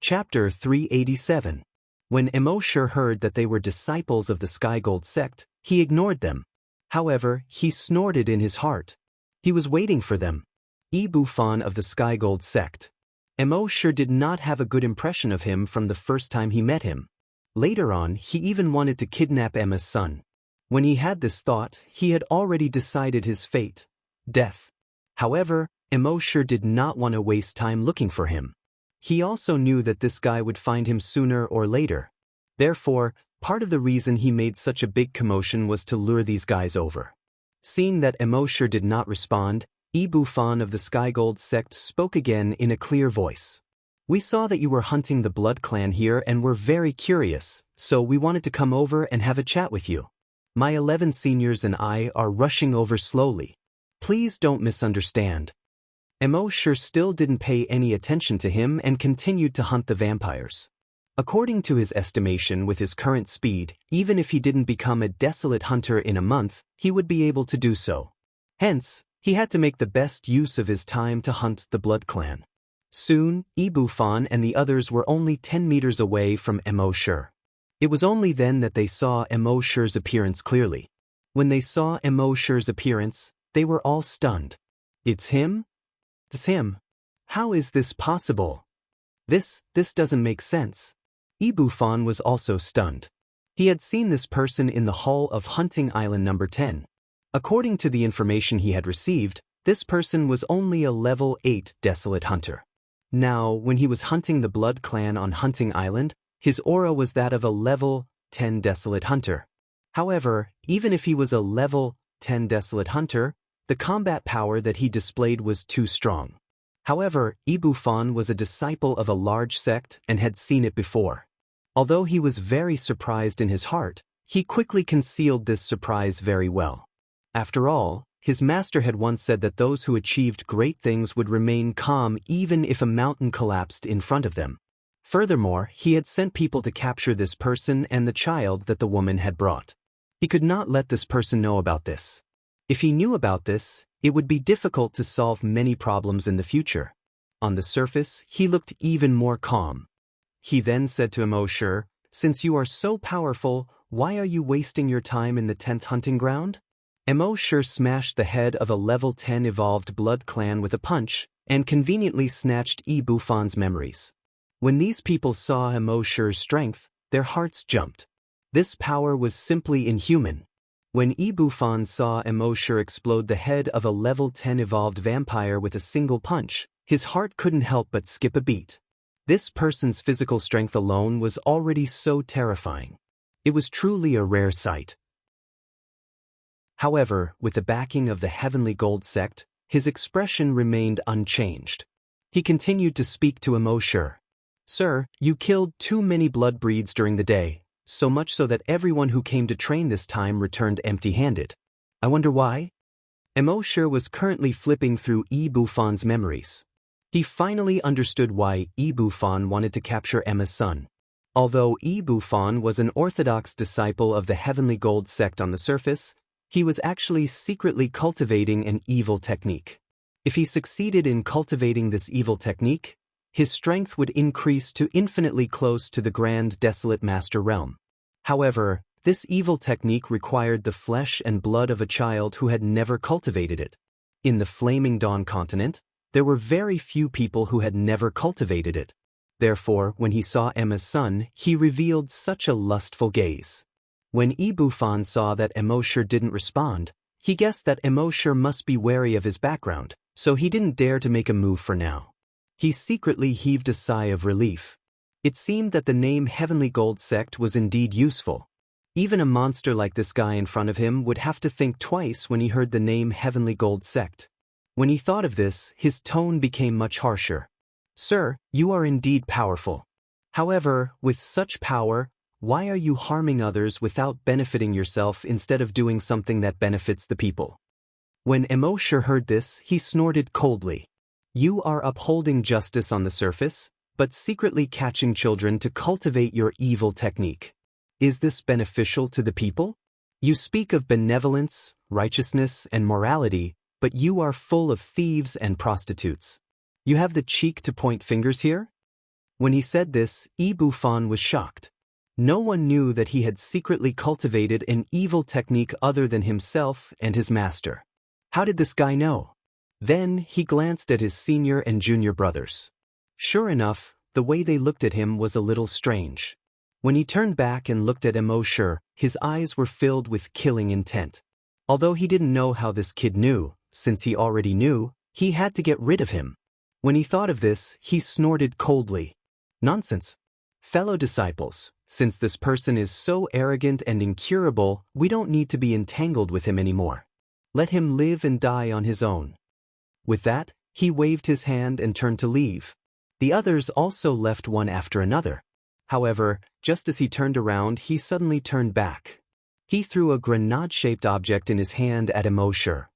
Chapter 387. When Immortal heard that they were disciples of the Sky Gold sect, he ignored them. However, he snorted in his heart. He was waiting for them. Bufan of the Sky Gold sect. Immortal did not have a good impression of him from the first time he met him. Later on, he even wanted to kidnap Emma's son. When he had this thought, he had already decided his fate: death. However, Immortal did not want to waste time looking for him. He also knew that this guy would find him sooner or later. Therefore, part of the reason he made such a big commotion was to lure these guys over. Seeing that Immortal did not respond, Bufan of the Sky Gold sect spoke again in a clear voice. "We saw that you were hunting the Blood Clan here and were very curious, so we wanted to come over and have a chat with you. My 11 seniors and I are rushing over slowly. Please don't misunderstand." Immortal still didn't pay any attention to him and continued to hunt the vampires. According to his estimation, with his current speed, even if he didn't become a desolate hunter in a month, he would be able to do so. Hence, he had to make the best use of his time to hunt the Blood Clan. Soon, Bufan and the others were only 10 meters away from Immortal. It was only then that they saw Immortal's appearance clearly. When they saw Immortal's appearance, they were all stunned. "It's him? It's him. How is this possible? This doesn't make sense." Bufan was also stunned. He had seen this person in the hall of Hunting Island number 10. According to the information he had received, this person was only a level 8 desolate hunter. Now, when he was hunting the Blood Clan on Hunting Island, his aura was that of a level 10 desolate hunter. However, even if he was a level 10 desolate hunter, the combat power that he displayed was too strong. However, Bufan was a disciple of a large sect and had seen it before. Although he was very surprised in his heart, he quickly concealed this surprise very well. After all, his master had once said that those who achieved great things would remain calm even if a mountain collapsed in front of them. Furthermore, he had sent people to capture this person and the child that the woman had brought. He could not let this person know about this. If he knew about this, it would be difficult to solve many problems in the future. On the surface, he looked even more calm. He then said to Immortal, "Since you are so powerful, why are you wasting your time in the 10th hunting ground?" Immortal smashed the head of a level 10 evolved Blood Clan with a punch, and conveniently snatched Bufan's memories. When these people saw Immortal's strength, their hearts jumped. This power was simply inhuman. When Bufan saw Immortal explode the head of a level 10 evolved vampire with a single punch, his heart couldn't help but skip a beat. This person's physical strength alone was already so terrifying. It was truly a rare sight. However, with the backing of the Heavenly Gold sect, his expression remained unchanged. He continued to speak to Immortal. "Sir, you killed too many blood breeds during the day, so much so that everyone who came to train this time returned empty-handed. I wonder why?" Immortal was currently flipping through Bufan's memories. He finally understood why Bufan wanted to capture Emma's son. Although Bufan was an orthodox disciple of the Heavenly Gold sect on the surface, he was actually secretly cultivating an evil technique. If he succeeded in cultivating this evil technique, his strength would increase to infinitely close to the Grand Desolate Master Realm. However, this evil technique required the flesh and blood of a child who had never cultivated it. In the Flaming Dawn continent, there were very few people who had never cultivated it. Therefore, when he saw Emma's son, he revealed such a lustful gaze. When Bufan saw that Immortal didn't respond, he guessed that Immortal must be wary of his background, so he didn't dare to make a move for now. He secretly heaved a sigh of relief. It seemed that the name Heavenly Gold sect was indeed useful. Even a monster like this guy in front of him would have to think twice when he heard the name Heavenly Gold sect. When he thought of this, his tone became much harsher. "Sir, you are indeed powerful. However, with such power, why are you harming others without benefiting yourself instead of doing something that benefits the people?" When Immortal heard this, he snorted coldly. "You are upholding justice on the surface, but secretly catching children to cultivate your evil technique. Is this beneficial to the people? You speak of benevolence, righteousness, and morality, but you are full of thieves and prostitutes. You have the cheek to point fingers here?" When he said this, Bufan was shocked. No one knew that he had secretly cultivated an evil technique other than himself and his master. How did this guy know? Then he glanced at his senior and junior brothers. Sure enough, the way they looked at him was a little strange. When he turned back and looked at Immortal, his eyes were filled with killing intent. Although he didn't know how this kid knew, since he already knew, he had to get rid of him. When he thought of this, he snorted coldly. Nonsense. Fellow disciples, since this person is so arrogant and incurable, we don't need to be entangled with him anymore. Let him live and die on his own. With that, he waved his hand and turned to leave. The others also left one after another. However, just as he turned around, he suddenly turned back. He threw a grenade-shaped object in his hand at Immortal.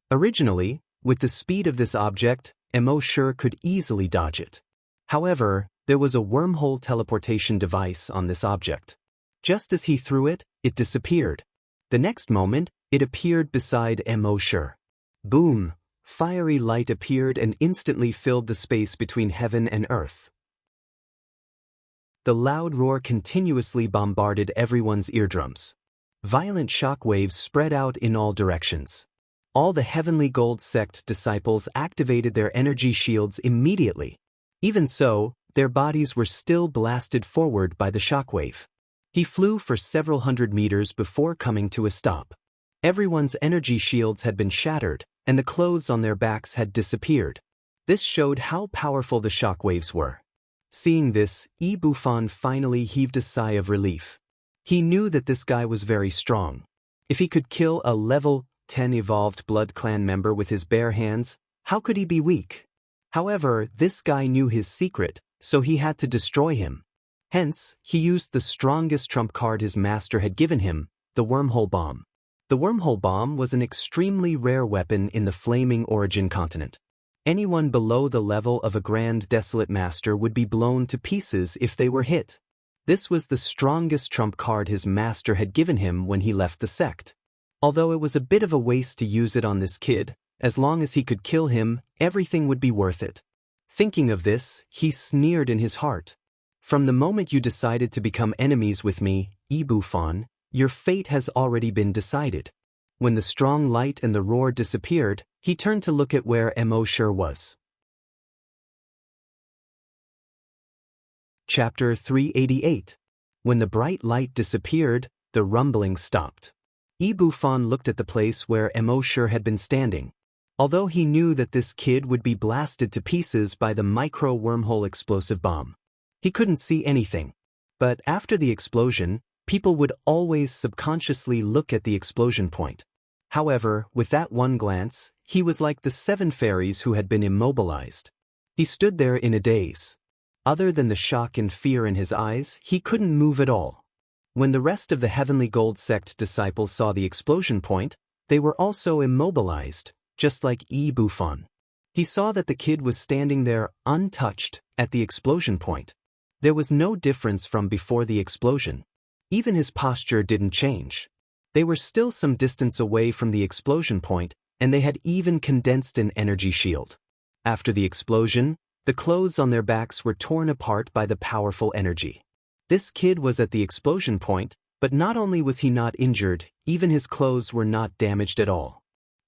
Originally, with the speed of this object, Immortal could easily dodge it. However, there was a wormhole teleportation device on this object. Just as he threw it, it disappeared. The next moment, it appeared beside Immortal. Boom! Fiery light appeared and instantly filled the space between heaven and earth. The loud roar continuously bombarded everyone's eardrums. Violent shock waves spread out in all directions. All the Heavenly Gold Sect disciples activated their energy shields immediately. Even so, their bodies were still blasted forward by the shockwave. He flew for several hundred meters before coming to a stop. Everyone's energy shields had been shattered, and the clothes on their backs had disappeared. This showed how powerful the shockwaves were. Seeing this, Bufan finally heaved a sigh of relief. He knew that this guy was very strong. If he could kill a level 10 evolved Blood Clan member with his bare hands, how could he be weak? However, this guy knew his secret, so he had to destroy him. Hence, he used the strongest trump card his master had given him, the Wormhole Bomb. The Wormhole Bomb was an extremely rare weapon in the Flaming Origin continent. Anyone below the level of a Grand Desolate Master would be blown to pieces if they were hit. This was the strongest trump card his master had given him when he left the sect. Although it was a bit of a waste to use it on this kid, as long as he could kill him, everything would be worth it. Thinking of this, he sneered in his heart. From the moment you decided to become enemies with me, Bufan, your fate has already been decided. When the strong light and the roar disappeared, he turned to look at where Immortal was. Chapter 388. When the bright light disappeared, the rumbling stopped. Bufan looked at the place where Immortal had been standing. Although he knew that this kid would be blasted to pieces by the micro-wormhole explosive bomb. He couldn't see anything. But after the explosion, people would always subconsciously look at the explosion point. However, with that one glance, he was like the 7 fairies who had been immobilized. He stood there in a daze. Other than the shock and fear in his eyes, he couldn't move at all. When the rest of the Heavenly Gold Sect disciples saw the explosion point, they were also immobilized, just like Bufan. He saw that the kid was standing there untouched at the explosion point. There was no difference from before the explosion. Even his posture didn't change. They were still some distance away from the explosion point, and they had even condensed an energy shield. After the explosion, the clothes on their backs were torn apart by the powerful energy. This kid was at the explosion point, but not only was he not injured, even his clothes were not damaged at all.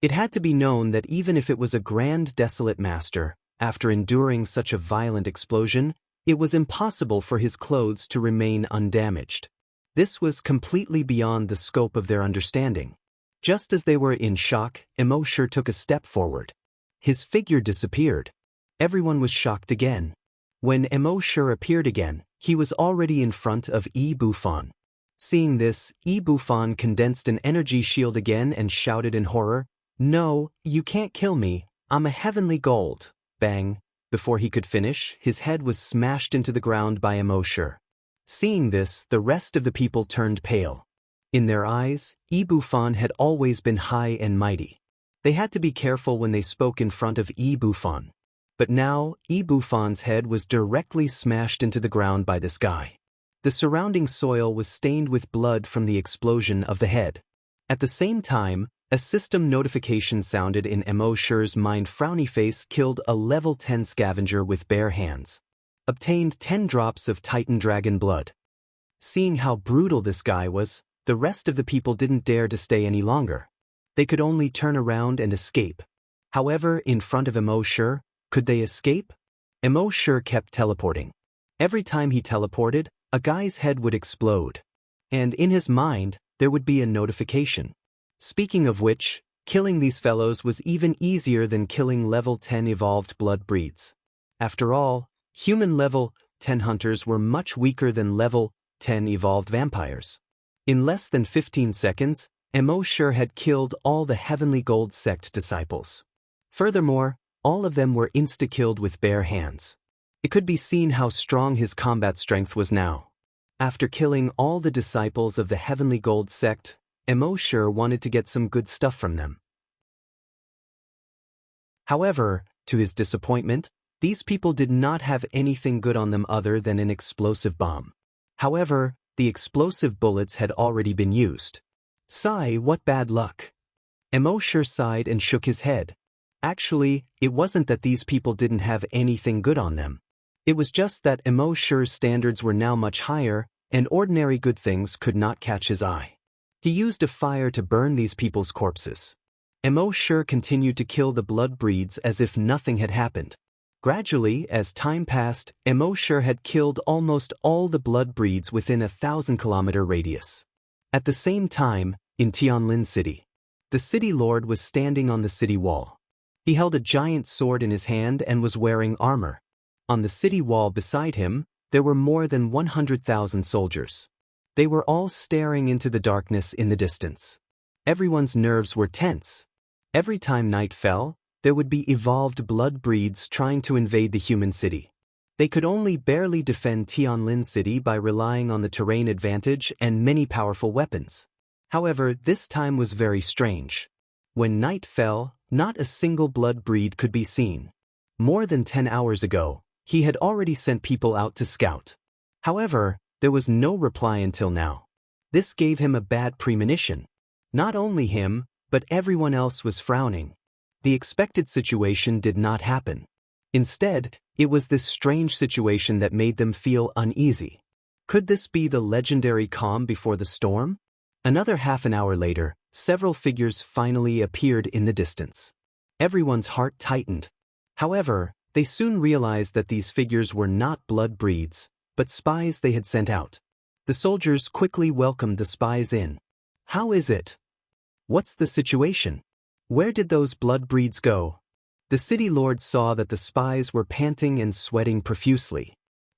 It had to be known that even if it was a Grand Desolate Master, after enduring such a violent explosion, it was impossible for his clothes to remain undamaged. This was completely beyond the scope of their understanding. Just as they were in shock, Immortal took a step forward. His figure disappeared. Everyone was shocked again. When Immortal appeared again, he was already in front of Bufan. Seeing this, Bufan condensed an energy shield again and shouted in horror, "No, you can't kill me, I'm a heavenly gold." Bang! Before he could finish, his head was smashed into the ground by Immortal. Seeing this, the rest of the people turned pale. In their eyes, Bufan had always been high and mighty. They had to be careful when they spoke in front of Bufan. But now, Bufan's head was directly smashed into the ground by this guy. The surrounding soil was stained with blood from the explosion of the head. At the same time, a system notification sounded in Immortal's mind. Frowny Face killed a level 10 scavenger with bare hands. obtained 10 drops of Titan dragon blood. Seeing how brutal this guy was, the rest of the people didn't dare to stay any longer. They could only turn around and escape. However, in front of Immortal, could they escape? Immortal kept teleporting. Every time he teleported, a guy's head would explode. And in his mind, there would be a notification. Speaking of which, killing these fellows was even easier than killing level 10 evolved blood breeds. After all, human level 10 hunters were much weaker than level 10 evolved vampires. In less than 15 seconds, Immortal had killed all the Heavenly Gold sect disciples. Furthermore, all of them were insta-killed with bare hands. It could be seen how strong his combat strength was now. After killing all the disciples of the Heavenly Gold sect, Immortal wanted to get some good stuff from them. However, to his disappointment, these people did not have anything good on them other than an explosive bomb. However, the explosive bullets had already been used. Sigh, what bad luck. Immortal sighed and shook his head. Actually, it wasn't that these people didn't have anything good on them. It was just that Immortal's standards were now much higher, and ordinary good things could not catch his eye. He used a fire to burn these people's corpses. Immortal continued to kill the blood breeds as if nothing had happened. Gradually, as time passed, Immortal had killed almost all the blood breeds within a 1,000-kilometer radius. At the same time, in Tianlin City, the city lord was standing on the city wall. He held a giant sword in his hand and was wearing armor. On the city wall beside him, there were more than 100,000 soldiers. They were all staring into the darkness in the distance. Everyone's nerves were tense. Every time night fell, there would be evolved blood breeds trying to invade the human city. They could only barely defend Tianlin City by relying on the terrain advantage and many powerful weapons. However, this time was very strange. When night fell, not a single blood breed could be seen. More than 10 hours ago, he had already sent people out to scout. However, there was no reply until now. This gave him a bad premonition. Not only him, but everyone else was frowning. The expected situation did not happen. Instead, it was this strange situation that made them feel uneasy. Could this be the legendary calm before the storm? Another half an hour later, several figures finally appeared in the distance. Everyone's heart tightened. However, they soon realized that these figures were not blood breeds, but spies they had sent out. The soldiers quickly welcomed the spies in. How is it? What's the situation? Where did those blood breeds go? The city lord saw that the spies were panting and sweating profusely.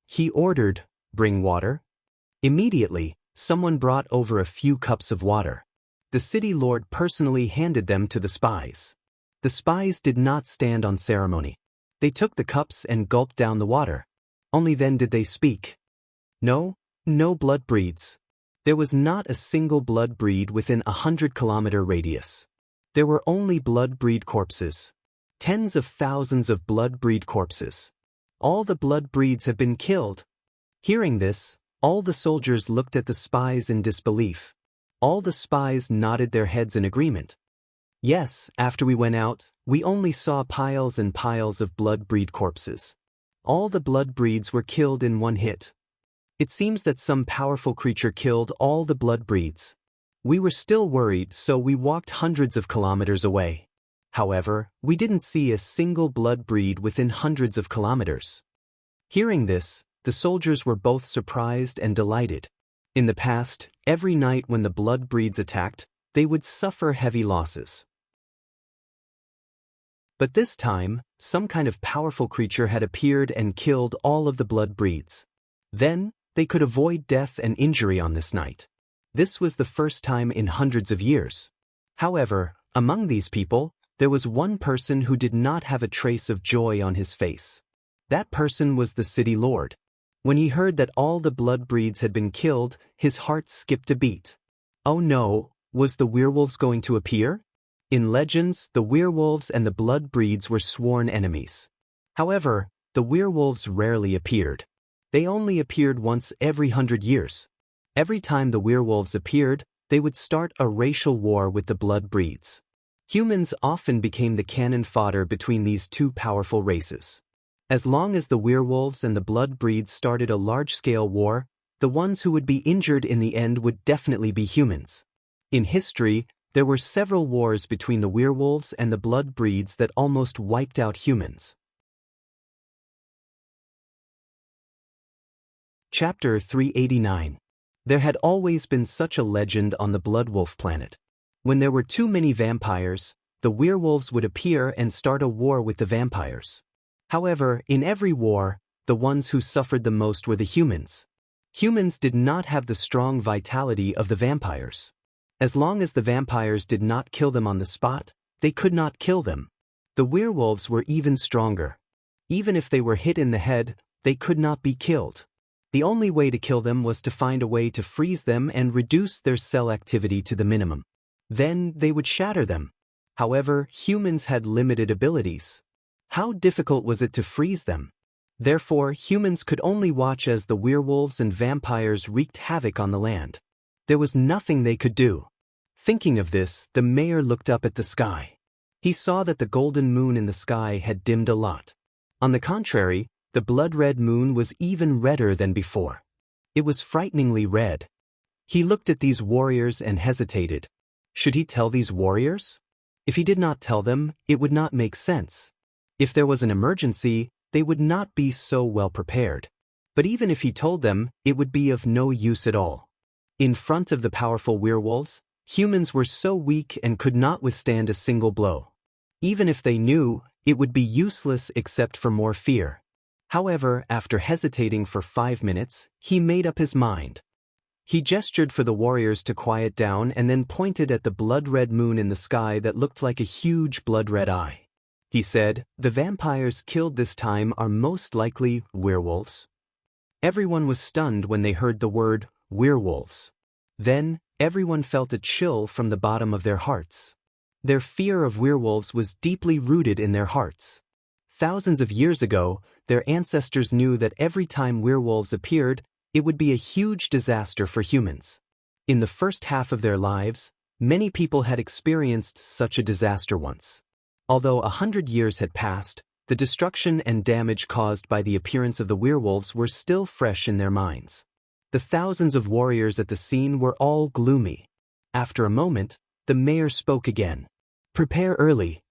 He ordered, "Bring water." Immediately, someone brought over a few cups of water. The city lord personally handed them to the spies. The spies did not stand on ceremony. They took the cups and gulped down the water. Only then did they speak. No blood breeds. There was not a single blood breed within a 100-kilometer radius. There were only blood breed corpses. Tens of thousands of blood breed corpses. All the blood breeds have been killed. Hearing this, all the soldiers looked at the spies in disbelief. All the spies nodded their heads in agreement. Yes, after we went out, we only saw piles and piles of blood breed corpses. All the blood breeds were killed in one hit. It seems that some powerful creature killed all the blood breeds. We were still worried, so we walked hundreds of kilometers away. However, we didn't see a single blood breed within hundreds of kilometers. Hearing this, the soldiers were both surprised and delighted. In the past, every night when the blood breeds attacked, they would suffer heavy losses. But this time, some kind of powerful creature had appeared and killed all of the blood breeds. Then, they could avoid death and injury on this night. This was the first time in hundreds of years. However, among these people, there was one person who did not have a trace of joy on his face. That person was the city lord. When he heard that all the blood breeds had been killed, his heart skipped a beat. Oh no, was the werewolves going to appear? In legends, the werewolves and the blood breeds were sworn enemies. However, the werewolves rarely appeared. They only appeared once every 100 years. Every time the werewolves appeared, they would start a racial war with the blood breeds. Humans often became the cannon fodder between these two powerful races. As long as the werewolves and the blood breeds started a large-scale war, the ones who would be injured in the end would definitely be humans. In history, there were several wars between the werewolves and the blood breeds that almost wiped out humans. Chapter 389. There had always been such a legend on the Bloodwolf planet. When there were too many vampires, the werewolves would appear and start a war with the vampires. However, in every war, the ones who suffered the most were the humans. Humans did not have the strong vitality of the vampires. As long as the vampires did not kill them on the spot, they could not kill them. The werewolves were even stronger. Even if they were hit in the head, they could not be killed. The only way to kill them was to find a way to freeze them and reduce their cell activity to the minimum. Then they would shatter them. However, humans had limited abilities. How difficult was it to freeze them? Therefore, humans could only watch as the werewolves and vampires wreaked havoc on the land. There was nothing they could do. Thinking of this, the mayor looked up at the sky. He saw that the golden moon in the sky had dimmed a lot. On the contrary, the blood-red moon was even redder than before. It was frighteningly red. He looked at these warriors and hesitated. Should he tell these warriors? If he did not tell them, it would not make sense. If there was an emergency, they would not be so well prepared. But even if he told them, it would be of no use at all. In front of the powerful werewolves, humans were so weak and could not withstand a single blow. Even if they knew, it would be useless except for more fear. However, after hesitating for 5 minutes, he made up his mind. He gestured for the warriors to quiet down and then pointed at the blood-red moon in the sky that looked like a huge blood-red eye. He said, "The vampires killed this time are most likely werewolves." Everyone was stunned when they heard the word werewolves. Then, everyone felt a chill from the bottom of their hearts. Their fear of werewolves was deeply rooted in their hearts. Thousands of years ago, their ancestors knew that every time werewolves appeared, it would be a huge disaster for humans. In the first half of their lives, many people had experienced such a disaster once. Although 100 years had passed, the destruction and damage caused by the appearance of the werewolves were still fresh in their minds. The thousands of warriors at the scene were all gloomy. After a moment, the mayor spoke again. "Prepare early."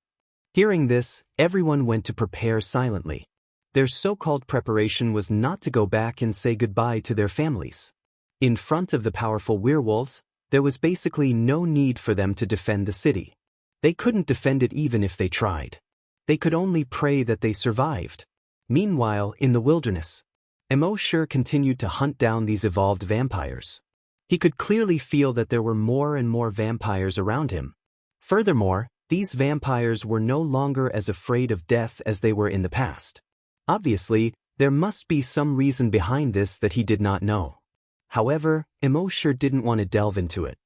Hearing this, everyone went to prepare silently. Their so-called preparation was not to go back and say goodbye to their families. In front of the powerful werewolves, there was basically no need for them to defend the city. They couldn't defend it even if they tried. They could only pray that they survived. Meanwhile, in the wilderness, Immortal continued to hunt down these evolved vampires. He could clearly feel that there were more and more vampires around him. Furthermore, these vampires were no longer as afraid of death as they were in the past. Obviously, there must be some reason behind this that he did not know. However, Immortal didn't want to delve into it.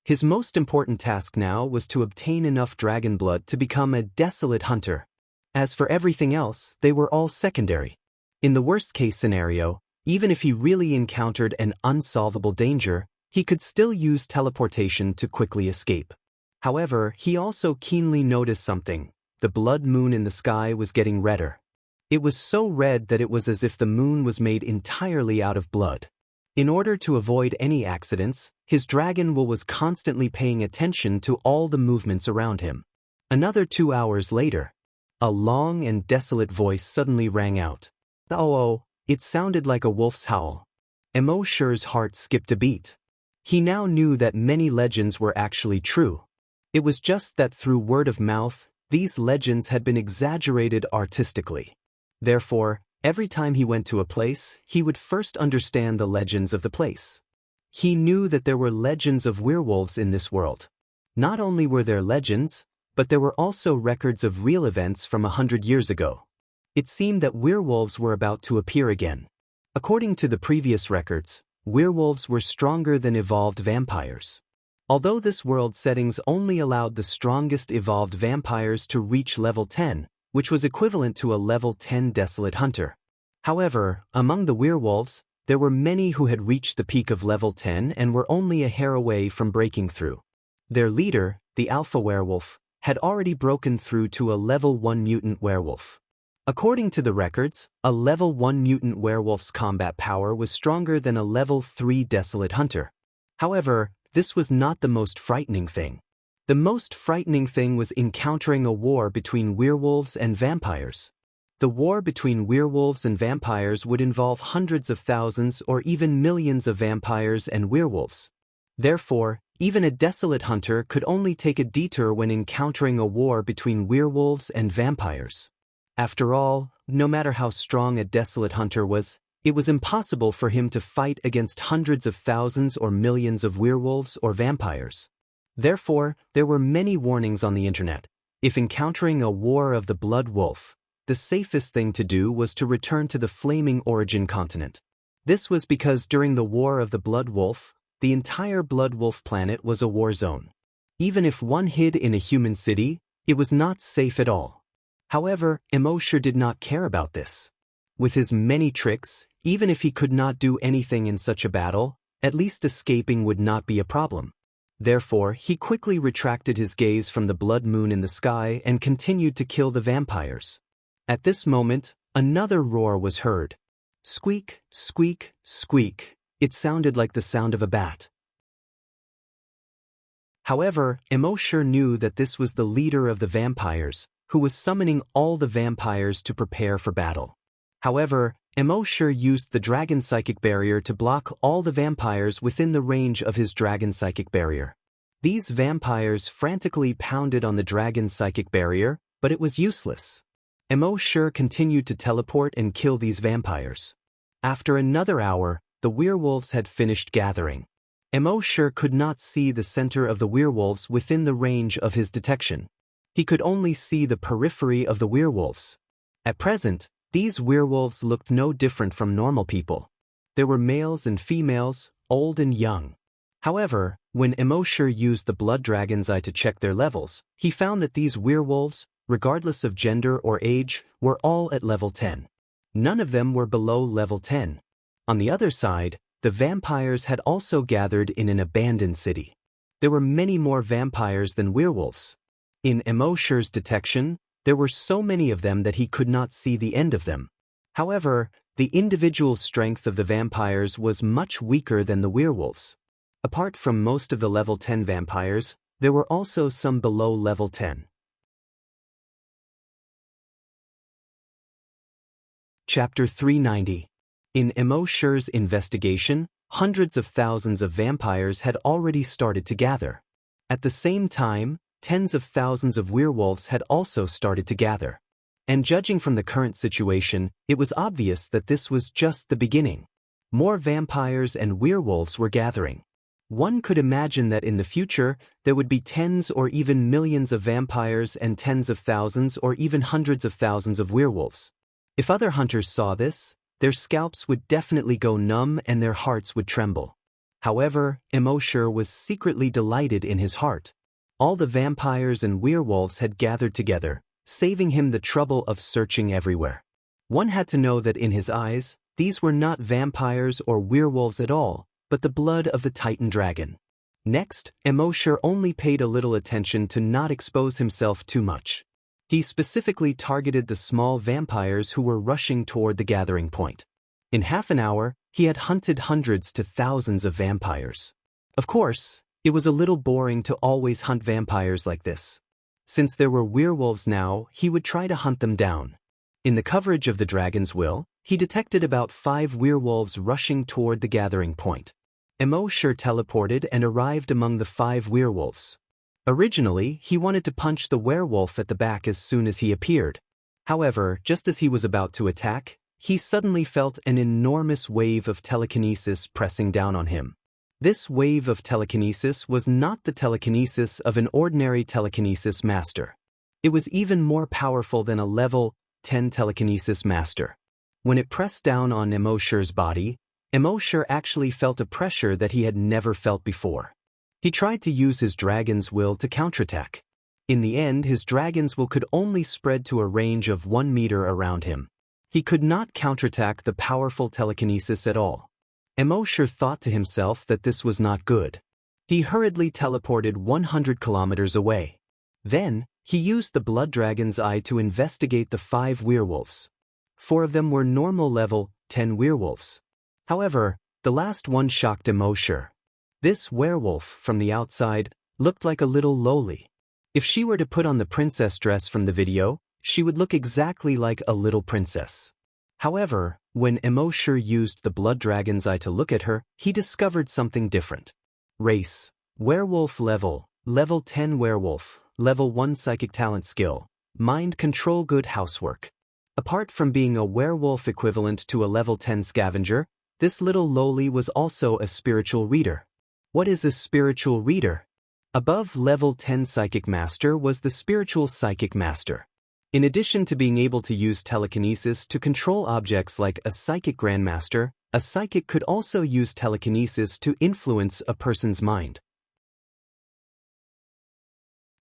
His most important task now was to obtain enough dragon blood to become a desolate hunter. As for everything else, they were all secondary. In the worst-case scenario, even if he really encountered an unsolvable danger, he could still use teleportation to quickly escape. However, he also keenly noticed something. The blood moon in the sky was getting redder. It was so red that it was as if the moon was made entirely out of blood. In order to avoid any accidents, his dragon was constantly paying attention to all the movements around him. Another 2 hours later, a long and desolate voice suddenly rang out. Oh, it sounded like a wolf's howl. Immortal's heart skipped a beat. He now knew that many legends were actually true. It was just that through word of mouth, these legends had been exaggerated artistically. Therefore, every time he went to a place, he would first understand the legends of the place. He knew that there were legends of werewolves in this world. Not only were there legends, but there were also records of real events from 100 years ago. It seemed that werewolves were about to appear again. According to the previous records, werewolves were stronger than evolved vampires. Although this world settings only allowed the strongest evolved vampires to reach level 10, which was equivalent to a level 10 desolate hunter. However, among the werewolves, there were many who had reached the peak of level 10 and were only a hair away from breaking through. Their leader, the alpha werewolf, had already broken through to a level 1 mutant werewolf. According to the records, a level 1 mutant werewolf's combat power was stronger than a level 3 desolate hunter. However, this was not the most frightening thing. The most frightening thing was encountering a war between werewolves and vampires. The war between werewolves and vampires would involve hundreds of thousands or even millions of vampires and werewolves. Therefore, even a desolate hunter could only take a detour when encountering a war between werewolves and vampires. After all, no matter how strong a desolate hunter was, it was impossible for him to fight against hundreds of thousands or millions of werewolves or vampires. Therefore, there were many warnings on the internet. If encountering a war of the blood wolf, the safest thing to do was to return to the flaming origin continent. This was because during the war of the blood wolf, the entire blood wolf planet was a war zone. Even if one hid in a human city, it was not safe at all. However, Immortal did not care about this. With his many tricks, even if he could not do anything in such a battle, at least escaping would not be a problem. Therefore, he quickly retracted his gaze from the blood moon in the sky and continued to kill the vampires. At this moment, another roar was heard. Squeak, squeak, squeak. It sounded like the sound of a bat. However, Immortal knew that this was the leader of the vampires, who was summoning all the vampires to prepare for battle. However, Immortal used the dragon psychic barrier to block all the vampires within the range of his dragon psychic barrier. These vampires frantically pounded on the dragon psychic barrier, but it was useless. Immortal continued to teleport and kill these vampires. After another hour, the werewolves had finished gathering. Immortal could not see the center of the werewolves within the range of his detection. He could only see the periphery of the werewolves. At present, these werewolves looked no different from normal people. There were males and females, old and young. However, when Immortal used the blood dragon's eye to check their levels, he found that these werewolves, regardless of gender or age, were all at level 10. None of them were below level 10. On the other side, the vampires had also gathered in an abandoned city. There were many more vampires than werewolves. In Immortal's detection, there were so many of them that he could not see the end of them. However, the individual strength of the vampires was much weaker than the werewolves. Apart from most of the level 10 vampires, there were also some below level 10. Chapter 390. In Immortal's investigation, hundreds of thousands of vampires had already started to gather. At the same time, tens of thousands of werewolves had also started to gather. And judging from the current situation, it was obvious that this was just the beginning. More vampires and werewolves were gathering. One could imagine that in the future, there would be tens or even millions of vampires and tens of thousands or even hundreds of thousands of werewolves. If other hunters saw this, their scalps would definitely go numb and their hearts would tremble. However, Immortal was secretly delighted in his heart. All the vampires and werewolves had gathered together, saving him the trouble of searching everywhere. One had to know that in his eyes, these were not vampires or werewolves at all, but the blood of the Titan dragon. Next, Immortal only paid a little attention to not expose himself too much. He specifically targeted the small vampires who were rushing toward the gathering point. In half an hour, he had hunted hundreds to thousands of vampires. Of course, it was a little boring to always hunt vampires like this. Since there were werewolves now, he would try to hunt them down. In the coverage of the dragon's will, he detected about 5 werewolves rushing toward the gathering point. Immortal teleported and arrived among the 5 werewolves. Originally, he wanted to punch the werewolf at the back as soon as he appeared. However, just as he was about to attack, he suddenly felt an enormous wave of telekinesis pressing down on him. This wave of telekinesis was not the telekinesis of an ordinary telekinesis master. It was even more powerful than a level 10 telekinesis master. When it pressed down on Immortal's body, Immortal actually felt a pressure that he had never felt before. He tried to use his dragon's will to counterattack. In the end, his dragon's will could only spread to a range of 1 meter around him. He could not counterattack the powerful telekinesis at all. Immortal thought to himself that this was not good. He hurriedly teleported 100 kilometers away. Then, He used the blood dragon's eye to investigate the 5 werewolves. 4 of them were normal level 10 werewolves. However, the last one shocked Immortal. This werewolf, from the outside, looked like a little lowly. If she were to put on the princess dress from the video, she would look exactly like a little princess. However, when Immortal used the blood dragon's eye to look at her, he discovered something different. Race: werewolf level 10 werewolf, level 1 psychic talent skill, mind control good housework. Apart from being a werewolf equivalent to a level 10 scavenger, this little lowly was also a spiritual reader. What is a spiritual reader? Above level 10 psychic master was the spiritual psychic master. In addition to being able to use telekinesis to control objects like a psychic grandmaster, a psychic could also use telekinesis to influence a person's mind.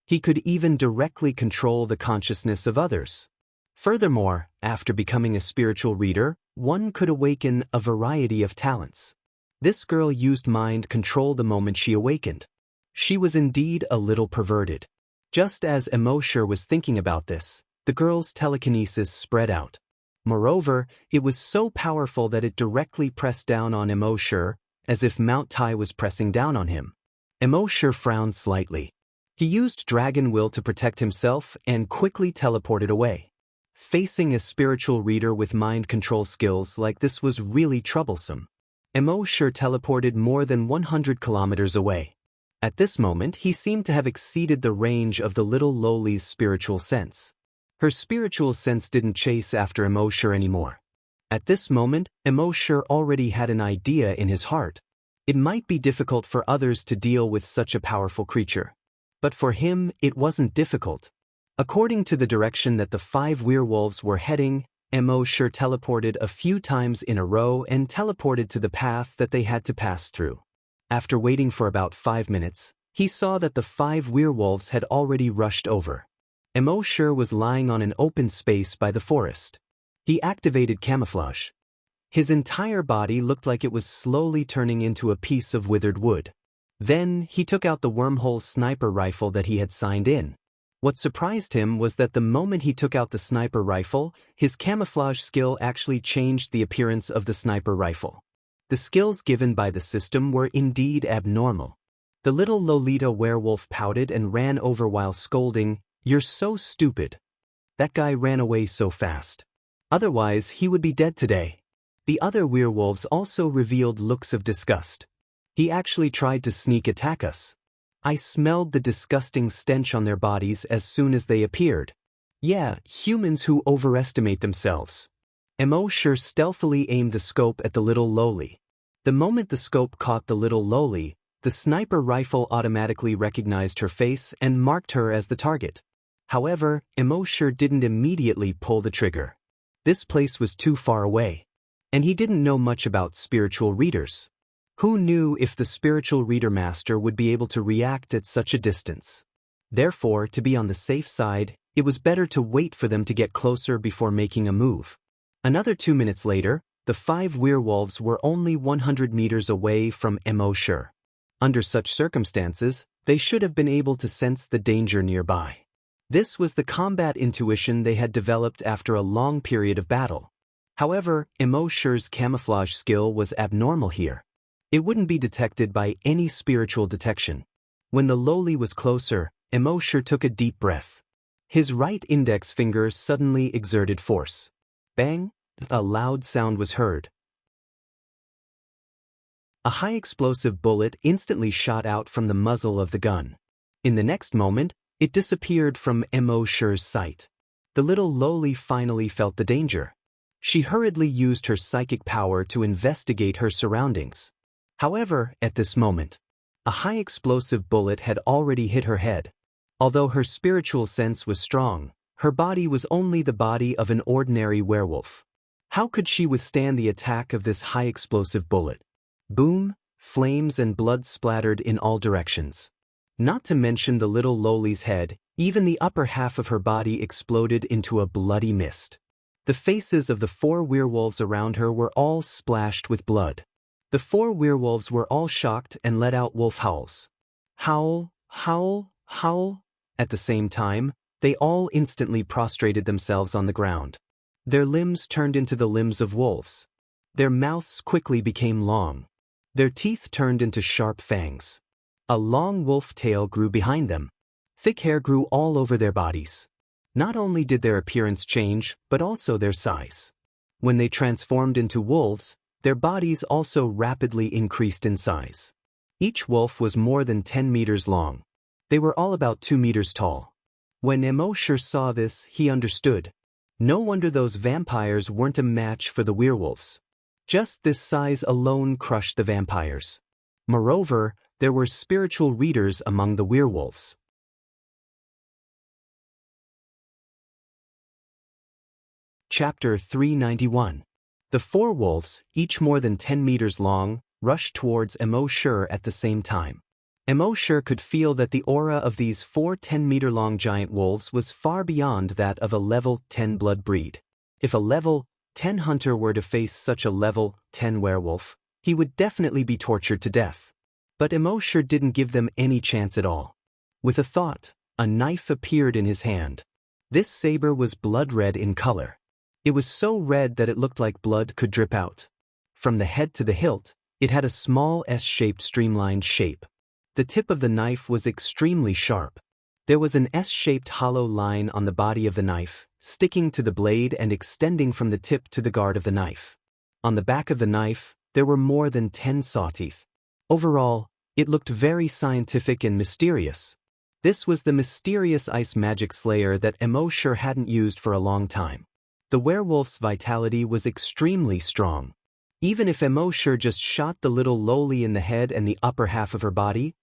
He could even directly control the consciousness of others. Furthermore, after becoming a spiritual reader, one could awaken a variety of talents. This girl used mind control the moment she awakened. She was indeed a little perverted. Just as Immortal was thinking about this, the girl's telekinesis spread out. Moreover, it was so powerful that it directly pressed down on Immortal, as if Mount Tai was pressing down on him. Immortal frowned slightly. He used dragon will to protect himself and quickly teleported away. Facing a spiritual reader with mind control skills like this was really troublesome. Immortal teleported more than 100 kilometers away. At this moment, he seemed to have exceeded the range of the little lowly's spiritual sense. Her spiritual sense didn't chase after Immortal anymore. At this moment, Immortal already had an idea in his heart. It might be difficult for others to deal with such a powerful creature. But for him, it wasn't difficult. According to the direction that the 5 werewolves were heading, Immortal teleported a few times in a row and teleported to the path that they had to pass through. After waiting for about 5 minutes, he saw that the 5 werewolves had already rushed over. Immortal was lying on an open space by the forest. He activated camouflage. His entire body looked like it was slowly turning into a piece of withered wood. Then, he took out the wormhole sniper rifle that he had signed in. What surprised him was that the moment he took out the sniper rifle, his camouflage skill actually changed the appearance of the sniper rifle. The skills given by the system were indeed abnormal. The little Lolita werewolf pouted and ran over while scolding, "You're so stupid. That guy ran away so fast. Otherwise, he would be dead today." The other werewolves also revealed looks of disgust. "He actually tried to sneak attack us. I smelled the disgusting stench on their bodies as soon as they appeared. Yeah, humans who overestimate themselves." Immortal stealthily aimed the scope at the little lowly. The moment the scope caught the little lowly, the sniper rifle automatically recognized her face and marked her as the target. However, Immortal didn't immediately pull the trigger. This place was too far away. And he didn't know much about spiritual readers. Who knew if the spiritual reader master would be able to react at such a distance? Therefore, to be on the safe side, it was better to wait for them to get closer before making a move. Another 2 minutes later, the 5 werewolves were only 100 meters away from Immortal. Under such circumstances, they should have been able to sense the danger nearby. This was the combat intuition they had developed after a long period of battle. However, Immortal's camouflage skill was abnormal here. It wouldn't be detected by any spiritual detection. When the lowly was closer, Immortal took a deep breath. His right index finger suddenly exerted force. Bang! A loud sound was heard. A high-explosive bullet instantly shot out from the muzzle of the gun. In the next moment, it disappeared from Immortal's sight. The little lowly finally felt the danger. She hurriedly used her psychic power to investigate her surroundings. However, at this moment, a high-explosive bullet had already hit her head. Although her spiritual sense was strong, her body was only the body of an ordinary werewolf. How could she withstand the attack of this high-explosive bullet? Boom, flames and blood splattered in all directions. Not to mention the little lowly's head, even the upper half of her body exploded into a bloody mist. The faces of the 4 werewolves around her were all splashed with blood. The 4 werewolves were all shocked and let out wolf howls. Howl, howl, howl. At the same time, they all instantly prostrated themselves on the ground. Their limbs turned into the limbs of wolves. Their mouths quickly became long. Their teeth turned into sharp fangs. A long wolf tail grew behind them. Thick hair grew all over their bodies. Not only did their appearance change, but also their size. When they transformed into wolves, their bodies also rapidly increased in size. Each wolf was more than 10 meters long. They were all about 2 meters tall. When Immortal saw this, he understood. No wonder those vampires weren't a match for the werewolves. Just this size alone crushed the vampires. Moreover, there were spiritual readers among the werewolves. Chapter 391. The 4 wolves, each more than 10 meters long, rushed towards Immortal at the same time. Immortal could feel that the aura of these 4 10-meter-long giant wolves was far beyond that of a level 10 blood breed. If a level 10 hunter were to face such a level 10 werewolf, he would definitely be tortured to death. But Immortal didn't give them any chance at all. With a thought, a knife appeared in his hand. This saber was blood red in color. It was so red that it looked like blood could drip out. From the head to the hilt, it had a small S-shaped streamlined shape. The tip of the knife was extremely sharp. There was an S-shaped hollow line on the body of the knife, sticking to the blade and extending from the tip to the guard of the knife. On the back of the knife, there were more than 10 saw teeth. Overall, it looked very scientific and mysterious. This was the mysterious ice magic slayer that Immortal hadn't used for a long time. The werewolf's vitality was extremely strong. Even if Immortal just shot the little lowly in the head and the upper half of her body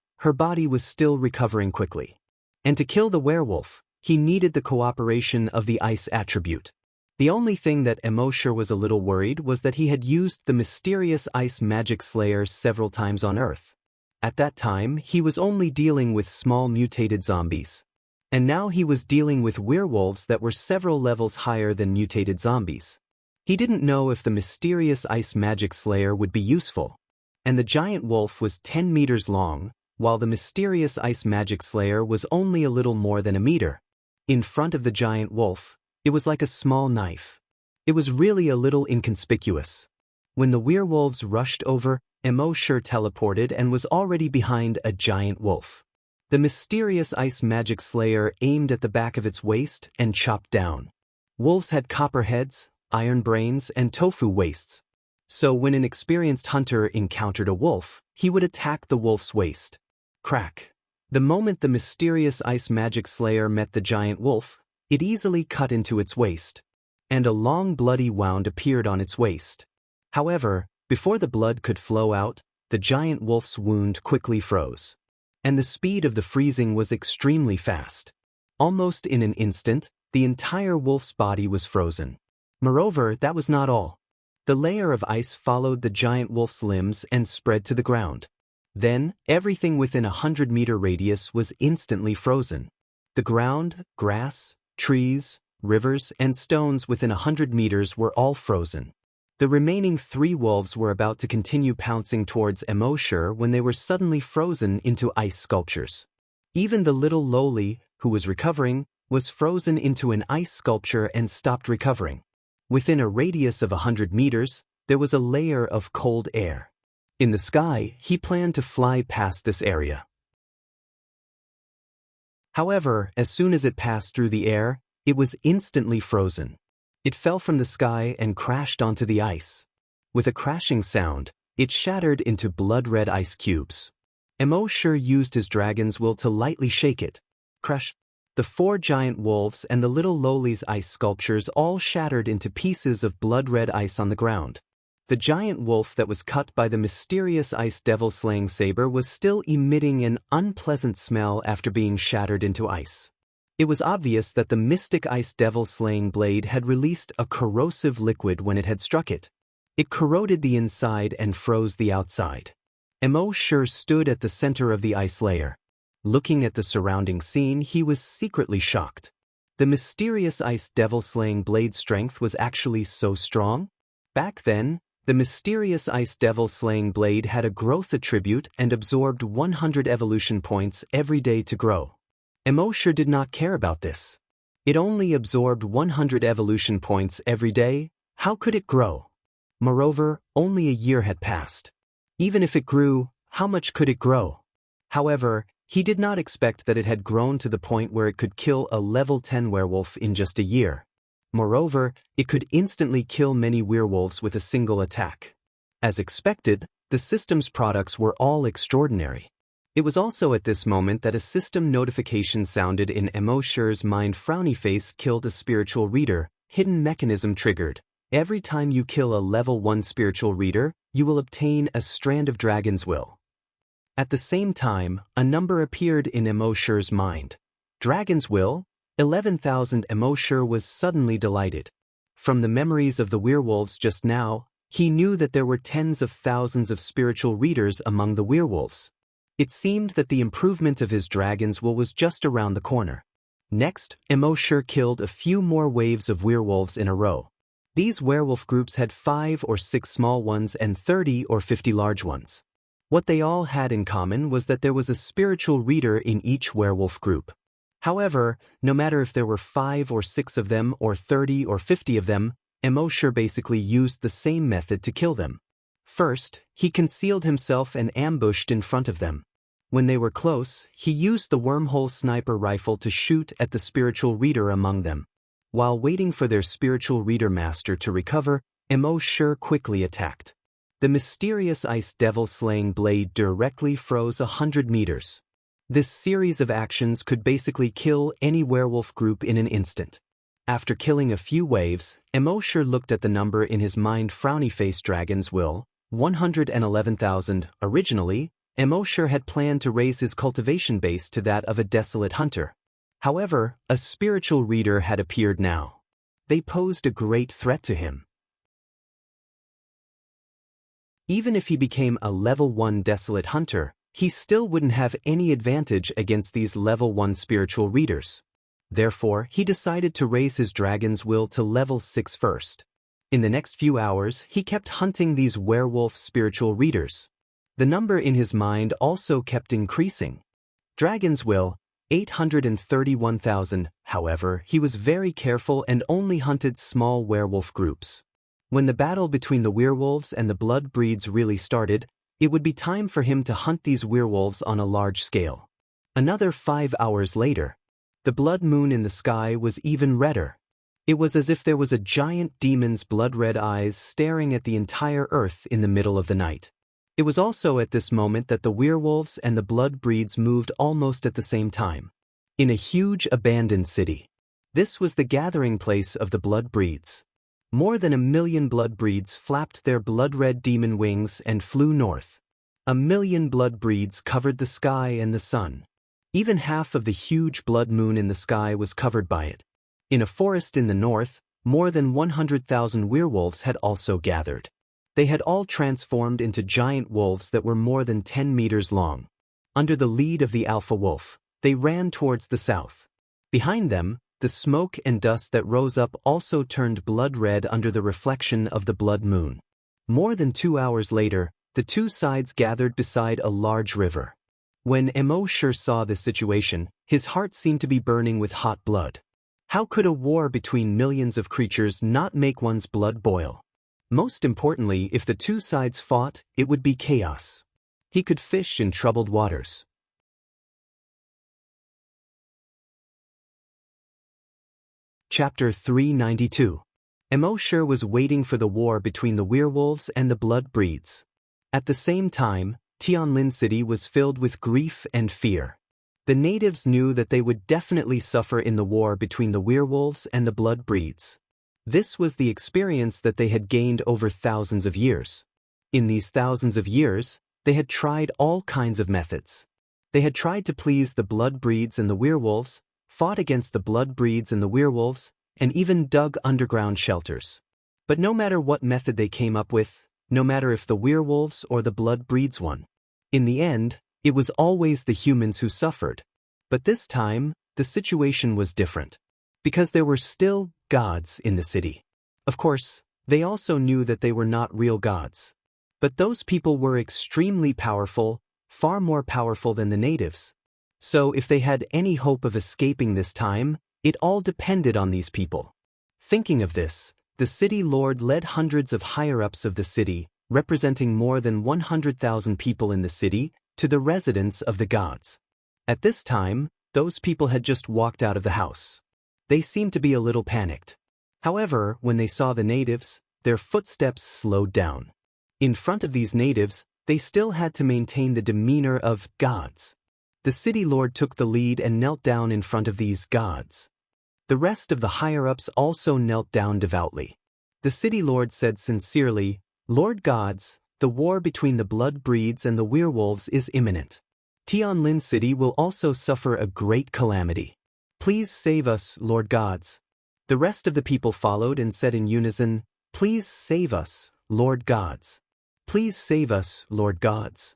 was still recovering quickly. And to kill the werewolf, he needed the cooperation of the ice attribute. The only thing that Immortal was a little worried was that he had used the mysterious ice magic slayer several times on Earth. At that time, he was only dealing with small mutated zombies. And now he was dealing with werewolves that were several levels higher than mutated zombies. He didn't know if the mysterious ice magic slayer would be useful. And the giant wolf was 10 meters long, while the mysterious ice magic slayer was only a little more than a meter. In front of the giant wolf, it was like a small knife. It was really a little inconspicuous. When the werewolves rushed over, Immortal teleported and was already behind a giant wolf. The mysterious ice magic slayer aimed at the back of its waist and chopped down. Wolves had copper heads, iron brains, and tofu waists. So when an experienced hunter encountered a wolf, he would attack the wolf's waist. Crack. The moment the mysterious ice magic slayer met the giant wolf, it easily cut into its waist. And a long bloody wound appeared on its waist. However, before the blood could flow out, the giant wolf's wound quickly froze. And the speed of the freezing was extremely fast. Almost in an instant, the entire wolf's body was frozen. Moreover, that was not all. The layer of ice followed the giant wolf's limbs and spread to the ground. Then, everything within a 100-meter radius was instantly frozen. The ground, grass, trees, rivers, and stones within 100 meters were all frozen. The remaining 3 wolves were about to continue pouncing towards Immortal when they were suddenly frozen into ice sculptures. Even the little lowly, who was recovering, was frozen into an ice sculpture and stopped recovering. Within a radius of 100 meters, there was a layer of cold air. In the sky, he planned to fly past this area. However, as soon as it passed through the air, it was instantly frozen. It fell from the sky and crashed onto the ice. With a crashing sound, it shattered into blood-red ice cubes. Immortal used his dragon's will to lightly shake it. Crash! The 4 giant wolves and the little lowly's ice sculptures all shattered into pieces of blood-red ice on the ground. The giant wolf that was cut by the mysterious ice devil-slaying saber was still emitting an unpleasant smell after being shattered into ice. It was obvious that the mystic ice devil-slaying blade had released a corrosive liquid when it had struck it. It corroded the inside and froze the outside. Immortal stood at the center of the ice layer. Looking at the surrounding scene, he was secretly shocked. The mysterious ice devil-slaying blade strength was actually so strong? Back then, the mysterious ice devil-slaying blade had a growth attribute and absorbed 100 evolution points every day to grow. Immortal did not care about this. It only absorbed 100 evolution points every day. How could it grow? Moreover, only a year had passed. Even if it grew, how much could it grow? However, he did not expect that it had grown to the point where it could kill a level 10 werewolf in just a year. Moreover, it could instantly kill many werewolves with a single attack. As expected, the system's products were all extraordinary. It was also at this moment that a system notification sounded in Emoshir's mind. Frowny face killed a spiritual reader. Hidden mechanism triggered. Every time you kill a level 1 spiritual reader, you will obtain a strand of dragon's will. At the same time, a number appeared in Emoshir's mind. Dragon's will? 11,000. Emoshir was suddenly delighted. From the memories of the werewolves just now, he knew that there were tens of thousands of spiritual readers among the werewolves. It seemed that the improvement of his dragon's will was just around the corner. Next, Emoshir killed a few more waves of werewolves in a row. These werewolf groups had 5 or 6 small ones and 30 or 50 large ones. What they all had in common was that there was a spiritual reader in each werewolf group. However, no matter if there were 5 or 6 of them or 30 or 50 of them, Emoshir basically used the same method to kill them. First, he concealed himself and ambushed in front of them. When they were close, he used the wormhole sniper rifle to shoot at the spiritual reader among them. While waiting for their spiritual reader master to recover, Emoshir quickly attacked. The mysterious ice devil slaying blade directly froze 100 meters. This series of actions could basically kill any werewolf group in an instant. After killing a few waves, Emoshir looked at the number in his mind. Frowny face dragon's will, 111,000. Originally, Emoshir had planned to raise his cultivation base to that of a desolate hunter. However, a spiritual reader had appeared now. They posed a great threat to him. Even if he became a level 1 desolate hunter, he still wouldn't have any advantage against these level 1 spiritual readers. Therefore, he decided to raise his dragon's will to level 6 first. In the next few hours, he kept hunting these werewolf spiritual readers. The number in his mind also kept increasing. Dragon's will, 831,000. However, he was very careful and only hunted small werewolf groups. When the battle between the werewolves and the blood breeds really started, it would be time for him to hunt these werewolves on a large scale. Another 5 hours later, the blood moon in the sky was even redder. It was as if there was a giant demon's blood-red eyes staring at the entire earth in the middle of the night. It was also at this moment that the werewolves and the blood breeds moved almost at the same time. In a huge abandoned city. This was the gathering place of the blood breeds. More than 1 million blood breeds flapped their blood-red demon wings and flew north. 1 million blood breeds covered the sky and the sun. Even half of the huge blood moon in the sky was covered by it. In a forest in the north, more than 100,000 werewolves had also gathered. They had all transformed into giant wolves that were more than 10 meters long. Under the lead of the alpha wolf, they ran towards the south. Behind them, the smoke and dust that rose up also turned blood red under the reflection of the blood moon. More than 2 hours later, the two sides gathered beside a large river. When Emoshir saw this situation, his heart seemed to be burning with hot blood. How could a war between millions of creatures not make one's blood boil? Most importantly, if the two sides fought, it would be chaos. He could fish in troubled waters. Chapter 392. Emoshir was waiting for the war between the werewolves and the blood breeds. At the same time, Tianlin City was filled with grief and fear. The natives knew that they would definitely suffer in the war between the werewolves and the blood breeds. This was the experience that they had gained over thousands of years. In these thousands of years, they had tried all kinds of methods. They had tried to please the blood breeds and the werewolves, fought against the blood breeds and the werewolves, and even dug underground shelters. But no matter what method they came up with, no matter if the werewolves or the blood breeds won, in the end, it was always the humans who suffered. But this time, the situation was different. Because there were still gods in the city. Of course, they also knew that they were not real gods. But those people were extremely powerful, far more powerful than the natives. So if they had any hope of escaping this time, It all depended on these people. Thinking of this, the city lord led hundreds of higher-ups of the city, representing more than 100,000 people in the city, to the residence of the gods. At this time, those people had just walked out of the house. They seemed to be a little panicked. However, when they saw the natives, their footsteps slowed down. In front of these natives, they still had to maintain the demeanor of gods. The city lord took the lead and knelt down in front of these gods. The rest of the higher-ups also knelt down devoutly. The city lord said sincerely, "Lord gods, the war between the blood breeds and the werewolves is imminent. Tianlin City will also suffer a great calamity. Please save us, Lord gods." The rest of the people followed and said in unison, "Please save us, Lord gods. Please save us, Lord gods."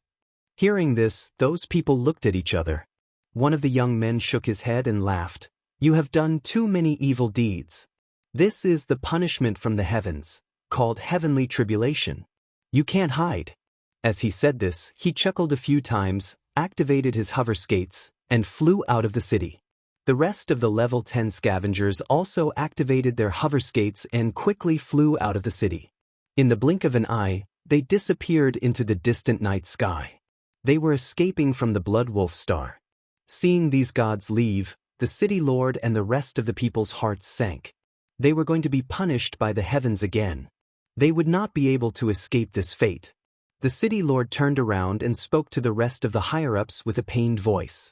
Hearing this, those people looked at each other. One of the young men shook his head and laughed. "You have done too many evil deeds. This is the punishment from the heavens, called heavenly tribulation. You can't hide." As he said this, he chuckled a few times, activated his hover skates, and flew out of the city. The rest of the level 10 scavengers also activated their hover skates and quickly flew out of the city. In the blink of an eye, they disappeared into the distant night sky. They were escaping from the Blood Wolf Star. Seeing these gods leave, the city lord and the rest of the people's hearts sank. They were going to be punished by the heavens again. They would not be able to escape this fate. The city lord turned around and spoke to the rest of the higher-ups with a pained voice.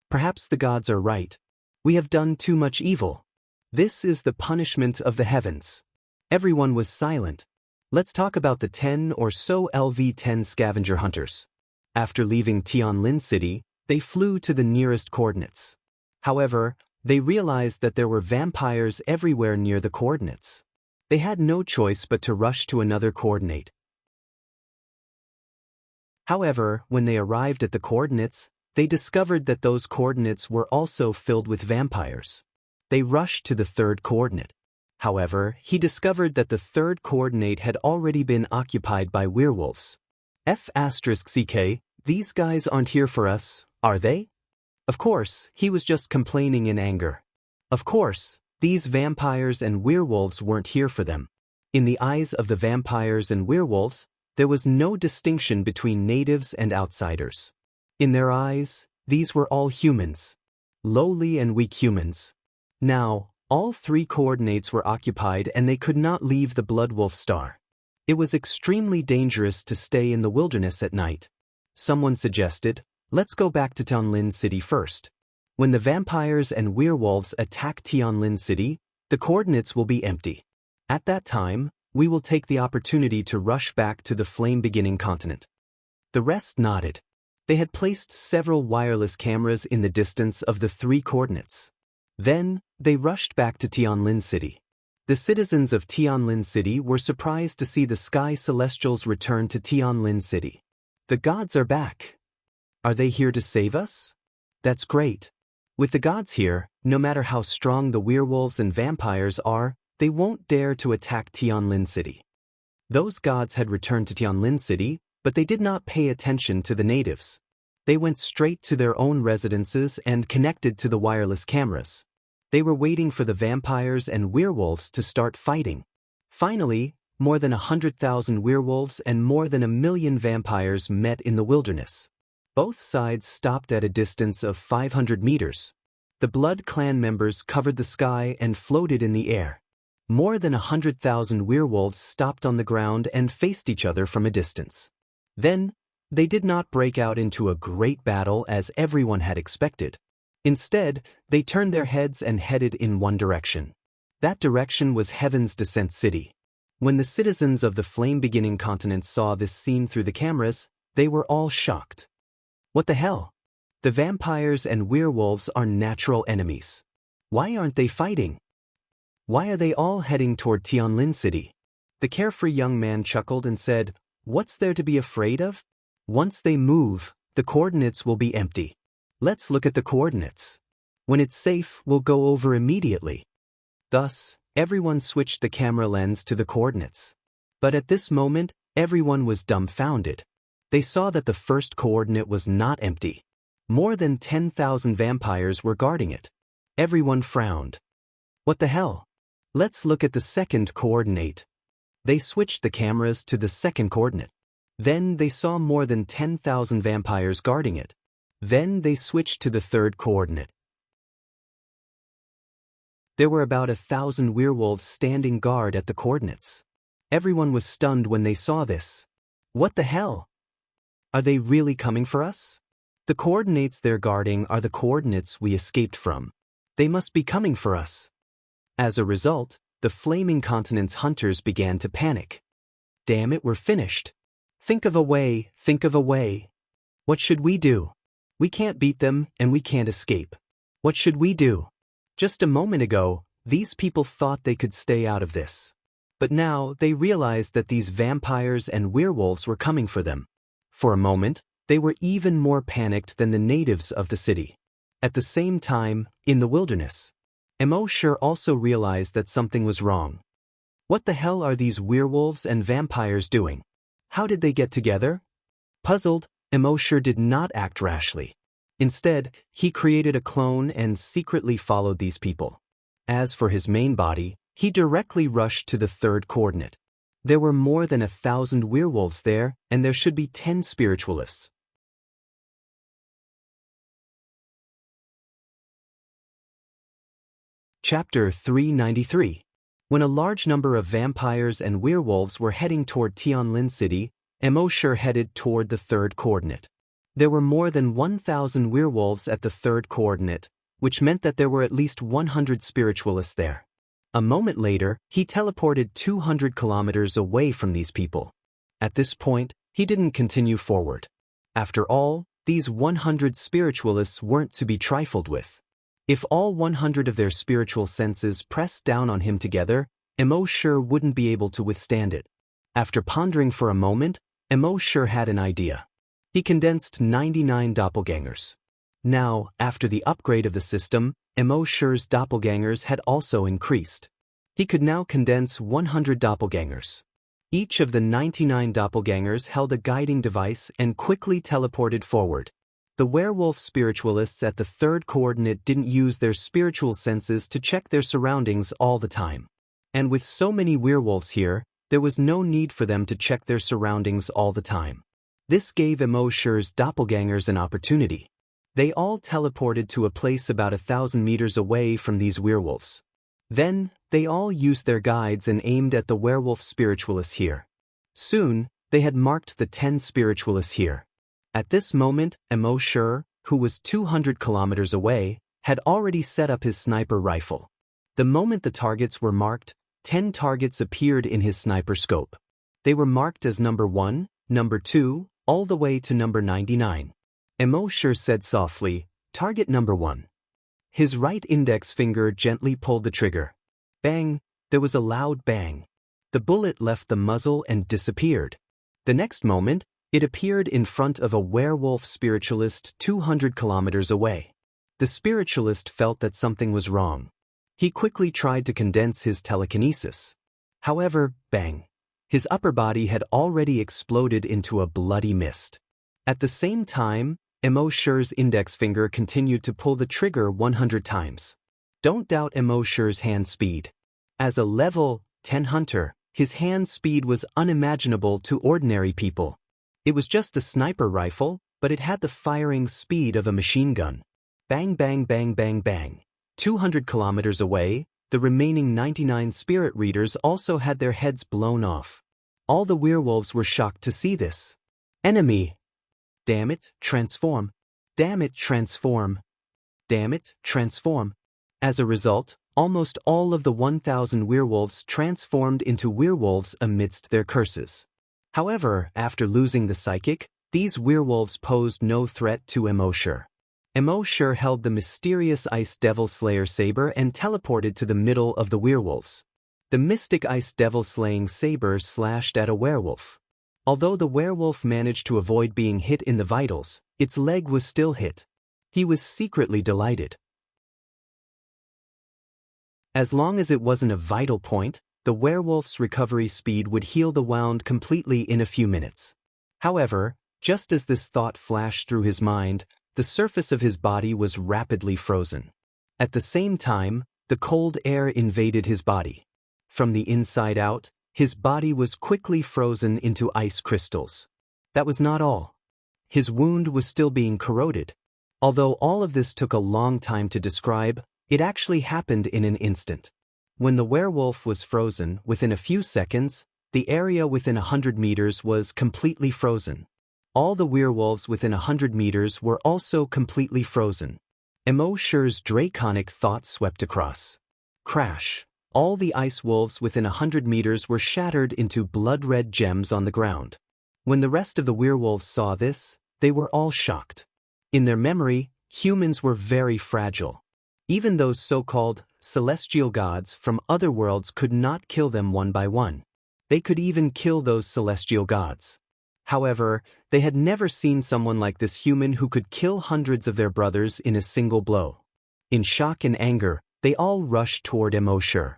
"Perhaps the gods are right. We have done too much evil. This is the punishment of the heavens." Everyone was silent. Let's talk about the 10 or so LV-10 scavenger hunters. After leaving Tianlin City, they flew to the nearest coordinates. However, they realized that there were vampires everywhere near the coordinates. They had no choice but to rush to another coordinate. However, when they arrived at the coordinates, they discovered that those coordinates were also filled with vampires. They rushed to the third coordinate. However, he discovered that the third coordinate had already been occupied by werewolves. F***CK, these guys aren't here for us, are they? Of course, he was just complaining in anger. Of course, these vampires and werewolves weren't here for them. In the eyes of the vampires and werewolves, there was no distinction between natives and outsiders. In their eyes, these were all humans. Lowly and weak humans. Now, all three coordinates were occupied and they could not leave the Blood Wolf Star. It was extremely dangerous to stay in the wilderness at night. Someone suggested, "Let's go back to Tianlin City first. When the vampires and werewolves attack Tianlin City, the coordinates will be empty. At that time, we will take the opportunity to rush back to the flame-beginning continent." The rest nodded. They had placed several wireless cameras in the distance of the three coordinates. Then, they rushed back to Tianlin City. The citizens of Tianlin City were surprised to see the sky celestials return to Tianlin City. "The gods are back. Are they here to save us? That's great. With the gods here, no matter how strong the werewolves and vampires are, they won't dare to attack Tianlin City." Those gods had returned to Tianlin City, but they did not pay attention to the natives. They went straight to their own residences and connected to the wireless cameras. They were waiting for the vampires and werewolves to start fighting. Finally, more than 100,000 werewolves and more than 1,000,000 vampires met in the wilderness. Both sides stopped at a distance of 500 meters. The Blood Clan members covered the sky and floated in the air. More than 100,000 werewolves stopped on the ground and faced each other from a distance. Then, they did not break out into a great battle as everyone had expected. Instead, they turned their heads and headed in one direction. That direction was Heaven's Descent City. When the citizens of the flame-beginning continent saw this scene through the cameras, they were all shocked. What the hell? The vampires and werewolves are natural enemies. Why aren't they fighting? Why are they all heading toward Tianlin City? The carefree young man chuckled and said, "What's there to be afraid of? Once they move, the coordinates will be empty. Let's look at the coordinates. When it's safe, we'll go over immediately." Thus, everyone switched the camera lens to the coordinates. But at this moment, everyone was dumbfounded. They saw that the first coordinate was not empty. More than 10,000 vampires were guarding it. Everyone frowned. What the hell? Let's look at the second coordinate. They switched the cameras to the second coordinate. Then they saw more than 10,000 vampires guarding it. Then they switched to the third coordinate. There were about 1,000 werewolves standing guard at the coordinates. Everyone was stunned when they saw this. What the hell? Are they really coming for us? The coordinates they're guarding are the coordinates we escaped from. They must be coming for us. As a result, the Flaming Continent's hunters began to panic. Damn it, we're finished. Think of a way, think of a way. What should we do? We can't beat them and we can't escape. What should we do? Just a moment ago, these people thought they could stay out of this. But now they realized that these vampires and werewolves were coming for them. For a moment, they were even more panicked than the natives of the city. At the same time, in the wilderness, Immortal also realized that something was wrong. What the hell are these werewolves and vampires doing? How did they get together? Puzzled, Immortal did not act rashly. Instead, he created a clone and secretly followed these people. As for his main body, he directly rushed to the third coordinate. There were more than 1,000 werewolves there, and there should be 10 spiritualists. Chapter 393. When a large number of vampires and werewolves were heading toward Tianlin City, Immortal headed toward the third coordinate. There were more than 1,000 werewolves at the third coordinate, which meant that there were at least 100 spiritualists there. A moment later, he teleported 200 kilometers away from these people. At this point, he didn't continue forward. After all, these 100 spiritualists weren't to be trifled with. If all 100 of their spiritual senses pressed down on him together, Immortal wouldn't be able to withstand it. After pondering for a moment, Immortal had an idea. He condensed 99 doppelgangers. Now, after the upgrade of the system, Immortal's doppelgangers had also increased. He could now condense 100 doppelgangers. Each of the 99 doppelgangers held a guiding device and quickly teleported forward. The werewolf spiritualists at the third coordinate didn't use their spiritual senses to check their surroundings all the time. And with so many werewolves here, there was no need for them to check their surroundings all the time. This gave Immortal's doppelgangers an opportunity. They all teleported to a place about 1,000 meters away from these werewolves. Then, they all used their guides and aimed at the werewolf spiritualists here. Soon, they had marked the 10 spiritualists here. At this moment, Immortal, who was 200 kilometers away, had already set up his sniper rifle. The moment the targets were marked, 10 targets appeared in his sniper scope. They were marked as number 1, number 2, all the way to number 99. Immortal said softly, "Target number 1." His right index finger gently pulled the trigger. Bang! There was a loud bang. The bullet left the muzzle and disappeared. The next moment, it appeared in front of a werewolf spiritualist 200 kilometers away. The spiritualist felt that something was wrong. He quickly tried to condense his telekinesis. However, bang! His upper body had already exploded into a bloody mist. At the same time, Immortal's index finger continued to pull the trigger 100 times. Don't doubt Immortal's hand speed. As a level 10 hunter, his hand speed was unimaginable to ordinary people. It was just a sniper rifle, but it had the firing speed of a machine gun. Bang bang bang bang bang. 200 kilometers away, the remaining 99 spirit readers also had their heads blown off. All the werewolves were shocked to see this. Enemy! Damn it, transform. Damn it, transform. Damn it, transform. As a result, almost all of the 1,000 werewolves transformed into werewolves amidst their curses. However, after losing the psychic, these werewolves posed no threat to Immortal. Immortal held the mysterious Ice Devil Slayer saber and teleported to the middle of the werewolves. The mystic Ice Devil slaying saber slashed at a werewolf. Although the werewolf managed to avoid being hit in the vitals, its leg was still hit. He was secretly delighted. As long as it wasn't a vital point, the werewolf's recovery speed would heal the wound completely in a few minutes. However, just as this thought flashed through his mind, the surface of his body was rapidly frozen. At the same time, the cold air invaded his body. From the inside out, his body was quickly frozen into ice crystals. That was not all. His wound was still being corroded. Although all of this took a long time to describe, it actually happened in an instant. When the werewolf was frozen, within a few seconds, the area within 100 meters was completely frozen. All the werewolves within 100 meters were also completely frozen. Immersive's draconic thought swept across. Crash! All the ice wolves within 100 meters were shattered into blood-red gems on the ground. When the rest of the werewolves saw this, they were all shocked. In their memory, humans were very fragile. Even those so-called celestial gods from other worlds could not kill them one by one. They could even kill those celestial gods. However, they had never seen someone like this human who could kill hundreds of their brothers in a single blow. In shock and anger, they all rushed toward Immortal.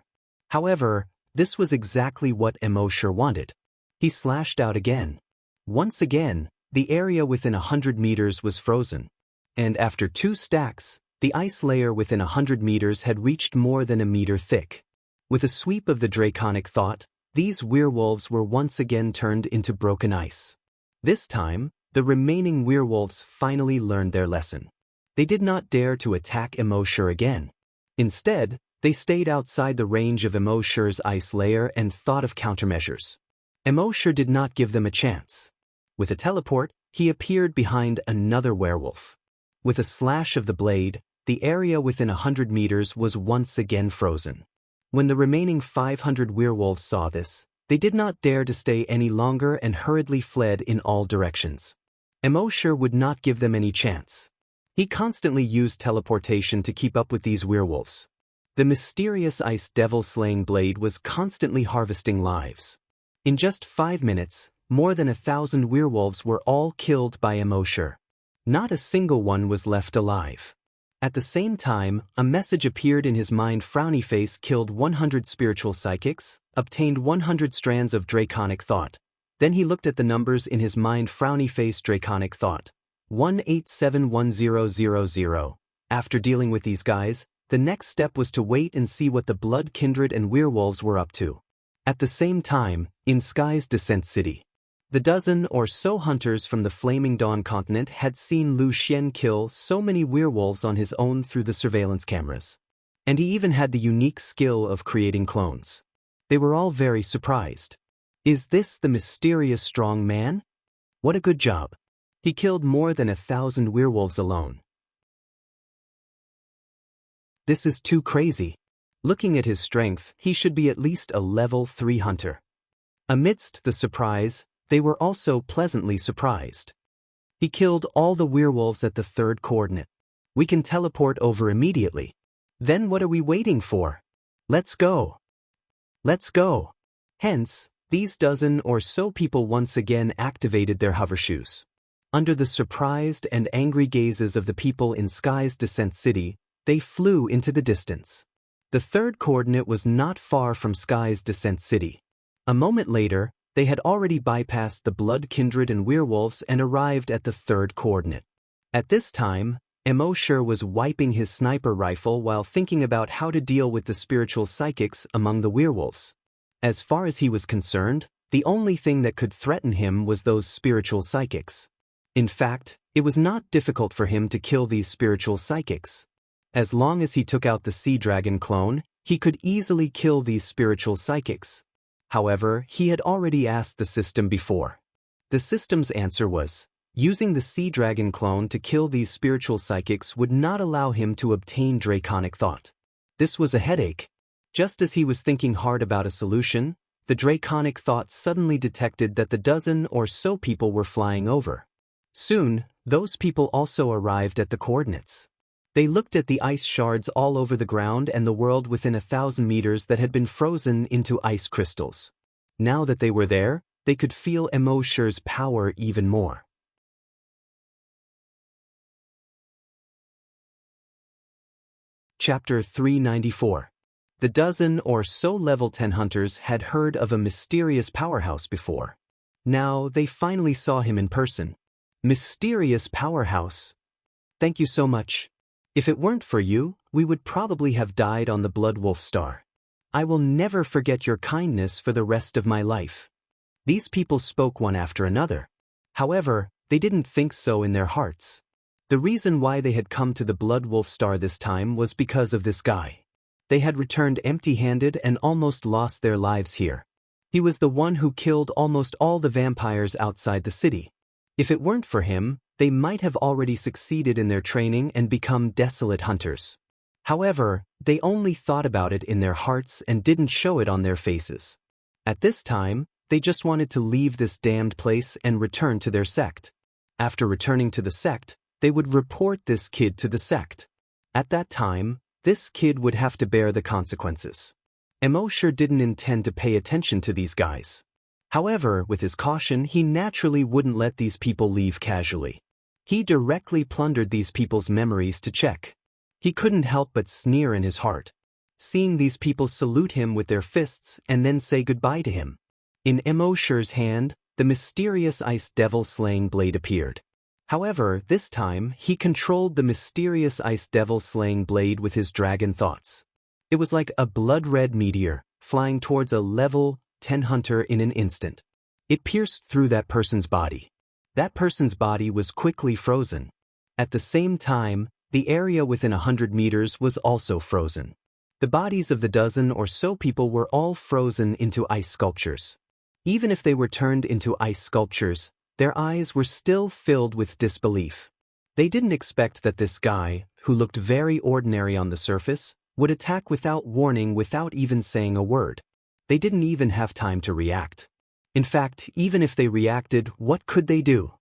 However, this was exactly what Immortal wanted. He slashed out again. Once again, the area within 100 meters was frozen. And after 2 stacks, the ice layer within 100 meters had reached more than a meter thick. With a sweep of the draconic thought, these werewolves were once again turned into broken ice. This time, the remaining werewolves finally learned their lesson. They did not dare to attack Immortal again. Instead, they stayed outside the range of Immortal's ice layer and thought of countermeasures. Immortal did not give them a chance. With a teleport, he appeared behind another werewolf. With a slash of the blade, the area within 100 meters was once again frozen. When the remaining 500 werewolves saw this, they did not dare to stay any longer and hurriedly fled in all directions. Immortal would not give them any chance. He constantly used teleportation to keep up with these werewolves. The mysterious ice devil-slaying blade was constantly harvesting lives. In just 5 minutes, more than 1,000 werewolves were all killed by Immortal. Not a single one was left alive. At the same time, a message appeared in his mind. Frowny face killed 100 spiritual psychics, obtained 100 strands of draconic thought. Then he looked at the numbers in his mind. Frowny face draconic thought. 1871000. After dealing with these guys, the next step was to wait and see what the blood kindred and werewolves were up to. At the same time, in Sky's Descent City, the dozen or so hunters from the Flaming Dawn continent had seen Lu Xian kill so many werewolves on his own through the surveillance cameras. And he even had the unique skill of creating clones. They were all very surprised. Is this the mysterious strong man? What a good job. He killed more than 1,000 werewolves alone. This is too crazy. Looking at his strength, he should be at least a level 3 hunter. Amidst the surprise, they were also pleasantly surprised. He killed all the werewolves at the 3rd coordinate. We can teleport over immediately. Then what are we waiting for? Let's go. Let's go. Hence, these dozen or so people once again activated their hovershoes. Under the surprised and angry gazes of the people in Sky's Descent City, they flew into the distance. The 3rd coordinate was not far from Sky's Descent City. A moment later, they had already bypassed the blood kindred and werewolves and arrived at the 3rd coordinate. At this time, Immortal was wiping his sniper rifle while thinking about how to deal with the spiritual psychics among the werewolves. As far as he was concerned, the only thing that could threaten him was those spiritual psychics. In fact, it was not difficult for him to kill these spiritual psychics. As long as he took out the sea dragon clone, he could easily kill these spiritual psychics. However, he had already asked the system before. The system's answer was, using the sea dragon clone to kill these spiritual psychics would not allow him to obtain draconic thought. This was a headache. Just as he was thinking hard about a solution, the draconic thought suddenly detected that the dozen or so people were flying over. Soon, those people also arrived at the coordinates. They looked at the ice shards all over the ground and the world within 1,000 meters that had been frozen into ice crystals. Now that they were there, they could feel Immortal's power even more. Chapter 394. The dozen or so level 10 hunters had heard of a mysterious powerhouse before. Now they finally saw him in person. Mysterious powerhouse. Thank you so much. If it weren't for you, we would probably have died on the Blood Wolf Star. I will never forget your kindness for the rest of my life." These people spoke one after another. However, they didn't think so in their hearts. The reason why they had come to the Blood Wolf Star this time was because of this guy. They had returned empty-handed and almost lost their lives here. He was the one who killed almost all the vampires outside the city. If it weren't for him, they might have already succeeded in their training and become desolate hunters. However, they only thought about it in their hearts and didn't show it on their faces. At this time, they just wanted to leave this damned place and return to their sect. After returning to the sect, they would report this kid to the sect. At that time, this kid would have to bear the consequences. Emo sure didn't intend to pay attention to these guys. However, with his caution, he naturally wouldn't let these people leave casually. He directly plundered these people's memories to check. He couldn't help but sneer in his heart, seeing these people salute him with their fists and then say goodbye to him. In Emo sure's hand, the mysterious ice devil-slaying blade appeared. However, this time, he controlled the mysterious ice devil-slaying blade with his dragon thoughts. It was like a blood-red meteor, flying towards a level 10 hunter in an instant. It pierced through that person's body. That person's body was quickly frozen. At the same time, the area within 100 meters was also frozen. The bodies of the dozen or so people were all frozen into ice sculptures. Even if they were turned into ice sculptures, their eyes were still filled with disbelief. They didn't expect that this guy, who looked very ordinary on the surface, would attack without warning, without even saying a word. They didn't even have time to react. In fact, even if they reacted, what could they do?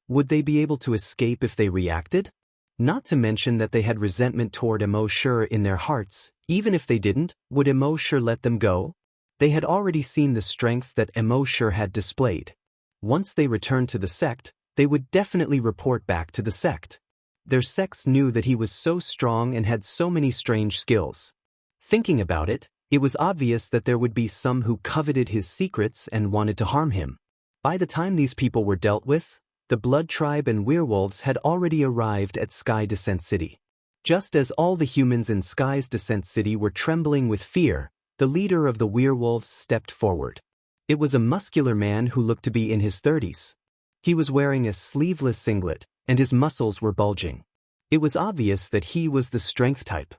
Would they be able to escape if they reacted? Not to mention that they had resentment toward Emo sure in their hearts. Even if they didn't, would Emo sure let them go? They had already seen the strength that Emo sure had displayed. Once they returned to the sect, they would definitely report back to the sect. Their sects knew that he was so strong and had so many strange skills. Thinking about it, it was obvious that there would be some who coveted his secrets and wanted to harm him. By the time these people were dealt with, the Blood Tribe and werewolves had already arrived at Sky Descent City. Just as all the humans in Sky's Descent City were trembling with fear, the leader of the werewolves stepped forward. It was a muscular man who looked to be in his 30s. He was wearing a sleeveless singlet, and his muscles were bulging. It was obvious that he was the strength type.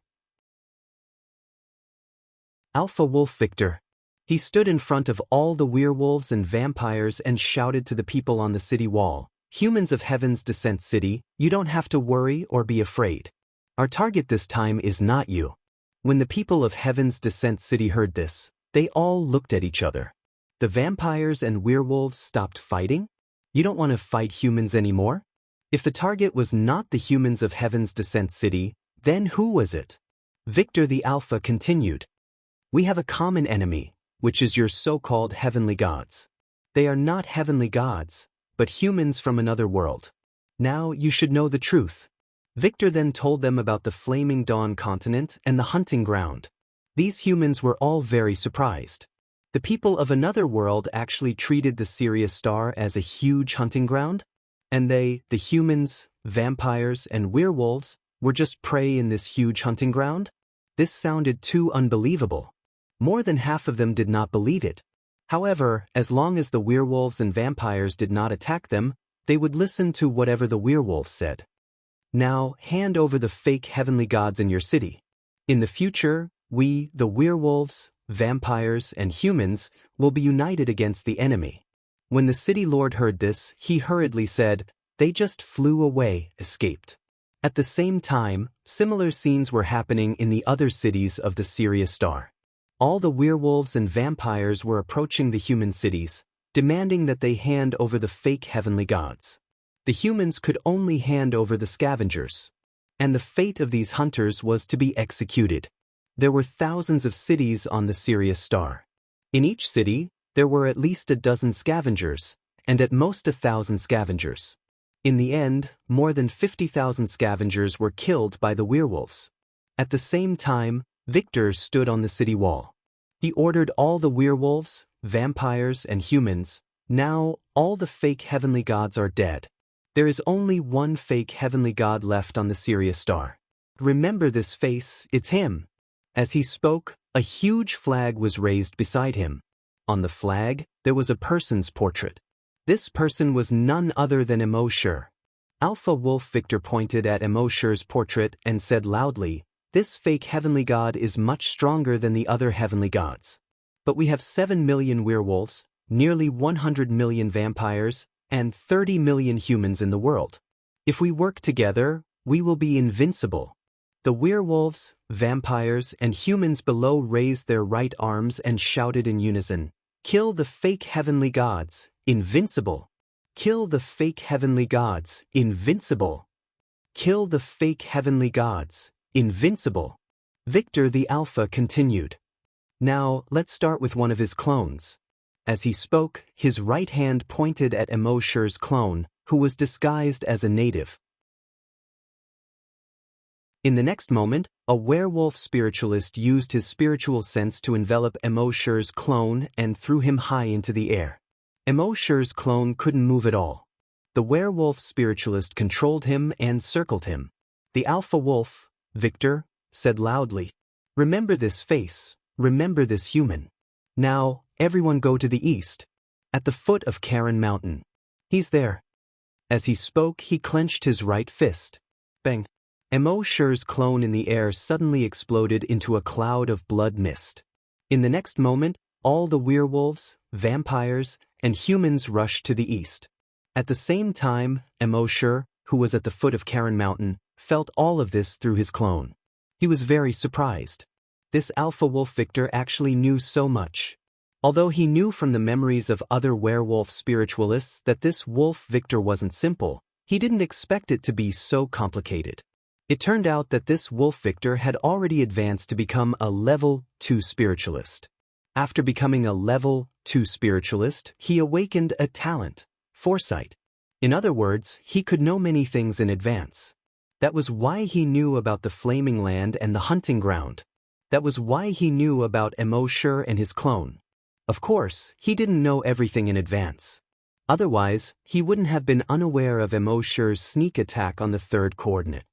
Alpha Wolf Victor. He stood in front of all the werewolves and vampires and shouted to the people on the city wall, "Humans of Heaven's Descent City, you don't have to worry or be afraid. Our target this time is not you." When the people of Heaven's Descent City heard this, they all looked at each other. The vampires and werewolves stopped fighting? You don't want to fight humans anymore? If the target was not the humans of Heaven's Descent City, then who was it? Victor the Alpha continued. "We have a common enemy, which is your so-called heavenly gods. They are not heavenly gods, but humans from another world. Now you should know the truth." Victor then told them about the Flaming Dawn continent and the hunting ground. These humans were all very surprised. The people of another world actually treated the Sirius Star as a huge hunting ground? And they, the humans, vampires, and werewolves, were just prey in this huge hunting ground? This sounded too unbelievable. More than half of them did not believe it. However, as long as the werewolves and vampires did not attack them, they would listen to whatever the werewolves said. Now, hand over the fake heavenly gods in your city. In the future, we, the werewolves, vampires, and humans, will be united against the enemy. When the city lord heard this, he hurriedly said, "They just flew away, escaped." At the same time, similar scenes were happening in the other cities of the Sirius Star. All the werewolves and vampires were approaching the human cities, demanding that they hand over the fake heavenly gods. The humans could only hand over the scavengers. And the fate of these hunters was to be executed. There were thousands of cities on the Sirius Star. In each city, there were at least a dozen scavengers, and at most 1,000 scavengers. In the end, more than 50,000 scavengers were killed by the werewolves. At the same time, Victor stood on the city wall. He ordered all the werewolves, vampires, and humans, "Now, all the fake heavenly gods are dead. There is only one fake heavenly god left on the Sirius Star. remember this face, it's him. As he spoke, a huge flag was raised beside him. On the flag, there was a person's portrait. This person was none other than Immortal. Alpha Wolf Victor pointed at Immortal's portrait and said loudly, "This fake heavenly god is much stronger than the other heavenly gods. But we have 7 million werewolves, nearly 100 million vampires, and 30 million humans in the world. If we work together, we will be invincible." The werewolves, vampires, and humans below raised their right arms and shouted in unison, "Kill the fake heavenly gods, invincible! Kill the fake heavenly gods, invincible! Kill the fake heavenly gods, invincible!" Victor the Alpha continued. "Now, let's start with one of his clones." As he spoke, his right hand pointed at Immortal's clone, who was disguised as a native. In the next moment, a werewolf spiritualist used his spiritual sense to envelop Immortal's clone and threw him high into the air. Immortal's clone couldn't move at all. The werewolf spiritualist controlled him and circled him. The alpha wolf, Victor, said loudly, "Remember this face, remember this human. Now, everyone go to the east. At the foot of Karen Mountain. He's there." As he spoke, he clenched his right fist. Bang! Immortal's clone in the air suddenly exploded into a cloud of blood mist. In the next moment, all the werewolves, vampires, and humans rushed to the east. At the same time, Immortal, who was at the foot of Karen Mountain, felt all of this through his clone. He was very surprised. This alpha wolf Victor actually knew so much. Although he knew from the memories of other werewolf spiritualists that this wolf Victor wasn't simple, he didn't expect it to be so complicated. It turned out that this wolf Victor had already advanced to become a level 2 spiritualist. After becoming a level 2 spiritualist, he awakened a talent, foresight. In other words, he could know many things in advance. That was why he knew about the flaming land and the hunting ground. That was why he knew about Immortal and his clone. Of course, he didn't know everything in advance. Otherwise, he wouldn't have been unaware of Immortal's sneak attack on the third coordinate.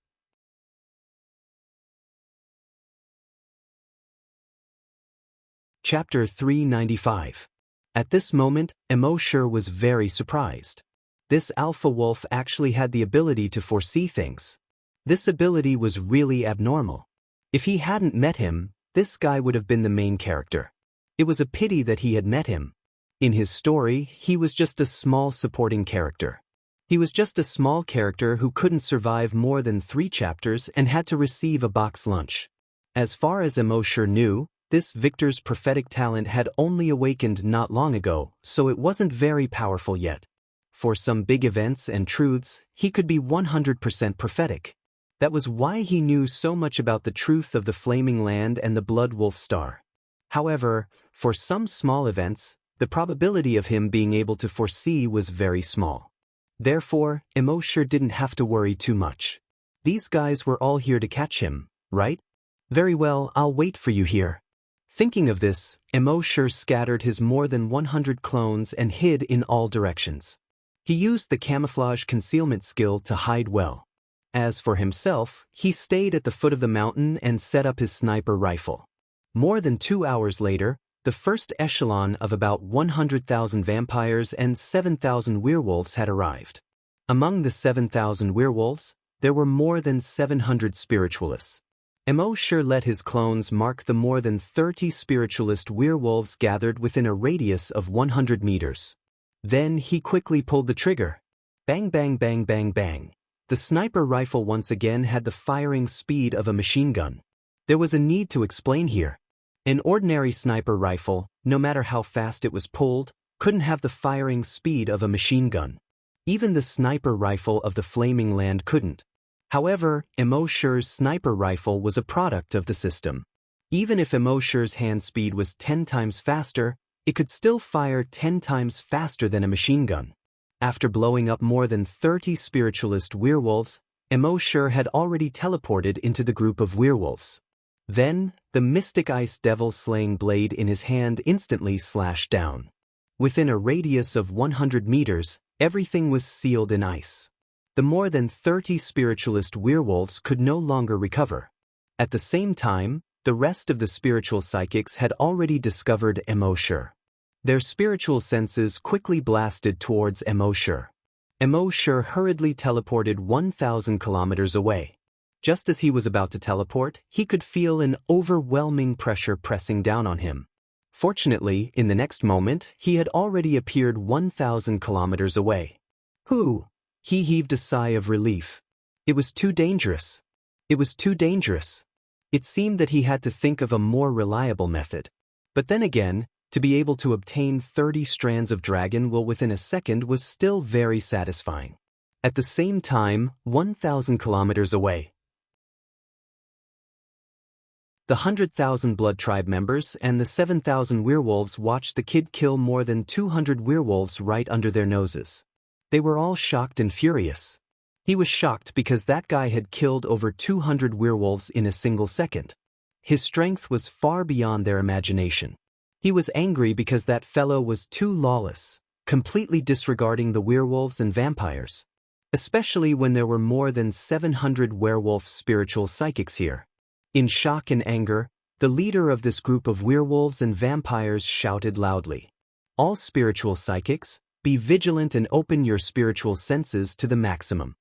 Chapter 395. At this moment, Immortal was very surprised. This alpha wolf actually had the ability to foresee things. This ability was really abnormal. If he hadn't met him, this guy would have been the main character. It was a pity that he had met him. In his story, he was just a small supporting character. He was just a small character who couldn't survive more than 3 chapters and had to receive a box lunch. As far as Immortal knew, this Victor's prophetic talent had only awakened not long ago, so it wasn't very powerful yet. For some big events and truths, he could be 100% prophetic. That was why he knew so much about the truth of the Flaming Land and the Blood Wolf Star. However, for some small events, the probability of him being able to foresee was very small. Therefore, Immortal didn't have to worry too much. These guys were all here to catch him, right? Very well, I'll wait for you here. Thinking of this, Immortal scattered his more than 100 clones and hid in all directions. He used the camouflage concealment skill to hide well. As for himself, he stayed at the foot of the mountain and set up his sniper rifle. More than 2 hours later, the first echelon of about 100,000 vampires and 7,000 werewolves had arrived. Among the 7,000 werewolves, there were more than 700 spiritualists. Immortal let his clones mark the more than 30 spiritualist werewolves gathered within a radius of 100 meters. Then he quickly pulled the trigger. Bang bang bang bang bang. The sniper rifle once again had the firing speed of a machine gun. There was a need to explain here. An ordinary sniper rifle, no matter how fast it was pulled, couldn't have the firing speed of a machine gun. Even the sniper rifle of the Flaming Land couldn't. However, Immortal's sniper rifle was a product of the system. Even if Immortal's hand speed was 10 times faster, it could still fire 10 times faster than a machine gun. After blowing up more than 30 spiritualist werewolves, Immortal had already teleported into the group of werewolves. Then, the mystic ice devil slaying blade in his hand instantly slashed down. Within a radius of 100 meters, everything was sealed in ice. The more than 30 spiritualist werewolves could no longer recover. At the same time, the rest of the spiritual psychics had already discovered Immortal. Their spiritual senses quickly blasted towards Immortal. Immortal hurriedly teleported 1,000 kilometers away. Just as he was about to teleport, he could feel an overwhelming pressure pressing down on him. Fortunately, in the next moment, he had already appeared 1,000 kilometers away. Whew! He heaved a sigh of relief. It was too dangerous. It was too dangerous. It seemed that he had to think of a more reliable method. But then again, to be able to obtain 30 strands of dragon wool within a second was still very satisfying. At the same time, 1,000 kilometers away, the 100,000 blood tribe members and the 7,000 werewolves watched the kid kill more than 200 werewolves right under their noses. They were all shocked and furious. He was shocked because that guy had killed over 200 werewolves in a single second. His strength was far beyond their imagination. He was angry because that fellow was too lawless, completely disregarding the werewolves and vampires. Especially when there were more than 700 werewolf spiritual psychics here. In shock and anger, the leader of this group of werewolves and vampires shouted loudly, "All spiritual psychics, be vigilant and open your spiritual senses to the maximum."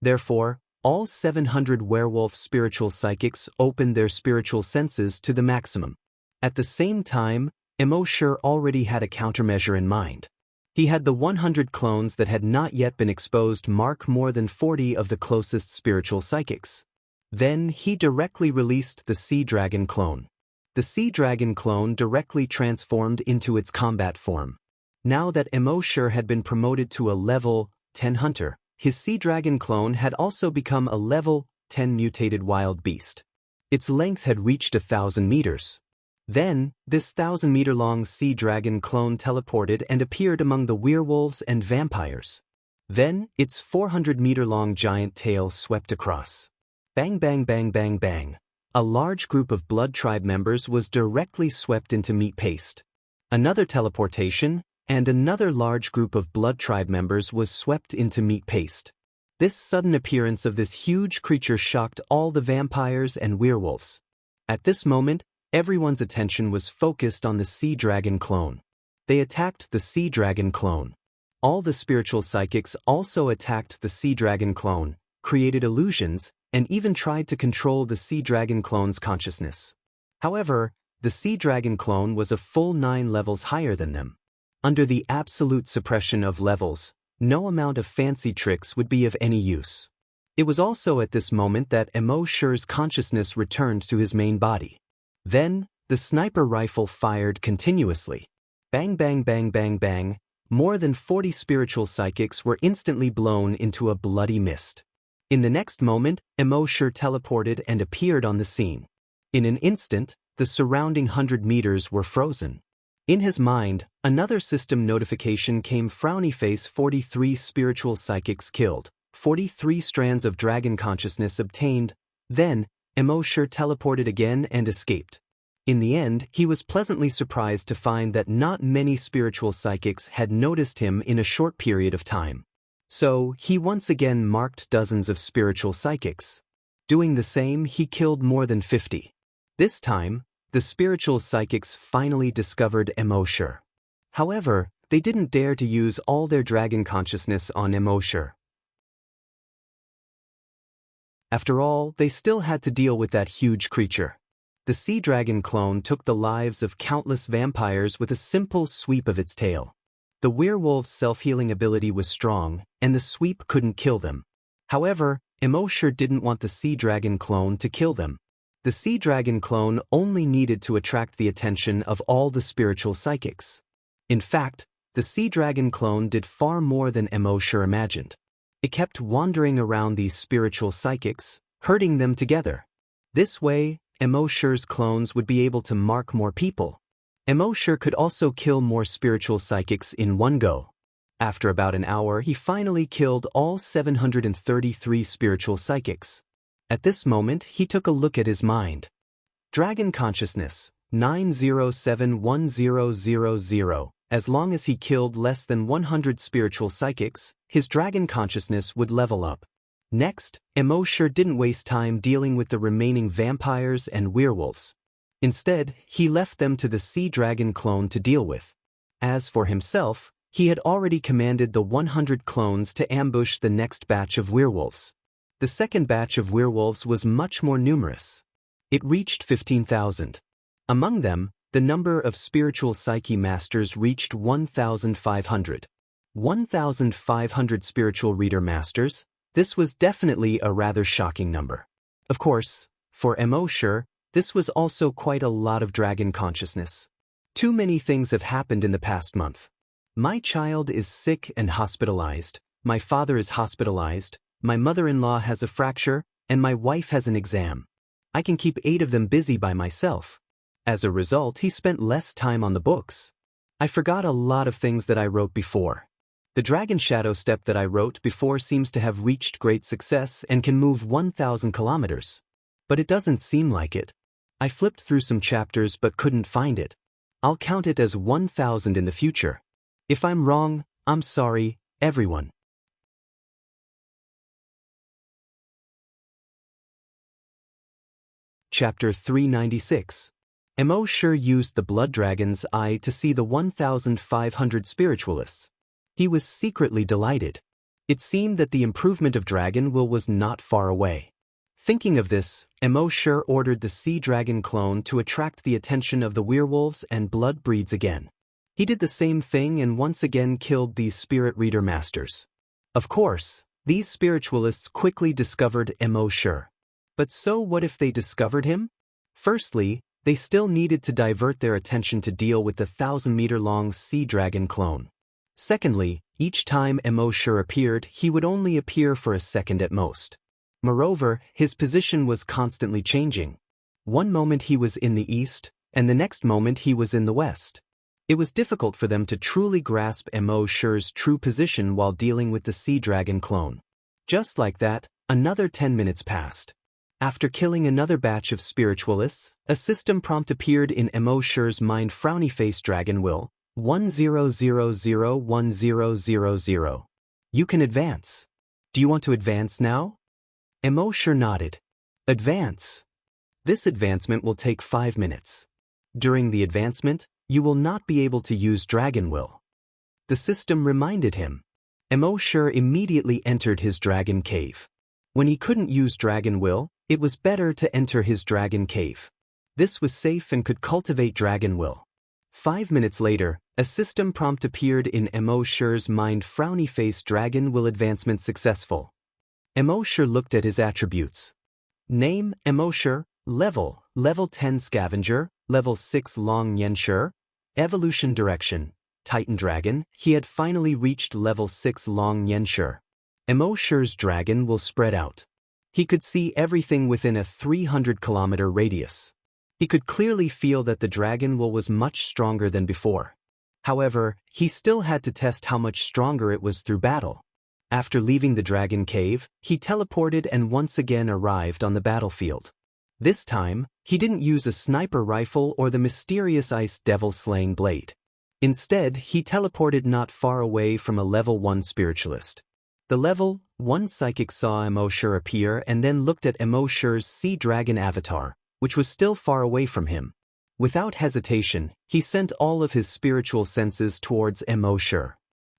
Therefore, all 700 werewolf spiritual psychics opened their spiritual senses to the maximum. At the same time, Immortal already had a countermeasure in mind. He had the 100 clones that had not yet been exposed mark more than 40 of the closest spiritual psychics. Then he directly released the Sea Dragon clone. The Sea Dragon clone directly transformed into its combat form. Now that Immortal had been promoted to a level 10 hunter, his Sea Dragon clone had also become a level 10 mutated wild beast. Its length had reached 1,000 meters. Then, this 1,000-meter-long Sea Dragon clone teleported and appeared among the werewolves and vampires. Then, its 400-meter-long giant tail swept across. Bang bang bang bang bang. A large group of blood tribe members was directly swept into meat paste. Another teleportation, and another large group of blood tribe members was swept into meat paste. This sudden appearance of this huge creature shocked all the vampires and werewolves. At this moment, everyone's attention was focused on the Sea Dragon clone. They attacked the Sea Dragon clone. All the spiritual psychics also attacked the Sea Dragon clone, created illusions, and even tried to control the Sea Dragon clone's consciousness. However, the Sea Dragon clone was a full 9 levels higher than them. Under the absolute suppression of levels, no amount of fancy tricks would be of any use. It was also at this moment that Immortal's consciousness returned to his main body. Then, the sniper rifle fired continuously. Bang bang bang bang bang, more than 40 spiritual psychics were instantly blown into a bloody mist. In the next moment, Immortal teleported and appeared on the scene. In an instant, the surrounding 100 meters were frozen. In his mind, another system notification came: frowny face, 43 spiritual psychics killed, 43 strands of dragon consciousness obtained. Then, Immortal teleported again and escaped. In the end, he was pleasantly surprised to find that not many spiritual psychics had noticed him in a short period of time. So, he once again marked dozens of spiritual psychics. Doing the same, he killed more than 50. This time, the spiritual psychics finally discovered Immortal. However, they didn't dare to use all their dragon consciousness on Immortal. After all, they still had to deal with that huge creature. The Sea Dragon clone took the lives of countless vampires with a simple sweep of its tail. The werewolf's self-healing ability was strong, and the sweep couldn't kill them. However, Immortal didn't want the Sea Dragon clone to kill them. The Sea Dragon clone only needed to attract the attention of all the spiritual psychics. In fact, the Sea Dragon clone did far more than Immortal imagined. It kept wandering around these spiritual psychics, herding them together. This way, Immortal's clones would be able to mark more people. Immortal could also kill more spiritual psychics in one go. After about an hour, he finally killed all 733 spiritual psychics. At this moment, he took a look at his mind. Dragon consciousness, 9071000, As long as he killed less than 100 spiritual psychics, his dragon consciousness would level up. Next, Immortal didn't waste time dealing with the remaining vampires and werewolves. Instead, he left them to the sea dragon clone to deal with. As for himself, he had already commanded the 100 clones to ambush the next batch of werewolves. The second batch of werewolves was much more numerous. It reached 15,000. Among them, the number of spiritual psyche masters reached 1,500. 1,500 spiritual reader masters? This was definitely a rather shocking number. Of course, for Immortal, this was also quite a lot of dragon consciousness. Too many things have happened in the past month. My child is sick and hospitalized, my father is hospitalized, my mother-in-law has a fracture, and my wife has an exam. I can keep 8 of them busy by myself. As a result, he spent less time on the books. I forgot a lot of things that I wrote before. The Dragon Shadow Step that I wrote before seems to have reached great success and can move 1,000 kilometers. But it doesn't seem like it. I flipped through some chapters but couldn't find it. I'll count it as 1,000 in the future. If I'm wrong, I'm sorry, everyone. Chapter 396. Immortal used the Blood Dragon's eye to see the 1,500 spiritualists. He was secretly delighted. It seemed that the improvement of Dragon Will was not far away. Thinking of this, Immortal ordered the Sea Dragon clone to attract the attention of the werewolves and blood breeds again. He did the same thing and once again killed these spirit reader masters. Of course, these spiritualists quickly discovered Immortal. But so what if they discovered him? Firstly, they still needed to divert their attention to deal with the 1,000-meter-long Sea Dragon clone. Secondly, each time Immortal appeared, he would only appear for a second at most. Moreover, his position was constantly changing. One moment he was in the east, and the next moment he was in the west. It was difficult for them to truly grasp Immortal's true position while dealing with the Sea Dragon clone. Just like that, another 10 minutes passed. After killing another batch of spiritualists, a system prompt appeared in Immortal's mind. Frowny face Dragon Will, 10001000. You can advance. Do you want to advance now? Immortal nodded. Advance. This advancement will take 5 minutes. During the advancement, you will not be able to use Dragon Will. The system reminded him. Immortal immediately entered his dragon cave. When he couldn't use Dragon Will, it was better to enter his dragon cave. This was safe and could cultivate Dragon Will. 5 minutes later, a system prompt appeared in Immortal's mind. Frowny face Dragon Will advancement successful. Immortal looked at his attributes. Name, Immortal. Level 10 Scavenger, Level 6 Xianxia. Evolution direction, Titan Dragon. He had finally reached Level 6 Xianxia. Immortal's Dragon Will spread out. He could see everything within a 300-kilometer radius. He could clearly feel that the Dragon Will was much stronger than before. However, he still had to test how much stronger it was through battle. After leaving the dragon cave, he teleported and once again arrived on the battlefield. This time, he didn't use a sniper rifle or the mysterious ice devil slaying blade. Instead, he teleported not far away from a level 1 spiritualist. The level 1 psychic saw Immortal appear and then looked at Immortal's sea dragon avatar, which was still far away from him. Without hesitation, he sent all of his spiritual senses towards Immortal.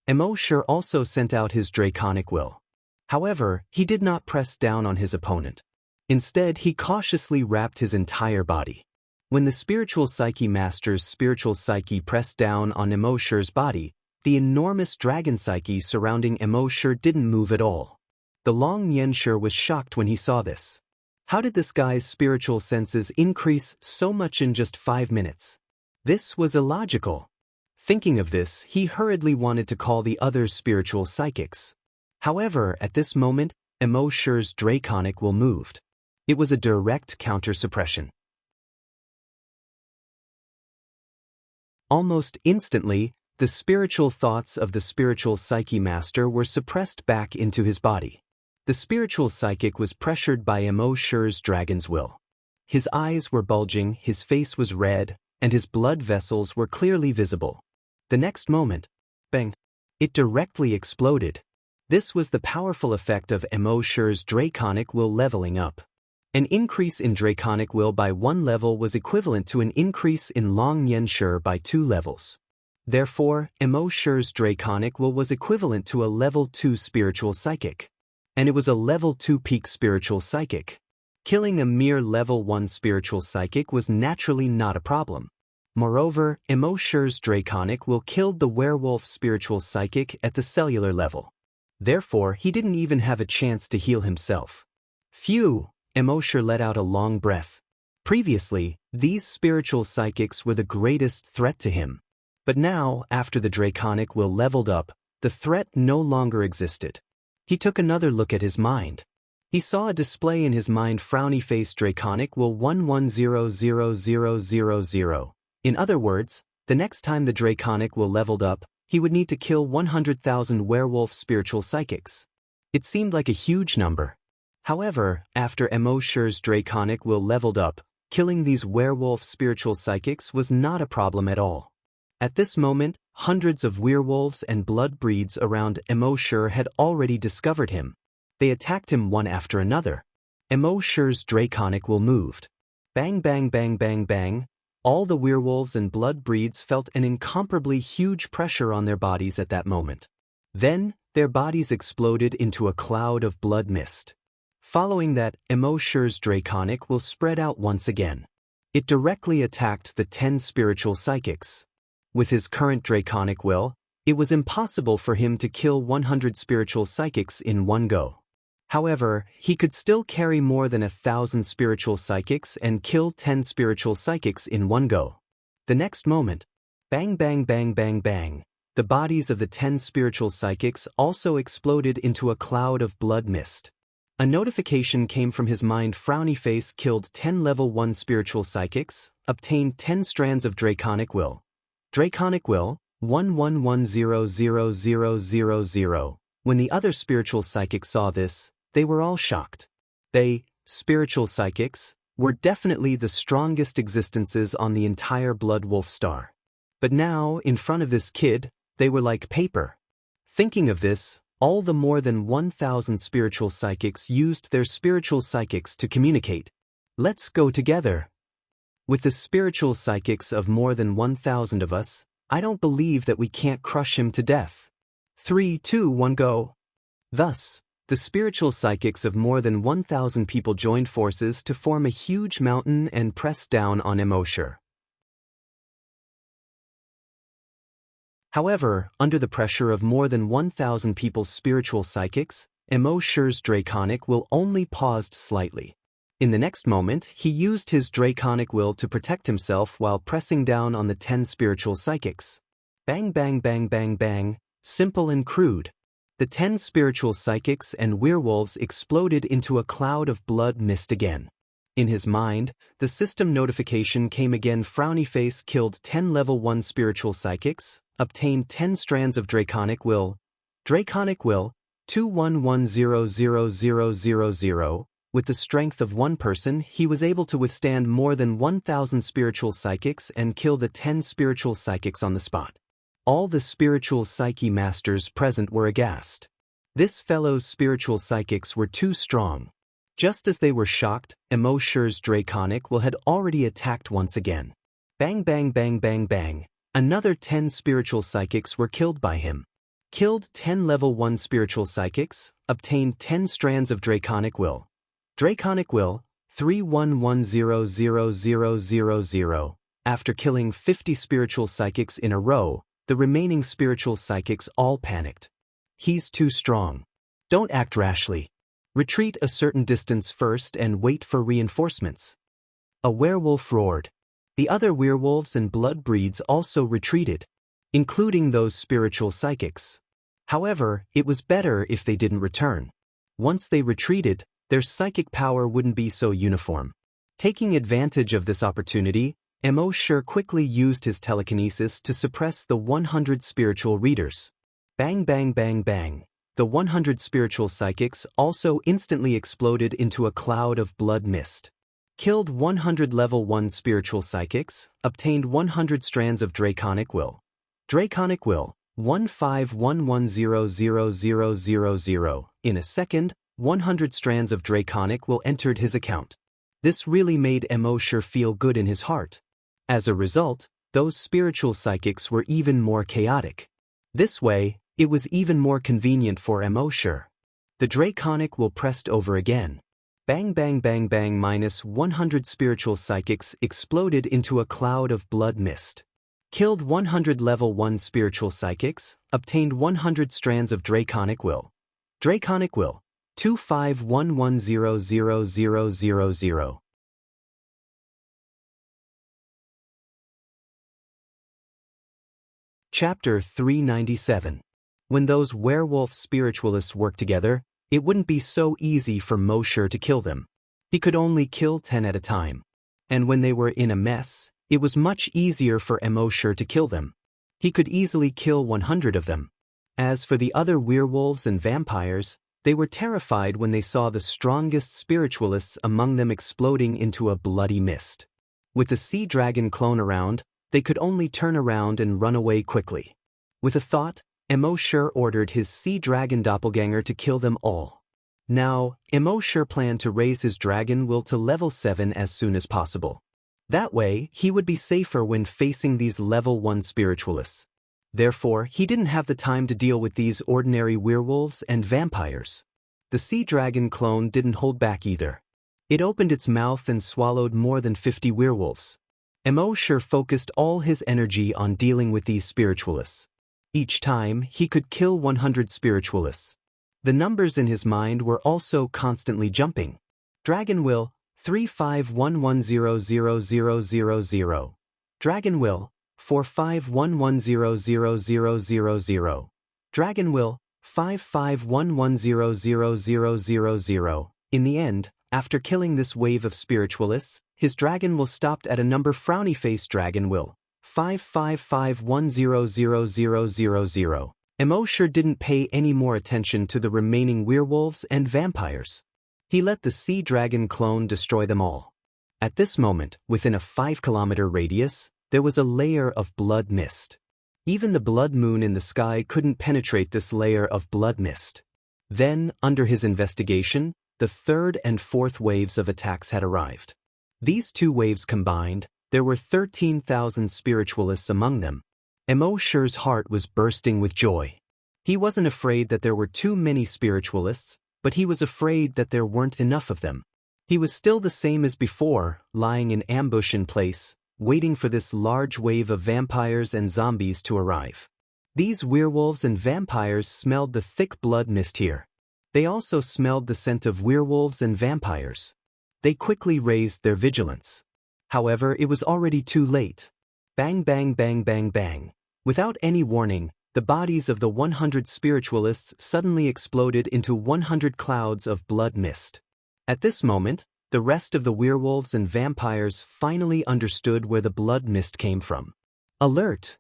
Immortal also sent out his draconic will. However, he did not press down on his opponent. Instead, he cautiously wrapped his entire body. When the spiritual psyche master's spiritual psyche pressed down on Immortal's body, the enormous dragon psyche surrounding Immortal didn't move at all. The Xianxia was shocked when he saw this. How did this guy's spiritual senses increase so much in just 5 minutes? This was illogical. Thinking of this, he hurriedly wanted to call the other spiritual psychics. However, at this moment, Immortal's draconic will moved. It was a direct counter-suppression. Almost instantly, the spiritual thoughts of the spiritual psyche master were suppressed back into his body. The spiritual psychic was pressured by Immortal's dragon's will. His eyes were bulging, his face was red, and his blood vessels were clearly visible. The next moment, bang, it directly exploded. This was the powerful effect of Immersive's draconic will leveling up. An increase in draconic will by 1 level was equivalent to an increase in Xianxia by 2 levels. Therefore, Immersive's draconic will was equivalent to a level 2 spiritual psychic. And it was a level 2 peak spiritual psychic. Killing a mere level 1 spiritual psychic was naturally not a problem. Moreover, Immersive's draconic will killed the werewolf spiritual psychic at the cellular level. Therefore, he didn't even have a chance to heal himself. Phew, Immersive let out a long breath. Previously, these spiritual psychics were the greatest threat to him. But now, after the draconic will leveled up, the threat no longer existed. He took another look at his mind. He saw a display in his mind frowny face draconic will 11000000. In other words, the next time the draconic will leveled up, he would need to kill 100,000 werewolf spiritual psychics. It seemed like a huge number. However, after Immersive's draconic will leveled up, killing these werewolf spiritual psychics was not a problem at all. At this moment, hundreds of werewolves and blood breeds around Immersive had already discovered him. They attacked him one after another. Immersive's draconic will moved. Bang bang bang bang bang. All the werewolves and blood breeds felt an incomparably huge pressure on their bodies at that moment. Then, their bodies exploded into a cloud of blood mist. Following that, Immersive's draconic will spread out once again. It directly attacked the 10 spiritual psychics. With his current draconic will, it was impossible for him to kill 100 spiritual psychics in one go. However, he could still carry more than 1,000 spiritual psychics and kill 10 spiritual psychics in one go. The next moment, bang bang bang bang bang, the bodies of the 10 spiritual psychics also exploded into a cloud of blood mist. A notification came from his mind frowny face killed 10 level 1 spiritual psychics, obtained 10 strands of draconic will. Draconic will, 11100000. When the other spiritual psychics saw this, they were all shocked. They, spiritual psychics, were definitely the strongest existences on the entire Blood Wolf star. But now, in front of this kid, they were like paper. Thinking of this, all the more than 1,000 spiritual psychics used their spiritual psychics to communicate. Let's go together. With the spiritual psychics of more than 1,000 of us, I don't believe that we can't crush him to death. 3, 2, 1, go. Thus, the spiritual psychics of more than 1,000 people joined forces to form a huge mountain and press down on Immersive. However, under the pressure of more than 1,000 people's spiritual psychics, Immersive's draconic will only paused slightly. In the next moment, he used his draconic will to protect himself while pressing down on the 10 spiritual psychics. Bang bang bang bang bang, simple and crude. The 10 spiritual psychics and werewolves exploded into a cloud of blood mist again. In his mind, the system notification came again frowny face killed 10 level 1 spiritual psychics, obtained 10 strands of draconic will. Draconic will, 21100000. With the strength of one person, he was able to withstand more than 1,000 spiritual psychics and kill the 10 spiritual psychics on the spot. All the spiritual psyche masters present were aghast. This fellow's spiritual psychics were too strong. Just as they were shocked, Immersive's draconic will had already attacked once again. Bang bang bang bang bang, another 10 spiritual psychics were killed by him. Killed 10 level 1 spiritual psychics, obtained 10 strands of draconic will. Draconic will, 31100000. After killing 50 spiritual psychics in a row, the remaining spiritual psychics all panicked. He's too strong. Don't act rashly. Retreat a certain distance first and wait for reinforcements. A werewolf roared. The other werewolves and blood breeds also retreated, including those spiritual psychics. However, it was better if they didn't return. Once they retreated, their psychic power wouldn't be so uniform. Taking advantage of this opportunity, Immersive quickly used his telekinesis to suppress the 100 spiritual readers. Bang bang bang bang. The 100 spiritual psychics also instantly exploded into a cloud of blood mist. Killed 100 level 1 spiritual psychics, obtained 100 strands of draconic will. Draconic will, 151100000. In a second, 100 strands of draconic will entered his account. This really made Emosher feel good in his heart. As a result, those spiritual psychics were even more chaotic. This way, it was even more convenient for Emosher. The draconic will pressed over again. Bang bang bang bang. Minus 100 spiritual psychics exploded into a cloud of blood mist. Killed 100 level 1 spiritual psychics, obtained 100 strands of draconic will. Draconic will, 251100000. Chapter 397. When those werewolf spiritualists worked together, it wouldn't be so easy for Mosher to kill them. He could only kill 10 at a time. And when they were in a mess, it was much easier for Emosher to kill them. He could easily kill 100 of them. As for the other werewolves and vampires, they were terrified when they saw the strongest spiritualists among them exploding into a bloody mist. With the sea dragon clone around, they could only turn around and run away quickly. With a thought, Emosher ordered his sea dragon doppelganger to kill them all. Now, Emosher planned to raise his dragon will to level 7 as soon as possible. That way, he would be safer when facing these level 1 spiritualists. Therefore, he didn't have the time to deal with these ordinary werewolves and vampires. The sea dragon clone didn't hold back either. It opened its mouth and swallowed more than 50 werewolves. Emosher focused all his energy on dealing with these spiritualists. Each time, he could kill 100 spiritualists. The numbers in his mind were also constantly jumping. Dragon will, 351100000. Dragon will, 451100000. Dragon will, 551100000. In the end, after killing this wave of spiritualists, his dragon will stopped at a number frowny face dragon will, 555100000. Emosher didn't pay any more attention to the remaining werewolves and vampires. He let the sea dragon clone destroy them all. At this moment, within a 5-kilometer radius, there was a layer of blood mist. Even the blood moon in the sky couldn't penetrate this layer of blood mist. Then, under his investigation, the third and fourth waves of attacks had arrived. These two waves combined, there were 13,000 spiritualists among them. Emosher's heart was bursting with joy. He wasn't afraid that there were too many spiritualists, but he was afraid that there weren't enough of them. He was still the same as before, lying in ambush in place, waiting for this large wave of vampires and zombies to arrive. These werewolves and vampires smelled the thick blood mist here. They also smelled the scent of werewolves and vampires. They quickly raised their vigilance. However, it was already too late. Bang bang bang bang bang. Without any warning, the bodies of the 100 spiritualists suddenly exploded into 100 clouds of blood mist. At this moment, the rest of the werewolves and vampires finally understood where the blood mist came from. Alert!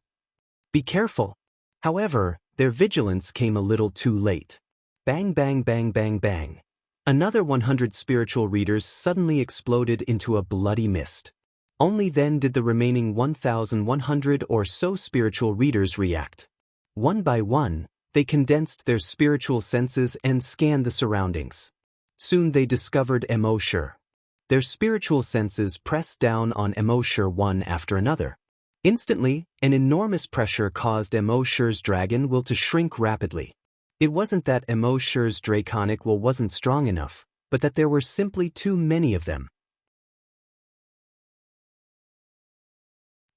Be careful! However, their vigilance came a little too late. Bang bang bang bang bang. Another 100 spiritual readers suddenly exploded into a bloody mist. Only then did the remaining 1,100 or so spiritual readers react. One by one, they condensed their spiritual senses and scanned the surroundings. Soon they discovered Emosher. Their spiritual senses pressed down on Emosher one after another. Instantly, an enormous pressure caused Emosher's dragon will to shrink rapidly. It wasn't that Emosher's draconic will wasn't strong enough, but that there were simply too many of them.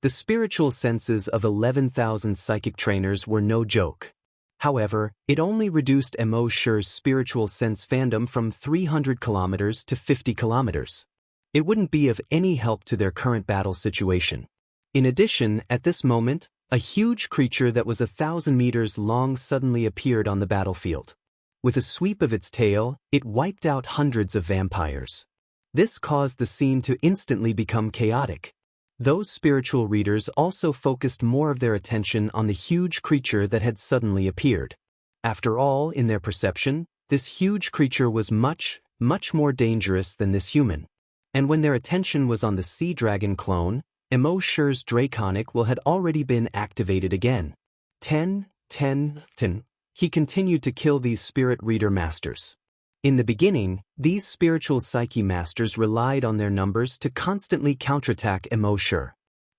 The spiritual senses of 11,000 psychic trainers were no joke. However, it only reduced Emosher's spiritual sense fandom from 300 kilometers to 50 kilometers. It wouldn't be of any help to their current battle situation. In addition, at this moment, a huge creature that was 1,000 meters long suddenly appeared on the battlefield. With a sweep of its tail, it wiped out hundreds of vampires. This caused the scene to instantly become chaotic. Those spiritual readers also focused more of their attention on the huge creature that had suddenly appeared. After all, in their perception, this huge creature was much, much more dangerous than this human. And when their attention was on the sea dragon clone, Immersive's draconic will had already been activated again. 10, 10, 10. He continued to kill these spirit reader masters. In the beginning, these spiritual psyche masters relied on their numbers to constantly counterattack Immersive.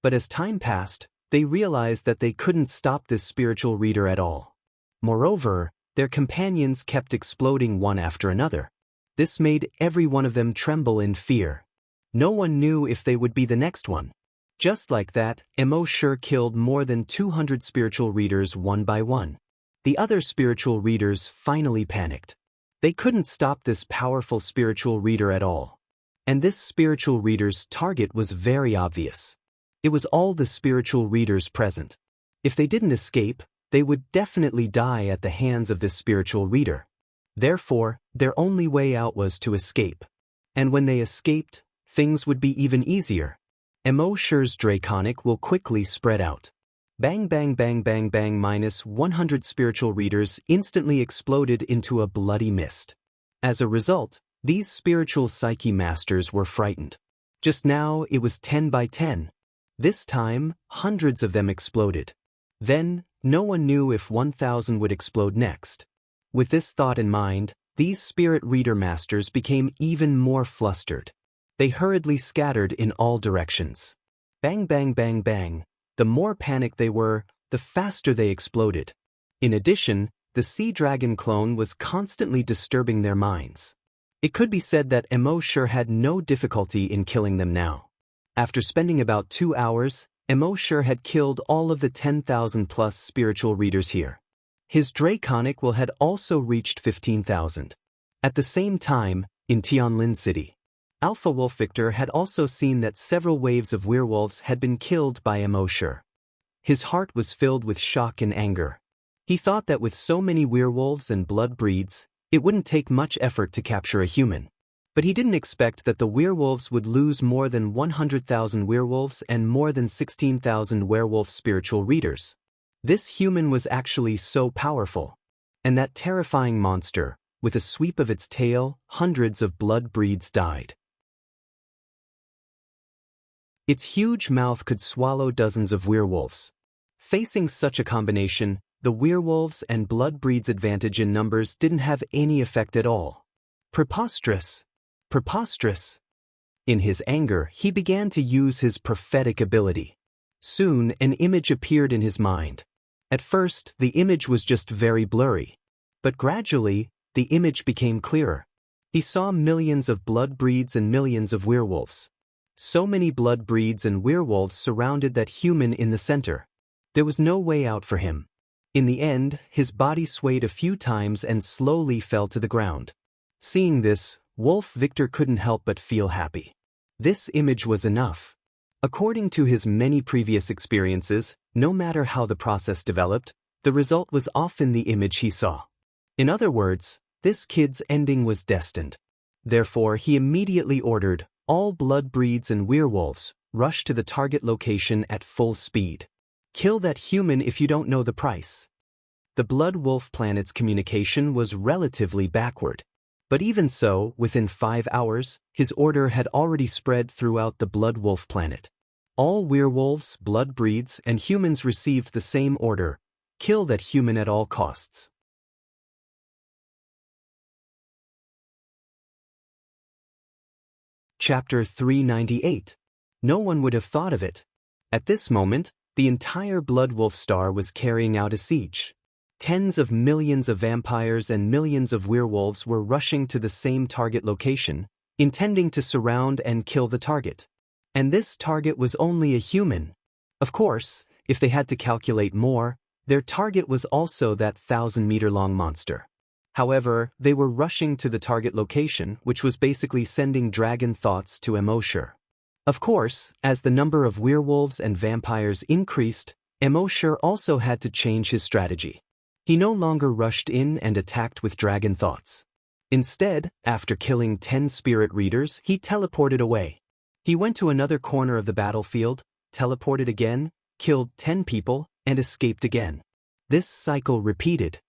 But as time passed, they realized that they couldn't stop this spiritual reader at all. Moreover, their companions kept exploding one after another. This made every one of them tremble in fear. No one knew if they would be the next one. Just like that, Immersive killed more than 200 spiritual readers one by one. The other spiritual readers finally panicked. They couldn't stop this powerful spiritual reader at all. And this spiritual reader's target was very obvious. It was all the spiritual readers present. If they didn't escape, they would definitely die at the hands of this spiritual reader. Therefore, their only way out was to escape. And when they escaped, things would be even easier. Immersive's draconic will quickly spread out. Bang bang bang bang bang. -100 spiritual readers instantly exploded into a bloody mist. As a result, these spiritual psyche masters were frightened. Just now it was 10 by 10. This time, hundreds of them exploded. Then, no one knew if 1,000 would explode next. With this thought in mind, these spirit reader masters became even more flustered. They hurriedly scattered in all directions. Bang bang bang bang. The more panicked they were, the faster they exploded. In addition, the sea dragon clone was constantly disturbing their minds. It could be said that Immersive had no difficulty in killing them now. After spending about 2 hours, Immersive had killed all of the 10,000 plus spiritual readers here. His draconic will had also reached 15,000. At the same time, in Tianlin City, Alpha Wolf Victor had also seen that several waves of werewolves had been killed by Immersive. His heart was filled with shock and anger. He thought that with so many werewolves and blood breeds, it wouldn't take much effort to capture a human. But he didn't expect that the werewolves would lose more than 100,000 werewolves and more than 16,000 werewolf spiritual readers. This human was actually so powerful. And that terrifying monster, with a sweep of its tail, hundreds of blood breeds died. Its huge mouth could swallow dozens of werewolves. Facing such a combination, the werewolves and blood breeds' advantage in numbers didn't have any effect at all. Preposterous! Preposterous! In his anger, he began to use his prophetic ability. Soon, an image appeared in his mind. At first, the image was just very blurry. But gradually, the image became clearer. He saw millions of blood breeds and millions of werewolves. So many blood breeds and werewolves surrounded that human in the center. There was no way out for him. In the end, his body swayed a few times and slowly fell to the ground. Seeing this, Wolf Victor couldn't help but feel happy. This image was enough. According to his many previous experiences, no matter how the process developed, the result was often the image he saw. In other words, this kid's ending was destined. Therefore, he immediately ordered, all blood breeds and werewolves, rush to the target location at full speed. Kill that human if you don't know the price. The Blood Wolf planet's communication was relatively backward. But even so, within 5 hours, his order had already spread throughout the Blood Wolf planet. All werewolves, blood breeds, and humans received the same order: kill that human at all costs. Chapter 398. No one would have thought of it. At this moment, the entire Blood Wolf star was carrying out a siege. Tens of millions of vampires and millions of werewolves were rushing to the same target location, intending to surround and kill the target. And this target was only a human. Of course, if they had to calculate more, their target was also that 1,000-meter-long monster. However, they were rushing to the target location, which was basically sending dragon thoughts to Immersive. Of course, as the number of werewolves and vampires increased, Immersive also had to change his strategy. He no longer rushed in and attacked with dragon thoughts. Instead, after killing 10 spirit readers, he teleported away. He went to another corner of the battlefield, teleported again, killed 10 people, and escaped again. This cycle repeated.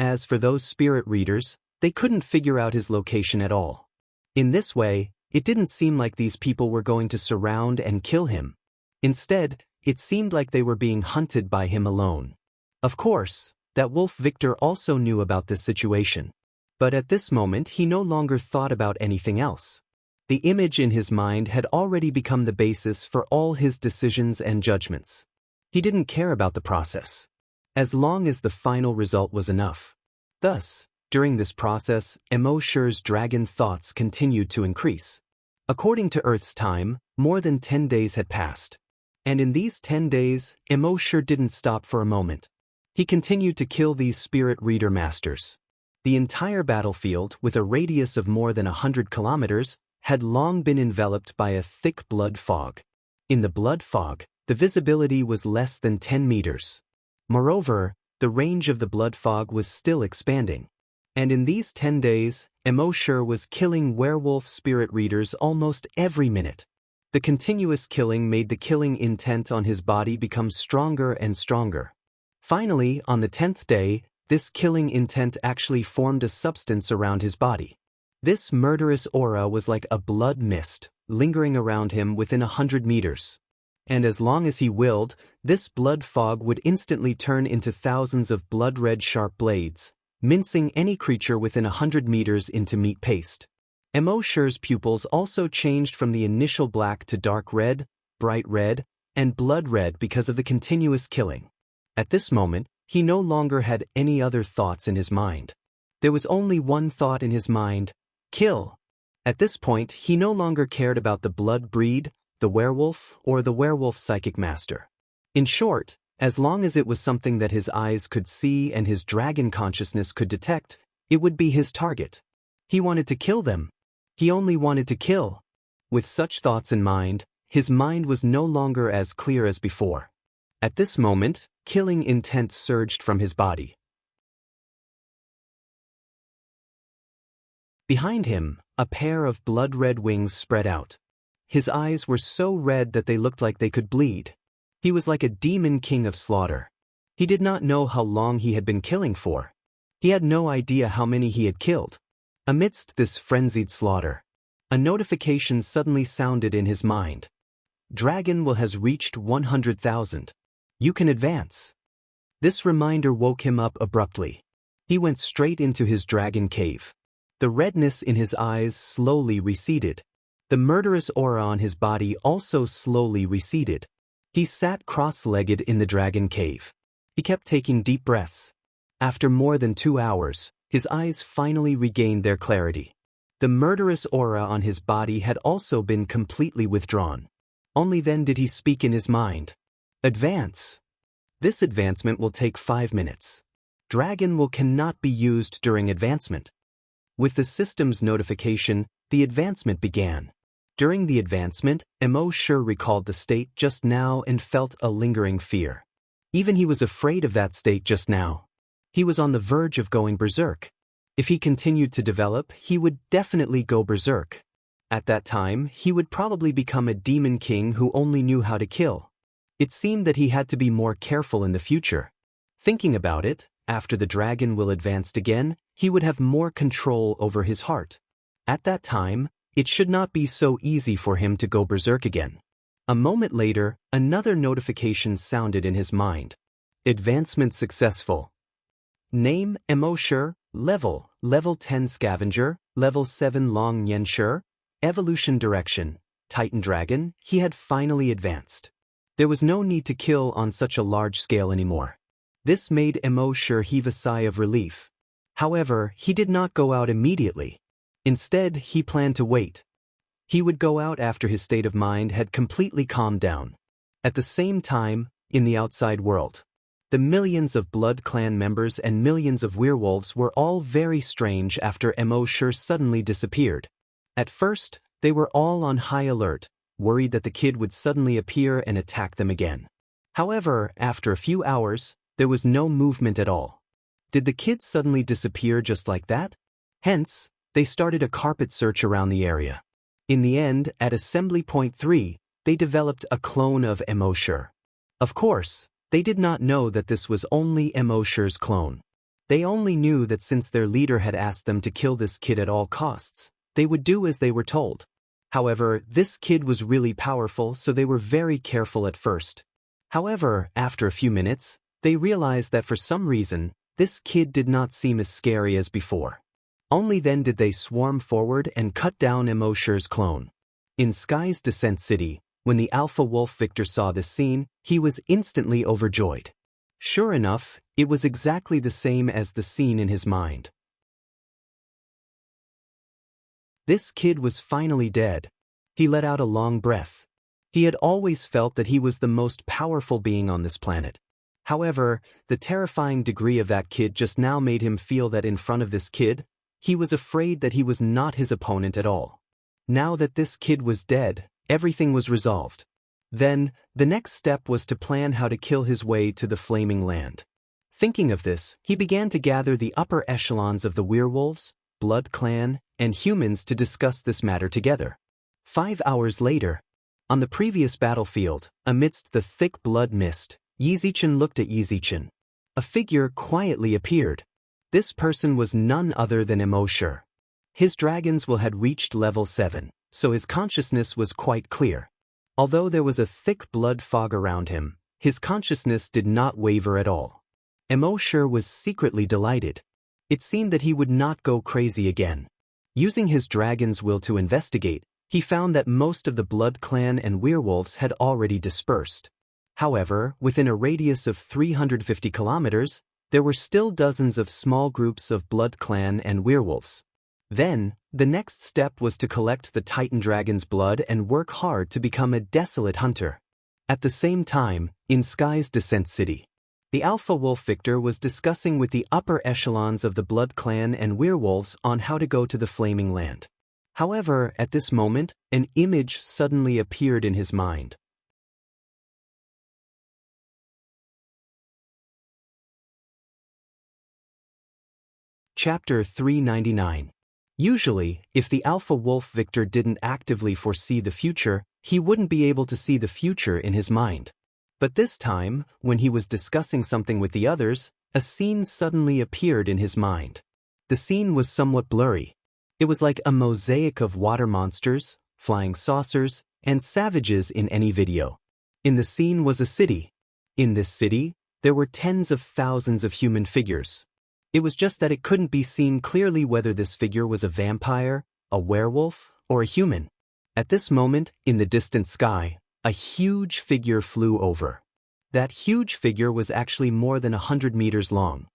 As for those spirit readers, they couldn't figure out his location at all. In this way, it didn't seem like these people were going to surround and kill him. Instead, it seemed like they were being hunted by him alone. Of course, that wolf Victor also knew about this situation. But at this moment he no longer thought about anything else. The image in his mind had already become the basis for all his decisions and judgments. He didn't care about the process, as long as the final result was enough. Thus, during this process, Immortal's dragon thoughts continued to increase. According to Earth's time, more than 10 days had passed. And in these 10 days, Immortal didn't stop for a moment. He continued to kill these spirit reader masters. The entire battlefield, with a radius of more than 100 kilometers, had long been enveloped by a thick blood fog. In the blood fog, the visibility was less than 10 meters. Moreover, the range of the blood fog was still expanding. And in these 10 days, Immortal was killing werewolf spirit readers almost every minute. The continuous killing made the killing intent on his body become stronger and stronger. Finally, on the 10th day, this killing intent actually formed a substance around his body. This murderous aura was like a blood mist, lingering around him within 100 meters. And as long as he willed, this blood fog would instantly turn into thousands of blood-red sharp blades, mincing any creature within 100 meters into meat paste. Immortal's pupils also changed from the initial black to dark red, bright red, and blood red because of the continuous killing. At this moment, he no longer had any other thoughts in his mind. There was only one thought in his mind: kill. At this point, he no longer cared about the blood breed, the werewolf, or the werewolf psychic master. In short, as long as it was something that his eyes could see and his dragon consciousness could detect, it would be his target. He wanted to kill them. He only wanted to kill. With such thoughts in mind, his mind was no longer as clear as before. At this moment, killing intent surged from his body. Behind him, a pair of blood-red wings spread out. His eyes were so red that they looked like they could bleed. He was like a demon king of slaughter. He did not know how long he had been killing for. He had no idea how many he had killed. Amidst this frenzied slaughter, a notification suddenly sounded in his mind. Dragon will has reached 100,000. You can advance. This reminder woke him up abruptly. He went straight into his dragon cave. The redness in his eyes slowly receded. The murderous aura on his body also slowly receded. He sat cross-legged in the dragon cave. He kept taking deep breaths. After more than 2 hours, his eyes finally regained their clarity. The murderous aura on his body had also been completely withdrawn. Only then did he speak in his mind. Advance. This advancement will take 5 minutes. Dragon will cannot be used during advancement. With the system's notification, the advancement began. During the advancement, Immortal recalled the state just now and felt a lingering fear. Even he was afraid of that state just now. He was on the verge of going berserk. If he continued to develop, he would definitely go berserk. At that time, he would probably become a demon king who only knew how to kill. It seemed that he had to be more careful in the future. Thinking about it, after the dragon will advanced again, he would have more control over his heart. At that time, it should not be so easy for him to go berserk again. A moment later, another notification sounded in his mind. Advancement successful. Name: Immortal. Level 10 Scavenger, Level 7 Xianxia. Evolution direction: Titan Dragon. He had finally advanced. There was no need to kill on such a large scale anymore. This made Immortal heave a sigh of relief. However, he did not go out immediately. Instead, he planned to wait. He would go out after his state of mind had completely calmed down. At the same time, in the outside world, the millions of Blood Clan members and millions of werewolves were all very strange after Immortal suddenly disappeared. At first, they were all on high alert, worried that the kid would suddenly appear and attack them again. However, after a few hours, there was no movement at all. Did the kid suddenly disappear just like that? Hence, they started a carpet search around the area. In the end, at Assembly Point 3, they developed a clone of Immortal. Of course, they did not know that this was only Immortal's clone. They only knew that since their leader had asked them to kill this kid at all costs, they would do as they were told. However, this kid was really powerful, so they were very careful at first. However, after a few minutes, they realized that for some reason, this kid did not seem as scary as before. Only then did they swarm forward and cut down Immortal's clone. In Sky's Descent City, when the Alpha Wolf Victor saw this scene, he was instantly overjoyed. Sure enough, it was exactly the same as the scene in his mind. This kid was finally dead. He let out a long breath. He had always felt that he was the most powerful being on this planet. However, the terrifying degree of that kid just now made him feel that in front of this kid, he was afraid that he was not his opponent at all. Now that this kid was dead, everything was resolved. Then, the next step was to plan how to kill his way to the Flaming Land. Thinking of this, he began to gather the upper echelons of the werewolves, blood clan, and humans to discuss this matter together. 5 hours later, on the previous battlefield, amidst the thick blood mist, Yizichen looked at Yizichen. A figure quietly appeared. This person was none other than Immortal. His dragon's will had reached level 7, so his consciousness was quite clear. Although there was a thick blood fog around him, his consciousness did not waver at all. Immortal was secretly delighted. It seemed that he would not go crazy again. Using his dragon's will to investigate, he found that most of the blood clan and werewolves had already dispersed. However, within a radius of 350 kilometers, there were still dozens of small groups of blood clan and werewolves. Then, the next step was to collect the Titan Dragon's blood and work hard to become a desolate hunter. At the same time, in Sky's Descent City, the Alpha Wolf Victor was discussing with the upper echelons of the blood clan and werewolves on how to go to the Flaming Land. However, at this moment, an image suddenly appeared in his mind. Chapter 399. Usually, if the Alpha Wolf Victor didn't actively foresee the future, he wouldn't be able to see the future in his mind. But this time, when he was discussing something with the others, a scene suddenly appeared in his mind. The scene was somewhat blurry. It was like a mosaic of water monsters, flying saucers, and savages in any video. In the scene was a city. In this city, there were tens of thousands of human figures. It was just that it couldn't be seen clearly whether this figure was a vampire, a werewolf, or a human. At this moment, in the distant sky, a huge figure flew over. That huge figure was actually more than 100 meters long.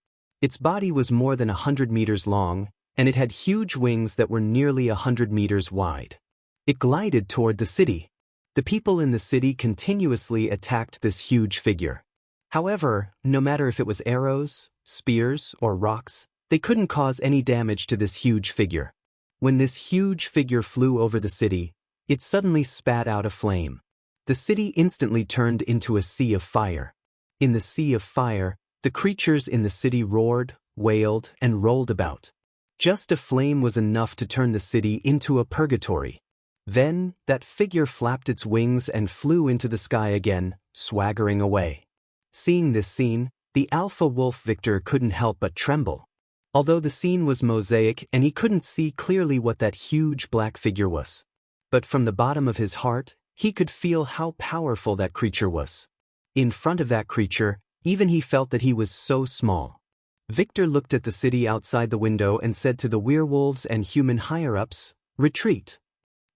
Its body was more than 100 meters long, and it had huge wings that were nearly 100 meters wide. It glided toward the city. The people in the city continuously attacked this huge figure. However, no matter if it was arrows, spears, or rocks, they couldn't cause any damage to this huge figure. When this huge figure flew over the city, it suddenly spat out a flame. The city instantly turned into a sea of fire. In the sea of fire, the creatures in the city roared, wailed, and rolled about. Just a flame was enough to turn the city into a purgatory. Then, that figure flapped its wings and flew into the sky again, swaggering away. Seeing this scene, the Alpha Wolf Victor couldn't help but tremble. Although the scene was mosaic and he couldn't see clearly what that huge black figure was. But from the bottom of his heart, he could feel how powerful that creature was. In front of that creature, even he felt that he was so small. Victor looked at the city outside the window and said to the werewolves and human higher-ups, "Retreat!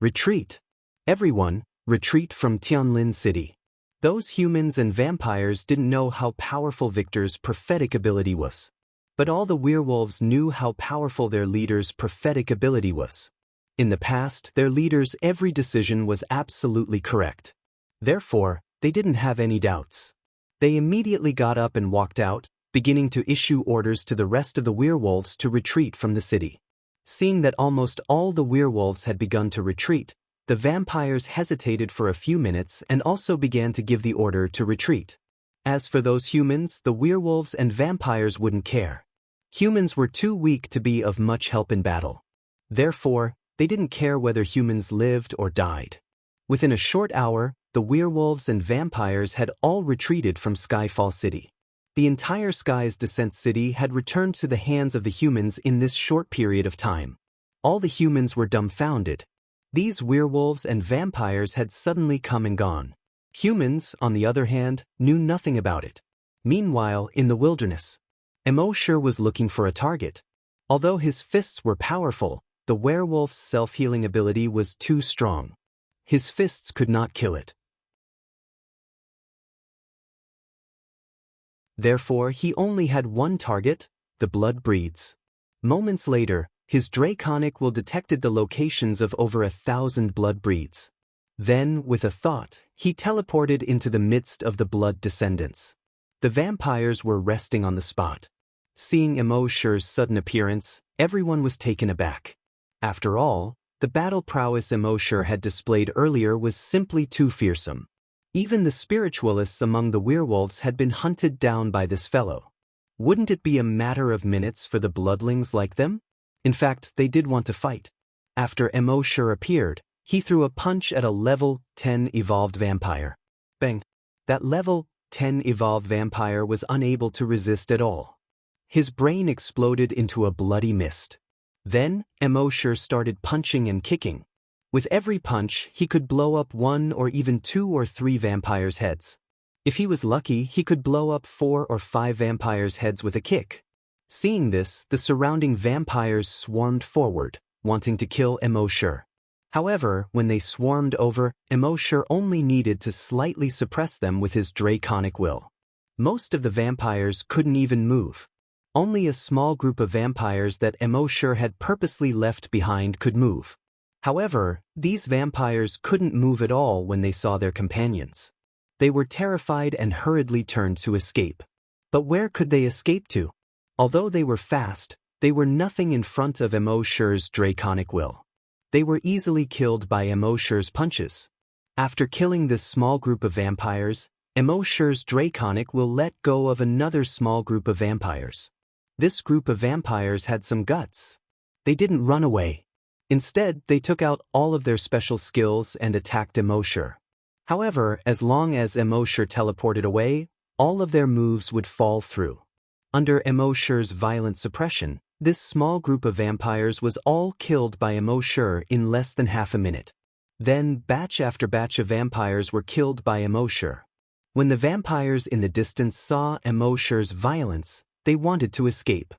Retreat! Everyone, retreat from Tianlin City." Those humans and vampires didn't know how powerful Victor's prophetic ability was. But all the werewolves knew how powerful their leader's prophetic ability was. In the past, their leader's every decision was absolutely correct. Therefore, they didn't have any doubts. They immediately got up and walked out, beginning to issue orders to the rest of the werewolves to retreat from the city. Seeing that almost all the werewolves had begun to retreat, the vampires hesitated for a few minutes and also began to give the order to retreat. As for those humans, the werewolves and vampires wouldn't care. Humans were too weak to be of much help in battle. Therefore, they didn't care whether humans lived or died. Within a short hour, the werewolves and vampires had all retreated from Skyfall City. The entire Sky's Descent City had returned to the hands of the humans in this short period of time. All the humans were dumbfounded. These werewolves and vampires had suddenly come and gone. Humans, on the other hand, knew nothing about it. Meanwhile, in the wilderness, Emoshur was looking for a target. Although his fists were powerful, the werewolf's self-healing ability was too strong. His fists could not kill it. Therefore, he only had one target: the blood breeds. Moments later, his draconic will detected the locations of over 1,000 blood breeds. Then, with a thought, he teleported into the midst of the blood descendants. The vampires were resting on the spot. Seeing Emoshur's sudden appearance, everyone was taken aback. After all, the battle prowess Emoshur had displayed earlier was simply too fearsome. Even the spiritualists among the werewolves had been hunted down by this fellow. Wouldn't it be a matter of minutes for the bloodlings like them? In fact, they did want to fight. After Emoshur appeared, he threw a punch at a level 10 evolved vampire. Bang! That level 10 evolved vampire was unable to resist at all. His brain exploded into a bloody mist. Then, Emoshur started punching and kicking. With every punch, he could blow up 1 or even 2 or 3 vampires' heads. If he was lucky, he could blow up 4 or 5 vampires' heads with a kick. Seeing this, the surrounding vampires swarmed forward, wanting to kill Emoshur. However, when they swarmed over, Emoshur only needed to slightly suppress them with his draconic will. Most of the vampires couldn't even move. Only a small group of vampires that Emoshur had purposely left behind could move. However, these vampires couldn't move at all when they saw their companions. They were terrified and hurriedly turned to escape. But where could they escape to? Although they were fast, they were nothing in front of Emoshur's draconic will. They were easily killed by Emoshur's punches. After killing this small group of vampires, Emoshur's draconic will let go of another small group of vampires. This group of vampires had some guts. They didn't run away. Instead, they took out all of their special skills and attacked Emoshur. However, as long as Emoshur teleported away, all of their moves would fall through. Under Emoshur's violent suppression, this small group of vampires was all killed by Emoshur in less than half a minute. Then, batch after batch of vampires were killed by Emoshur. When the vampires in the distance saw Emoshur's violence, they wanted to escape.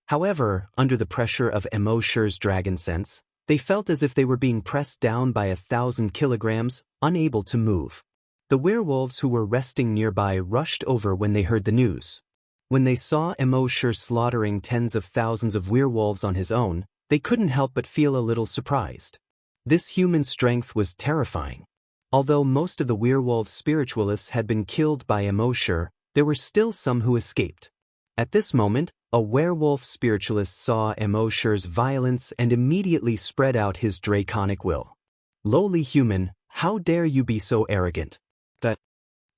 However, under the pressure of Emoshur's dragon sense, they felt as if they were being pressed down by 1,000 kilograms, unable to move. The werewolves who were resting nearby rushed over when they heard the news. When they saw Emoshur slaughtering tens of thousands of werewolves on his own, they couldn't help but feel a little surprised. This human strength was terrifying. Although most of the werewolf spiritualists had been killed by Emoshur, there were still some who escaped. At this moment, a werewolf spiritualist saw Emoshur's violence and immediately spread out his draconic will. Lowly human, how dare you be so arrogant? That,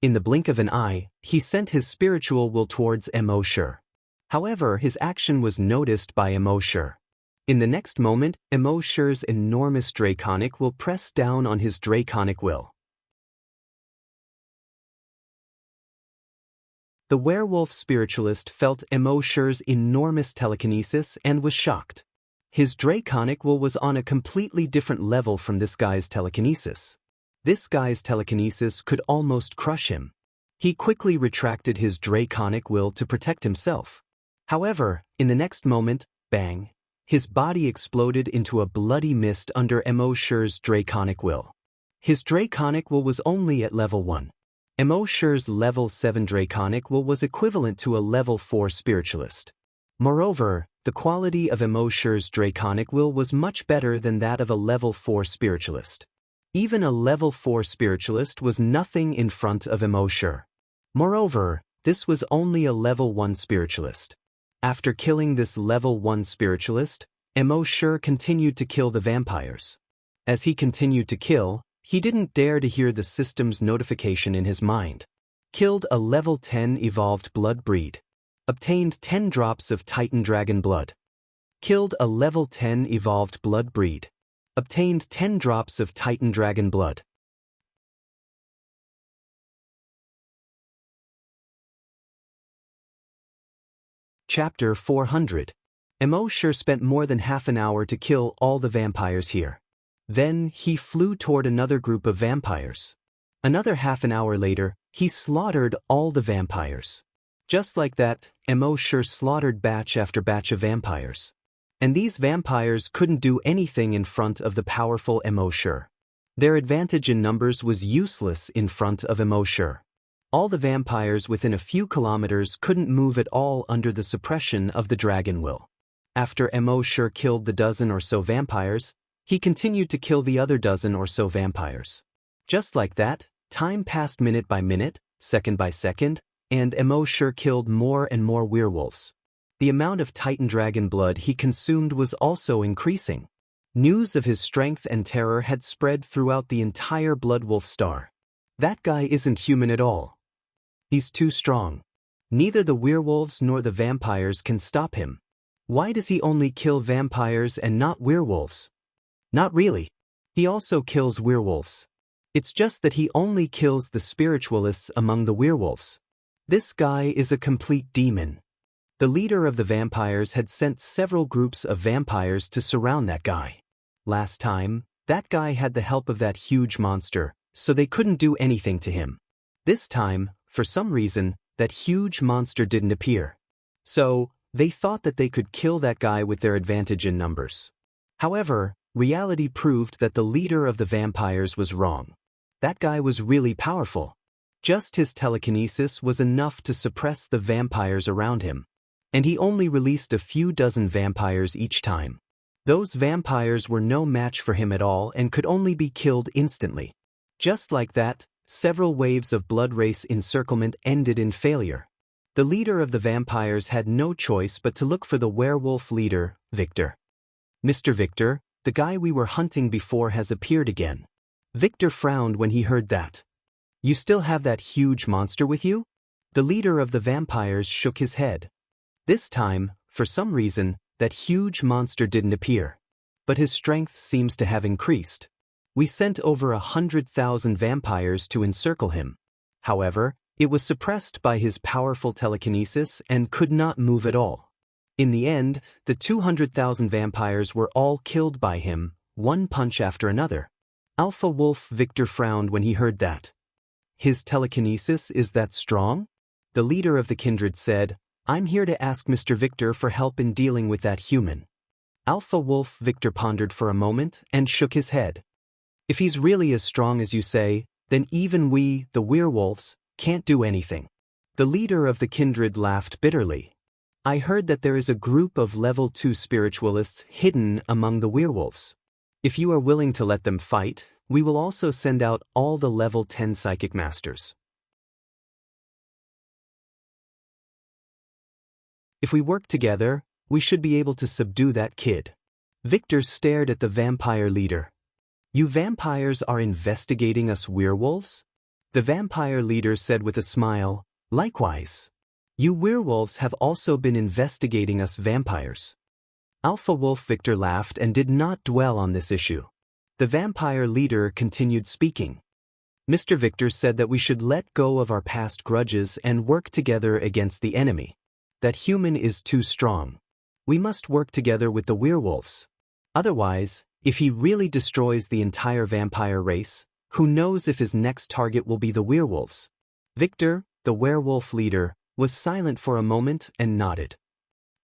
in the blink of an eye, he sent his spiritual will towards Emoshur. However, his action was noticed by Emoshur. In the next moment, Emoshur's enormous draconic will press down on his draconic will. The werewolf spiritualist felt Emoshur's enormous telekinesis and was shocked. His draconic will was on a completely different level from this guy's telekinesis. This guy's telekinesis could almost crush him. He quickly retracted his draconic will to protect himself. However, in the next moment, bang, his body exploded into a bloody mist under Emoshur's draconic will. His draconic will was only at level 1. Emoshur's level 7 draconic will was equivalent to a level 4 spiritualist. Moreover, the quality of Emoshur's draconic will was much better than that of a level 4 spiritualist. Even a level 4 spiritualist was nothing in front of Emoshur. Moreover, this was only a level 1 spiritualist. After killing this level 1 spiritualist, Emoshur continued to kill the vampires. As he continued to kill, he didn't dare to hear the system's notification in his mind. Killed a level 10 evolved blood breed. Obtained 10 drops of Titan Dragon blood. Killed a level 10 evolved blood breed. Obtained 10 drops of Titan Dragon blood. Chapter 400. Emoshur spent more than half an hour to kill all the vampires here. Then he flew toward another group of vampires. Another half an hour later, he slaughtered all the vampires. Just like that, Immortal slaughtered batch after batch of vampires. And these vampires couldn't do anything in front of the powerful Immortal. Their advantage in numbers was useless in front of Immortal. All the vampires within a few kilometers couldn't move at all under the suppression of the dragon will. After Immortal killed the dozen or so vampires, he continued to kill the other dozen or so vampires. Just like that, time passed minute by minute, second by second, and Immortal killed more and more werewolves. The amount of Titan dragon blood he consumed was also increasing. News of his strength and terror had spread throughout the entire Bloodwolf star. That guy isn't human at all. He's too strong. Neither the werewolves nor the vampires can stop him. Why does he only kill vampires and not werewolves? Not really. He also kills werewolves. It's just that he only kills the spiritualists among the werewolves. This guy is a complete demon. The leader of the vampires had sent several groups of vampires to surround that guy. Last time, that guy had the help of that huge monster, so they couldn't do anything to him. This time, for some reason, that huge monster didn't appear. So, they thought that they could kill that guy with their advantage in numbers. However, reality proved that the leader of the vampires was wrong. That guy was really powerful. Just his telekinesis was enough to suppress the vampires around him. And he only released a few dozen vampires each time. Those vampires were no match for him at all and could only be killed instantly. Just like that, several waves of blood race encirclement ended in failure. The leader of the vampires had no choice but to look for the werewolf leader, Victor. Mr. Victor, the guy we were hunting before has appeared again. Victor frowned when he heard that. You still have that huge monster with you? The leader of the vampires shook his head. This time, for some reason, that huge monster didn't appear. But his strength seems to have increased. We sent over 100,000 vampires to encircle him. However, it was suppressed by his powerful telekinesis and could not move at all. In the end, the 200,000 vampires were all killed by him, one punch after another. Alpha Wolf Victor frowned when he heard that. His telekinesis is that strong? The leader of the kindred said, I'm here to ask Mr. Victor for help in dealing with that human. Alpha Wolf Victor pondered for a moment and shook his head. If he's really as strong as you say, then even we, the werewolves, can't do anything. The leader of the kindred laughed bitterly. I heard that there is a group of level 2 spiritualists hidden among the werewolves. If you are willing to let them fight, we will also send out all the level 10 psychic masters. If we work together, we should be able to subdue that kid. Victor stared at the vampire leader. You vampires are investigating us werewolves? The vampire leader said with a smile, likewise. You werewolves have also been investigating us vampires. Alpha Wolf Victor laughed and did not dwell on this issue. The vampire leader continued speaking. Mr. Victor said that we should let go of our past grudges and work together against the enemy. That human is too strong. We must work together with the werewolves. Otherwise, if he really destroys the entire vampire race, who knows if his next target will be the werewolves? Victor, the werewolf leader, was silent for a moment and nodded.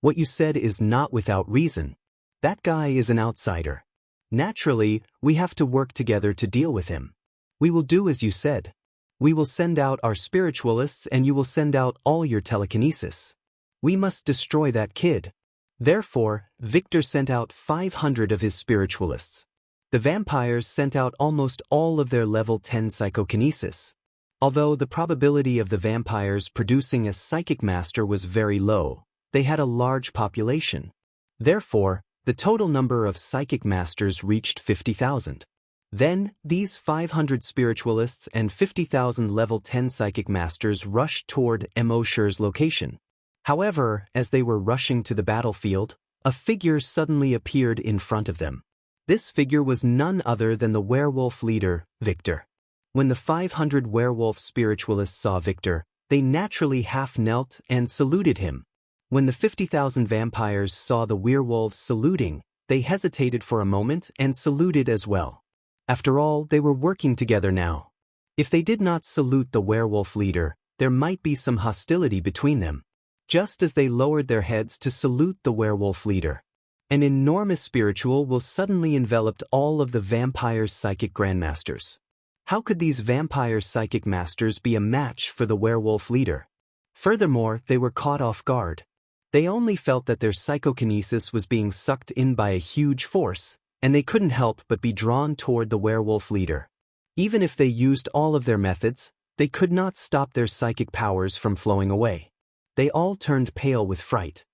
What you said is not without reason. That guy is an outsider. Naturally, we have to work together to deal with him. We will do as you said. We will send out our spiritualists and you will send out all your telekinesis. We must destroy that kid. Therefore, Victor sent out 500 of his spiritualists. The vampires sent out almost all of their level 10 psychokinesis. Although the probability of the vampires producing a psychic master was very low, they had a large population. Therefore, the total number of psychic masters reached 50,000. Then, these 500 spiritualists and 50,000 level 10 psychic masters rushed toward Immortal's location. However, as they were rushing to the battlefield, a figure suddenly appeared in front of them. This figure was none other than the werewolf leader, Victor. When the 500 werewolf spiritualists saw Victor, they naturally half-knelt and saluted him. When the 50,000 vampires saw the werewolves saluting, they hesitated for a moment and saluted as well. After all, they were working together now. If they did not salute the werewolf leader, there might be some hostility between them. Just as they lowered their heads to salute the werewolf leader, an enormous spiritual will suddenly enveloped all of the vampire's psychic grandmasters. How could these vampire psychic masters be a match for the werewolf leader? Furthermore, they were caught off guard. They only felt that their psychokinesis was being sucked in by a huge force, and they couldn't help but be drawn toward the werewolf leader. Even if they used all of their methods, they could not stop their psychic powers from flowing away. They all turned pale with fright.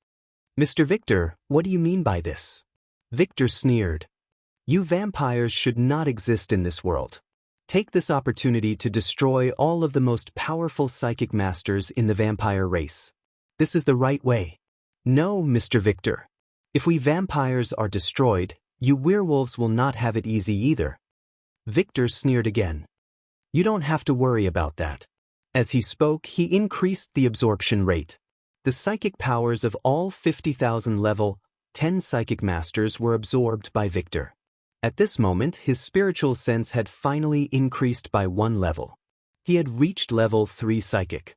"Mr. Victor, what do you mean by this?" Victor sneered. "You vampires should not exist in this world. Take this opportunity to destroy all of the most powerful psychic masters in the vampire race. This is the right way." "No, Mr. Victor. If we vampires are destroyed, you werewolves will not have it easy either." Victor sneered again. "You don't have to worry about that." As he spoke, he increased the absorption rate. The psychic powers of all 50,000 level 10 psychic masters were absorbed by Victor. At this moment, his spiritual sense had finally increased by 1 level. He had reached level 3 psychic.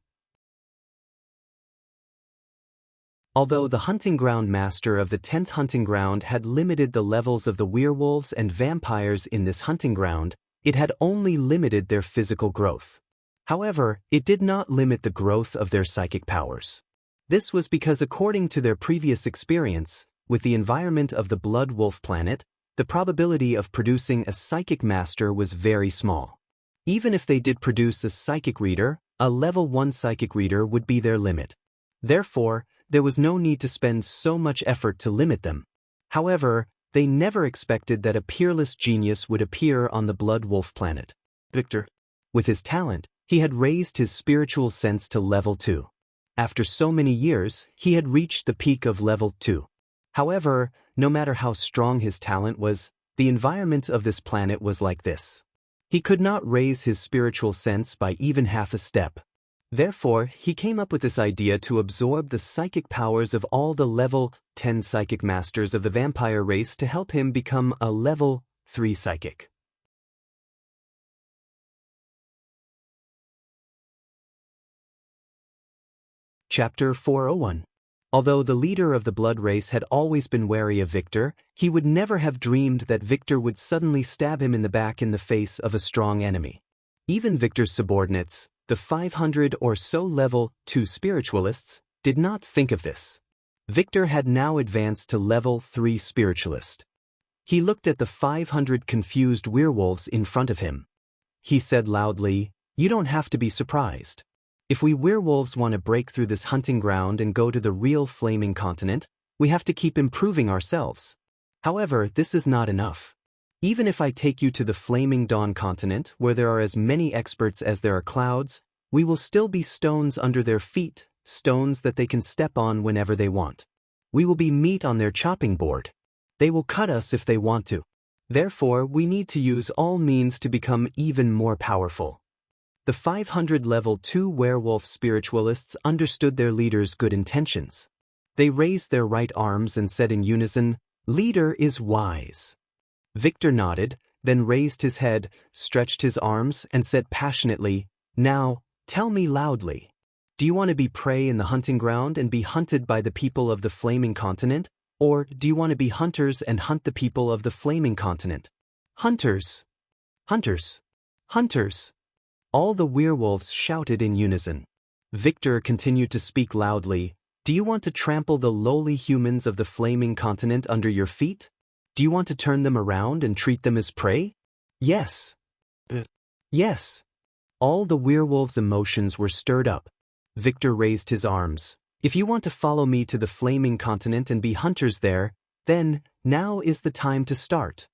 Although the hunting ground master of the 10th hunting ground had limited the levels of the werewolves and vampires in this hunting ground, it had only limited their physical growth. However, it did not limit the growth of their psychic powers. This was because according to their previous experience, with the environment of the Blood Wolf planet, the probability of producing a psychic master was very small. Even if they did produce a psychic reader, a level 1 psychic reader would be their limit. Therefore, there was no need to spend so much effort to limit them. However, they never expected that a peerless genius would appear on the Blood Wolf planet. Victor, with his talent, he had raised his spiritual sense to level 2. After so many years, he had reached the peak of level 2. However, no matter how strong his talent was, the environment of this planet was like this. He could not raise his spiritual sense by even half a step. Therefore, he came up with this idea to absorb the psychic powers of all the level 10 psychic masters of the vampire race to help him become a level 3 psychic. Chapter 401. Although the leader of the blood race had always been wary of Victor, he would never have dreamed that Victor would suddenly stab him in the back in the face of a strong enemy. Even Victor's subordinates, the 500 or so level 2 spiritualists, did not think of this. Victor had now advanced to level 3 spiritualist. He looked at the 500 confused werewolves in front of him. He said loudly, "You don't have to be surprised. If we werewolves want to break through this hunting ground and go to the real flaming continent, we have to keep improving ourselves. However, this is not enough. Even if I take you to the flaming dawn continent, where there are as many experts as there are clouds, we will still be stones under their feet, stones that they can step on whenever they want. We will be meat on their chopping board. They will cut us if they want to. Therefore, we need to use all means to become even more powerful." The 500 level 2 werewolf spiritualists understood their leader's good intentions. They raised their right arms and said in unison, "Leader is wise." Victor nodded, then raised his head, stretched his arms, and said passionately, "Now, tell me loudly. Do you want to be prey in the hunting ground and be hunted by the people of the flaming continent? Or do you want to be hunters and hunt the people of the flaming continent?" "Hunters! Hunters! Hunters!" All the werewolves shouted in unison. Victor continued to speak loudly, "Do you want to trample the lowly humans of the flaming continent under your feet? Do you want to turn them around and treat them as prey?" "Yes. Yes." All the werewolves' emotions were stirred up. Victor raised his arms. "If you want to follow me to the flaming continent and be hunters there, then now is the time to start."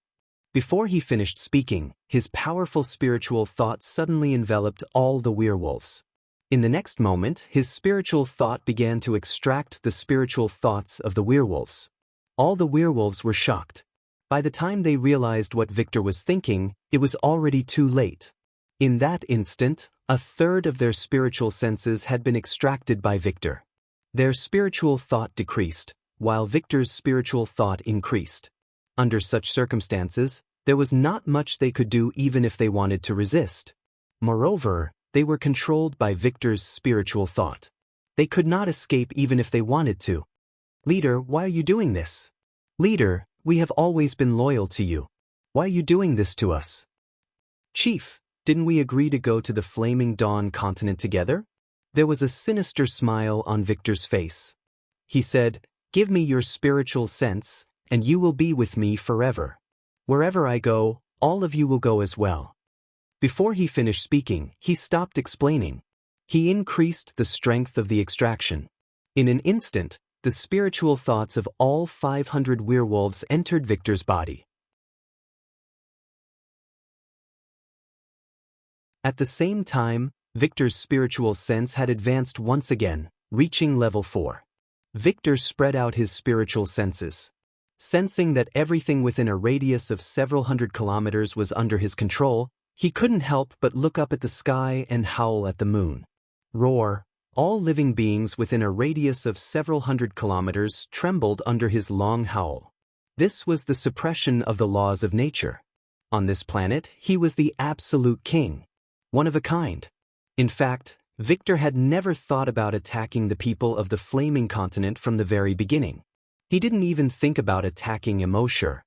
Before he finished speaking, his powerful spiritual thought suddenly enveloped all the werewolves. In the next moment, his spiritual thought began to extract the spiritual thoughts of the werewolves. All the werewolves were shocked. By the time they realized what Victor was thinking, it was already too late. In that instant, a third of their spiritual senses had been extracted by Victor. Their spiritual thought decreased, while Victor's spiritual thought increased. Under such circumstances, there was not much they could do even if they wanted to resist. Moreover, they were controlled by Victor's spiritual thought. They could not escape even if they wanted to. "Leader, why are you doing this?" "Leader, we have always been loyal to you. Why are you doing this to us?" "Chief, didn't we agree to go to the Flaming Dawn continent together?" There was a sinister smile on Victor's face. He said, "Give me your spiritual sense, and you will be with me forever. Wherever I go, all of you will go as well." Before he finished speaking, he stopped explaining. He increased the strength of the extraction. In an instant, the spiritual thoughts of all 500 werewolves entered Victor's body. At the same time, Victor's spiritual sense had advanced once again, reaching level 4. Victor spread out his spiritual senses. Sensing that everything within a radius of several hundred kilometers was under his control, he couldn't help but look up at the sky and howl at the moon. Roar! All living beings within a radius of several hundred kilometers trembled under his long howl. This was the suppression of the laws of nature. On this planet, he was the absolute king. One of a kind. In fact, Victor had never thought about attacking the people of the Flaming Continent from the very beginning. He didn't even think about attacking Immortal.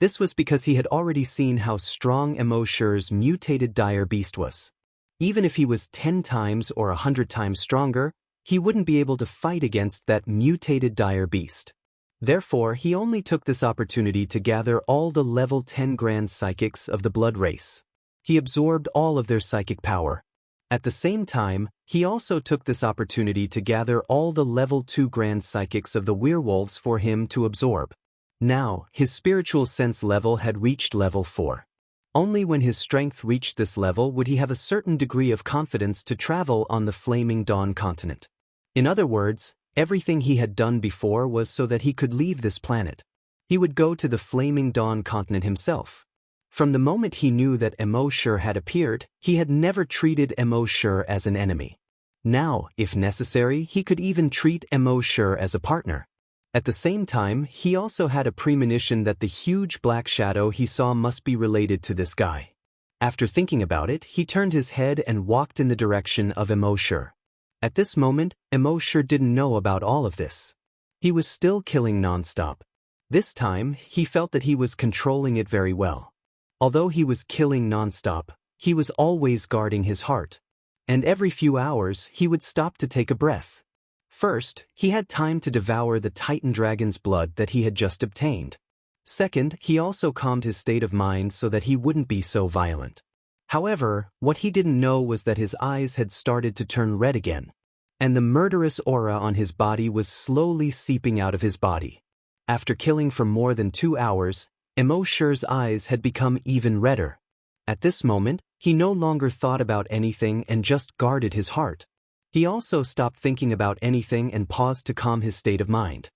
This was because he had already seen how strong Immortal's mutated dire beast was. Even if he was 10 times or 100 times stronger, he wouldn't be able to fight against that mutated dire beast. Therefore, he only took this opportunity to gather all the level 10 grand psychics of the blood race. He absorbed all of their psychic power. At the same time, he also took this opportunity to gather all the level 2 grand psychics of the werewolves for him to absorb. Now, his spiritual sense level had reached level 4. Only when his strength reached this level would he have a certain degree of confidence to travel on the Flaming Dawn continent. In other words, everything he had done before was so that he could leave this planet. He would go to the Flaming Dawn continent himself. From the moment he knew that Immortal had appeared, he had never treated Immortal as an enemy. Now, if necessary, he could even treat Immortal as a partner. At the same time, he also had a premonition that the huge black shadow he saw must be related to this guy. After thinking about it, he turned his head and walked in the direction of Immortal. At this moment, Immortal didn't know about all of this. He was still killing nonstop. This time, he felt that he was controlling it very well. Although he was killing nonstop, he was always guarding his heart. And every few hours, he would stop to take a breath. First, he had time to devour the Titan dragon's blood that he had just obtained. Second, he also calmed his state of mind so that he wouldn't be so violent. However, what he didn't know was that his eyes had started to turn red again. And the murderous aura on his body was slowly seeping out of his body. After killing for more than 2 hours, Immortal's eyes had become even redder. At this moment, he no longer thought about anything and just guarded his heart. He also stopped thinking about anything and paused to calm his state of mind.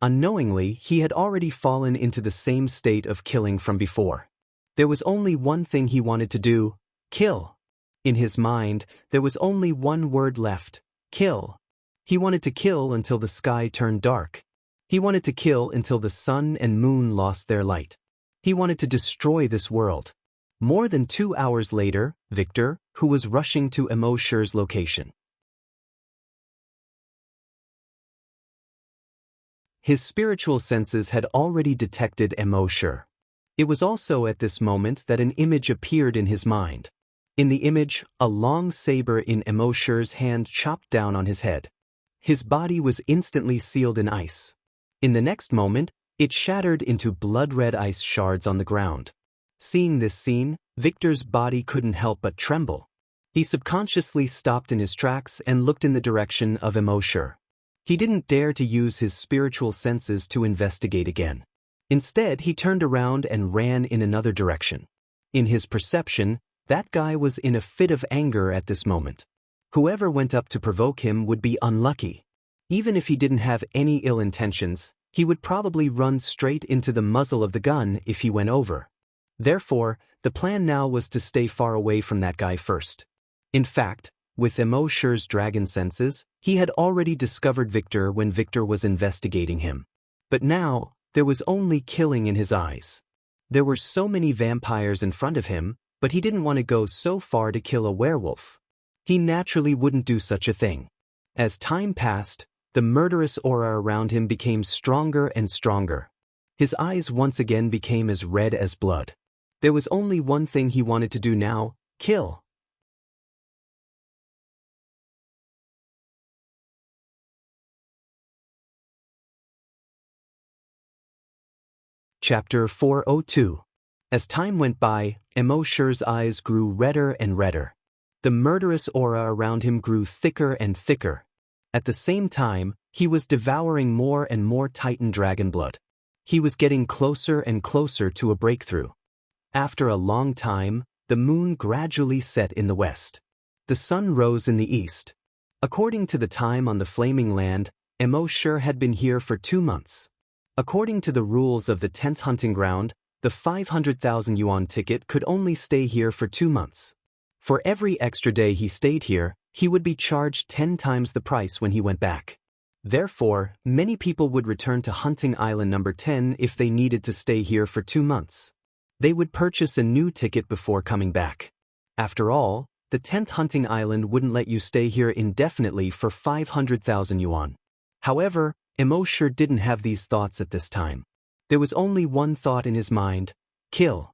Unknowingly, he had already fallen into the same state of killing from before. There was only one thing he wanted to do: kill. In his mind, there was only one word left: kill. He wanted to kill until the sky turned dark. He wanted to kill until the sun and moon lost their light. He wanted to destroy this world. More than 2 hours later, Victor, who was rushing to Immortal's location. His spiritual senses had already detected Immortal. It was also at this moment that an image appeared in his mind. In the image, a long saber in Immortal's hand chopped down on his head. His body was instantly sealed in ice. In the next moment, it shattered into blood-red ice shards on the ground. Seeing this scene, Victor's body couldn't help but tremble. He subconsciously stopped in his tracks and looked in the direction of Immortal. He didn't dare to use his spiritual senses to investigate again. Instead, he turned around and ran in another direction. In his perception, that guy was in a fit of anger at this moment. Whoever went up to provoke him would be unlucky. Even if he didn't have any ill intentions, he would probably run straight into the muzzle of the gun if he went over. Therefore, the plan now was to stay far away from that guy first. In fact, with Immortal's dragon senses, he had already discovered Victor when Victor was investigating him. But now, There was only killing in his eyes. There were so many vampires in front of him, but he didn't want to go so far to kill a werewolf. He naturally wouldn't do such a thing. As time passed, the murderous aura around him became stronger and stronger. His eyes once again became as red as blood. There was only one thing he wanted to do now: kill. Chapter 402. As time went by, Immortal's eyes grew redder and redder. The murderous aura around him grew thicker and thicker. At the same time, he was devouring more and more Titan dragon blood. He was getting closer and closer to a breakthrough. After a long time, the moon gradually set in the west. The sun rose in the east. According to the time on the Flaming Land, Immortal had been here for 2 months. According to the rules of the 10th hunting ground, the 500,000 yuan ticket could only stay here for 2 months. For every extra day he stayed here, he would be charged 10 times the price when he went back. Therefore, many people would return to Hunting Island number 10 if they needed to stay here for 2 months. They would purchase a new ticket before coming back. After all, the 10th Hunting Island wouldn't let you stay here indefinitely for 500,000 yuan. However, Immortal didn't have these thoughts at this time. There was only one thought in his mind: kill.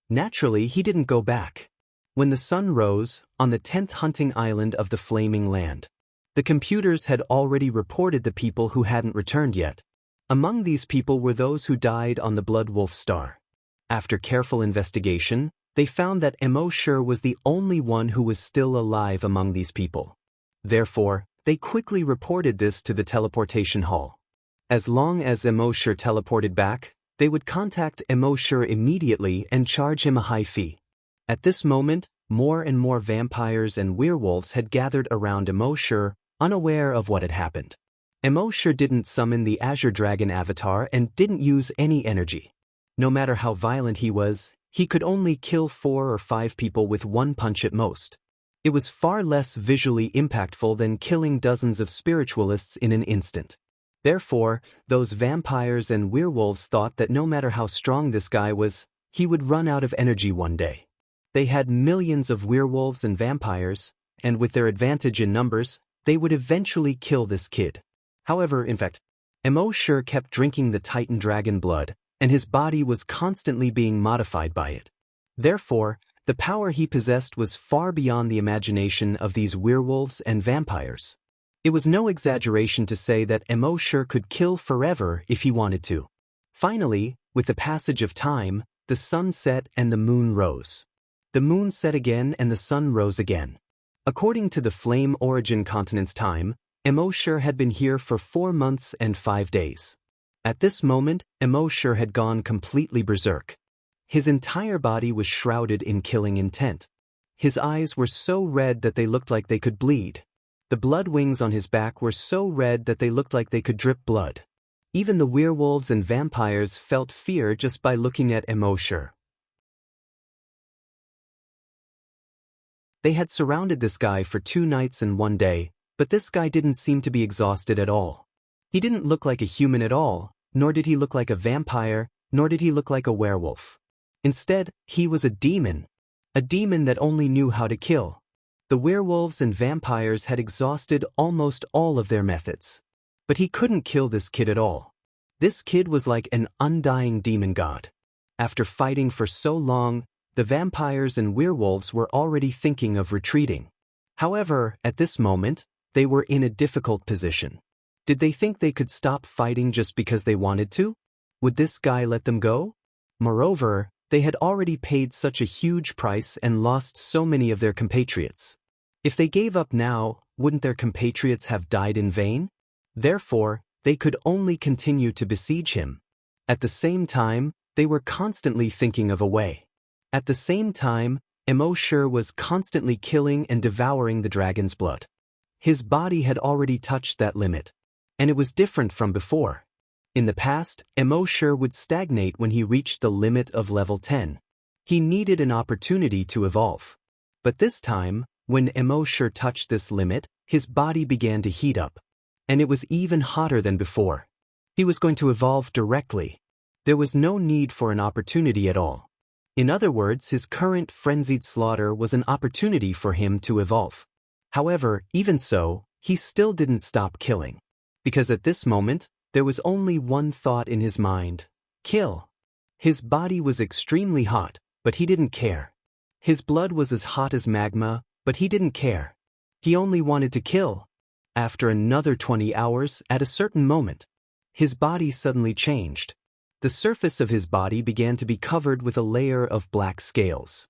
Naturally, he didn't go back. When the sun rose, on the 10th hunting island of the Flaming Land, the computers had already reported the people who hadn't returned yet. Among these people were those who died on the Blood Wolf Star. After careful investigation, they found that Immortal was the only one who was still alive among these people. Therefore, they quickly reported this to the teleportation hall. As long as Immortal teleported back, they would contact Immortal immediately and charge him a high fee. At this moment, more and more vampires and werewolves had gathered around Immortal, unaware of what had happened. Immortal didn't summon the Azure Dragon avatar and didn't use any energy. No matter how violent he was, he could only kill 4 or 5 people with 1 punch at most. It was far less visually impactful than killing dozens of spiritualists in an instant. Therefore, those vampires and werewolves thought that no matter how strong this guy was, he would run out of energy one day. They had millions of werewolves and vampires, and with their advantage in numbers, they would eventually kill this kid. However, in fact, Immortal kept drinking the Titan dragon blood, and his body was constantly being modified by it. Therefore, the power he possessed was far beyond the imagination of these werewolves and vampires. It was no exaggeration to say that Immortal could kill forever if he wanted to. Finally, with the passage of time, the sun set and the moon rose. The moon set again and the sun rose again. According to the Flame Origin Continent's time, Immortal had been here for 4 months and 5 days. At this moment, Immortal had gone completely berserk. His entire body was shrouded in killing intent. His eyes were so red that they looked like they could bleed. The blood wings on his back were so red that they looked like they could drip blood. Even the werewolves and vampires felt fear just by looking at Immortal. They had surrounded this guy for 2 nights and 1 day, but this guy didn't seem to be exhausted at all. He didn't look like a human at all, nor did he look like a vampire, nor did he look like a werewolf. Instead, he was a demon that only knew how to kill. The werewolves and vampires had exhausted almost all of their methods. But he couldn't kill this kid at all. This kid was like an undying demon god. After fighting for so long, the vampires and werewolves were already thinking of retreating. However, at this moment, they were in a difficult position. Did they think they could stop fighting just because they wanted to? Would this guy let them go? Moreover, they had already paid such a huge price and lost so many of their compatriots. If they gave up now, wouldn't their compatriots have died in vain? Therefore, they could only continue to besiege him. At the same time, they were constantly thinking of a way. At the same time, Immortal was constantly killing and devouring the dragon's blood. His body had already touched that limit, and it was different from before. In the past, Immortal would stagnate when he reached the limit of level 10. He needed an opportunity to evolve. But this time, when Immortal touched this limit, his body began to heat up. And it was even hotter than before. He was going to evolve directly. There was no need for an opportunity at all. In other words, his current frenzied slaughter was an opportunity for him to evolve. However, even so, he still didn't stop killing. Because at this moment, there was only one thought in his mind: kill. His body was extremely hot, but he didn't care. His blood was as hot as magma, but he didn't care. He only wanted to kill. After another 20 hours, at a certain moment, his body suddenly changed. The surface of his body began to be covered with a layer of black scales.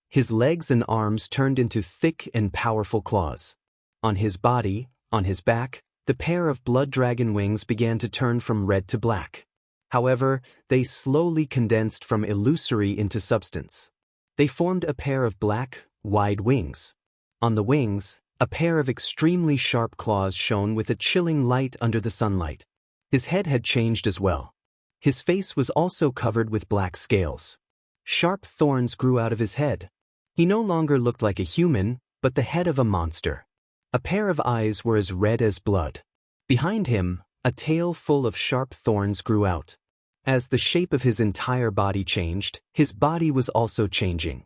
His legs and arms turned into thick and powerful claws. On his body, on his back, the pair of blood dragon wings began to turn from red to black. However, they slowly condensed from illusory into substance. They formed a pair of black, wide wings. On the wings, a pair of extremely sharp claws shone with a chilling light under the sunlight. His head had changed as well. His face was also covered with black scales. Sharp thorns grew out of his head. He no longer looked like a human, but the head of a monster. A pair of eyes were as red as blood. Behind him, a tail full of sharp thorns grew out. As the shape of his entire body changed, his body was also changing.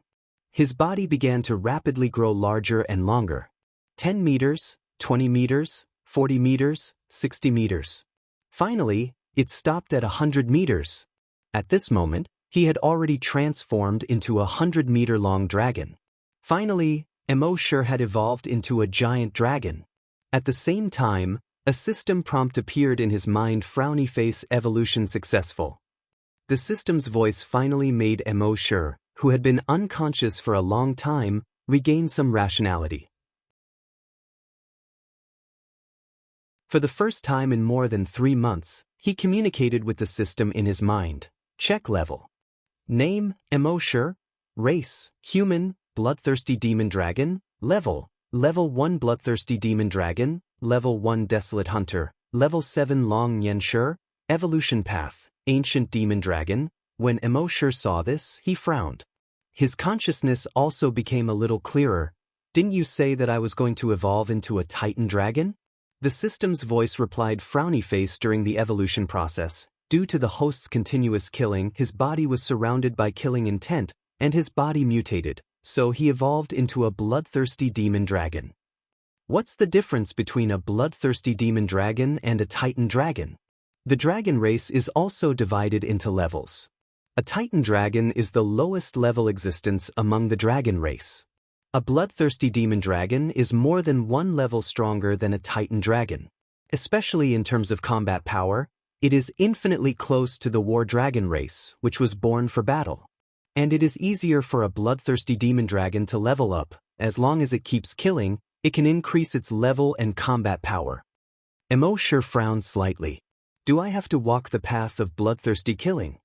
His body began to rapidly grow larger and longer. 10 meters, 20 meters, 40 meters, 60 meters. Finally, it stopped at 100 meters. At this moment, he had already transformed into a 100-meter-long dragon. Finally, Immortal had evolved into a giant dragon. At the same time, a system prompt appeared in his mind: frowny face, evolution successful. The system's voice finally made Immortal, who had been unconscious for a long time, regain some rationality. For the first time in more than 3 months, he communicated with the system in his mind. Check level. Name: Immortal. Race: human, bloodthirsty demon dragon. Level: Level 1 bloodthirsty demon dragon. Level 1 desolate hunter. Level 7 long Xianxia. Evolution path: ancient demon dragon. When Immortal saw this, he frowned. His consciousness also became a little clearer. Didn't you say that I was going to evolve into a titan dragon? The system's voice replied, frowny face. During the evolution process, due to the host's continuous killing, his body was surrounded by killing intent, and his body mutated, so he evolved into a bloodthirsty demon dragon. What's the difference between a bloodthirsty demon dragon and a titan dragon? The dragon race is also divided into levels. A titan dragon is the lowest level existence among the dragon race. A bloodthirsty demon dragon is more than 1 level stronger than a titan dragon. Especially in terms of combat power, it is infinitely close to the war dragon race, which was born for battle. And it is easier for a bloodthirsty demon dragon to level up. As long as it keeps killing, it can increase its level and combat power. Immortal frowned slightly. Do I have to walk the path of bloodthirsty killing?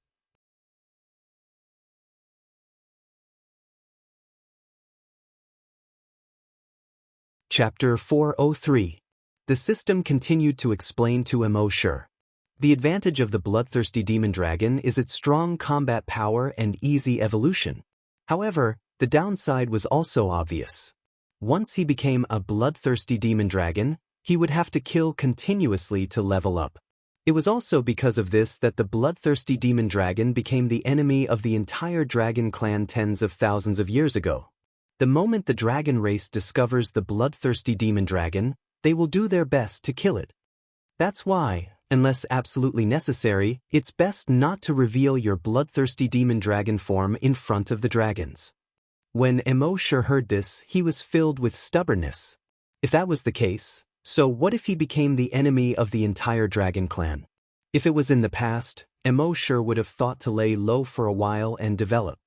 Chapter 403. The system continued to explain to Immortal. The advantage of the bloodthirsty demon dragon is its strong combat power and easy evolution. However, the downside was also obvious. Once he became a bloodthirsty demon dragon, he would have to kill continuously to level up. It was also because of this that the bloodthirsty demon dragon became the enemy of the entire dragon clan tens of thousands of years ago. The moment the dragon race discovers the bloodthirsty demon dragon, they will do their best to kill it. That's why, unless absolutely necessary, it's best not to reveal your bloodthirsty demon dragon form in front of the dragons. When Immortal heard this, he was filled with stubbornness. If that was the case, so what if he became the enemy of the entire dragon clan? If it was in the past, Immortal would have thought to lay low for a while and develop.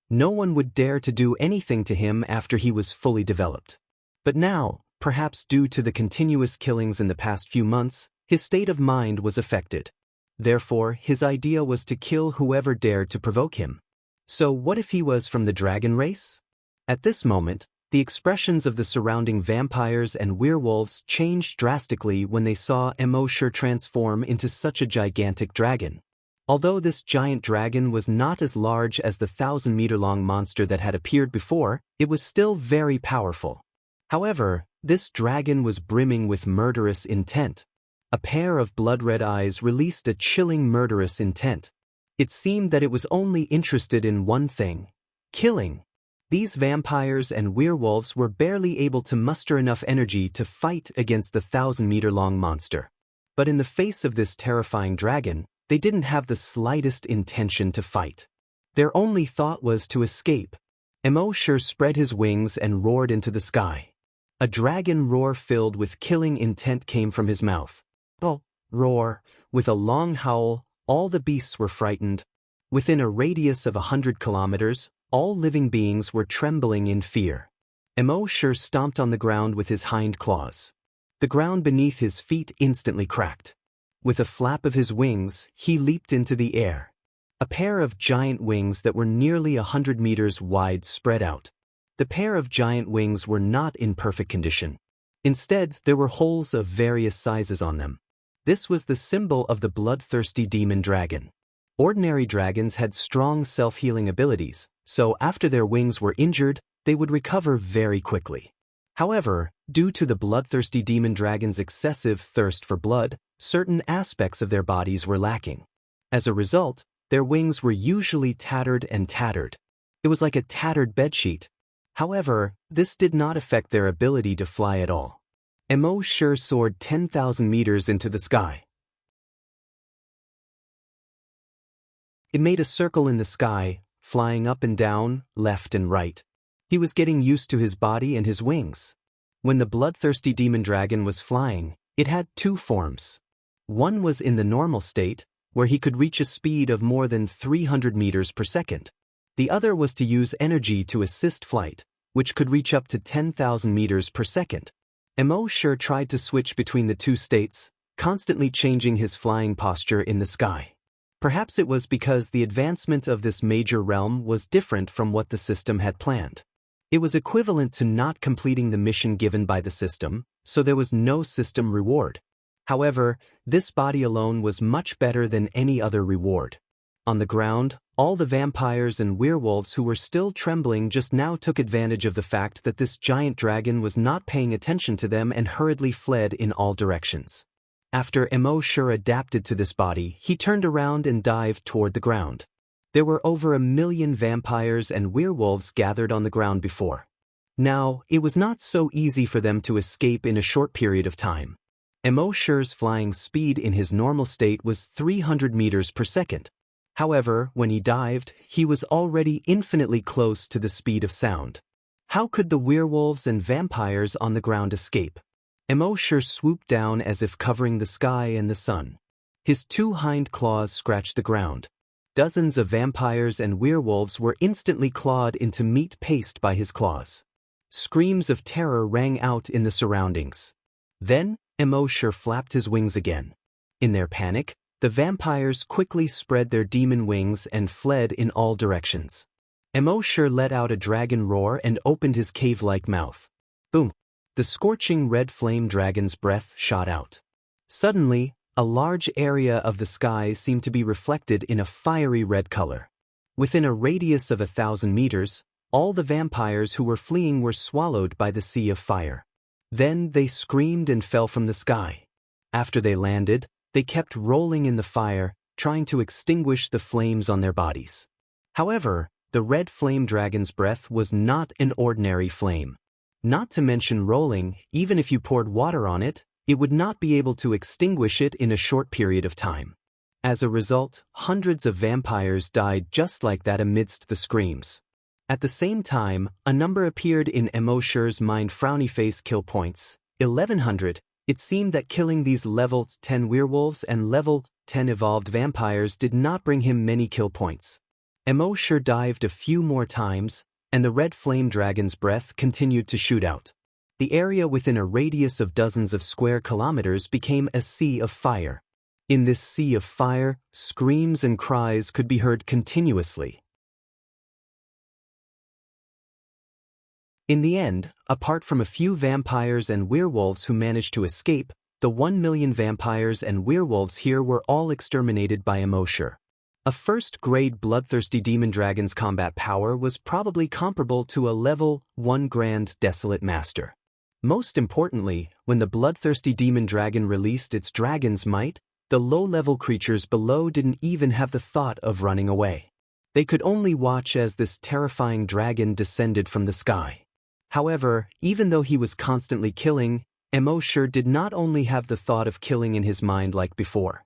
No one would dare to do anything to him after he was fully developed. But now, perhaps due to the continuous killings in the past few months, his state of mind was affected. Therefore, his idea was to kill whoever dared to provoke him. So what if he was from the dragon race? At this moment, the expressions of the surrounding vampires and werewolves changed drastically when they saw Immortal transform into such a gigantic dragon. Although this giant dragon was not as large as the 1,000-meter-long monster that had appeared before, it was still very powerful. However, this dragon was brimming with murderous intent. A pair of blood-red eyes released a chilling murderous intent. It seemed that it was only interested in one thing: killing. These vampires and werewolves were barely able to muster enough energy to fight against the 1,000-meter-long monster. But in the face of this terrifying dragon, they didn't have the slightest intention to fight. Their only thought was to escape. Immortal spread his wings and roared into the sky. A dragon roar filled with killing intent came from his mouth. Oh, roar! With a long howl, all the beasts were frightened. Within a radius of 100 kilometers, all living beings were trembling in fear. Immortal stomped on the ground with his hind claws. The ground beneath his feet instantly cracked. With a flap of his wings, he leaped into the air. A pair of giant wings that were nearly 100 meters wide spread out. The pair of giant wings were not in perfect condition. Instead, there were holes of various sizes on them. This was the symbol of the bloodthirsty demon dragon. Ordinary dragons had strong self-healing abilities, so after their wings were injured, they would recover very quickly. However, due to the bloodthirsty demon dragon's excessive thirst for blood, certain aspects of their bodies were lacking. As a result, their wings were usually tattered and tattered. It was like a tattered bedsheet. However, this did not affect their ability to fly at all. Immortal soared 10,000 meters into the sky. It made a circle in the sky, flying up and down, left and right. He was getting used to his body and his wings. When the bloodthirsty demon dragon was flying, it had two forms. One was in the normal state, where he could reach a speed of more than 300 meters per second. The other was to use energy to assist flight, which could reach up to 10,000 meters per second. Immortal tried to switch between the two states, constantly changing his flying posture in the sky. Perhaps it was because the advancement of this major realm was different from what the system had planned. It was equivalent to not completing the mission given by the system, so there was no system reward. However, this body alone was much better than any other reward. On the ground, all the vampires and werewolves who were still trembling just now took advantage of the fact that this giant dragon was not paying attention to them and hurriedly fled in all directions. After Immortal adapted to this body, he turned around and dived toward the ground. There were over 1 million vampires and werewolves gathered on the ground before. Now, it was not so easy for them to escape in a short period of time. Immortal's flying speed in his normal state was 300 meters per second. However, when he dived, he was already infinitely close to the speed of sound. How could the werewolves and vampires on the ground escape? Immortal swooped down as if covering the sky and the sun. His two hind claws scratched the ground. Dozens of vampires and werewolves were instantly clawed into meat paste by his claws. Screams of terror rang out in the surroundings. Then, Immortal flapped his wings again. In their panic, the vampires quickly spread their demon wings and fled in all directions. Immortal let out a dragon roar and opened his cave-like mouth. Boom! The scorching red flame dragon's breath shot out. Suddenly, a large area of the sky seemed to be reflected in a fiery red color. Within a radius of 1,000 meters, all the vampires who were fleeing were swallowed by the sea of fire. Then they screamed and fell from the sky. After they landed, they kept rolling in the fire, trying to extinguish the flames on their bodies. However, the red flame dragon's breath was not an ordinary flame. Not to mention rolling, even if you poured water on it, it would not be able to extinguish it in a short period of time. As a result, hundreds of vampires died just like that amidst the screams. At the same time, a number appeared in Immortal's mind: frowny face kill points, 1100. It seemed that killing these level 10 werewolves and level 10 evolved vampires did not bring him many kill points. Immortal dived a few more times, and the red flame dragon's breath continued to shoot out. The area within a radius of dozens of square kilometers became a sea of fire. In this sea of fire, screams and cries could be heard continuously. In the end, apart from a few vampires and werewolves who managed to escape, the 1 million vampires and werewolves here were all exterminated by Immortal. A first-grade bloodthirsty demon dragon's combat power was probably comparable to a level 1 grand desolate master. Most importantly, when the bloodthirsty demon dragon released its dragon's might, The low-level creatures below didn't even have the thought of running away. They could only watch as this terrifying dragon descended from the sky. However, even though he was constantly killing, Immortal did not only have the thought of killing in his mind like before.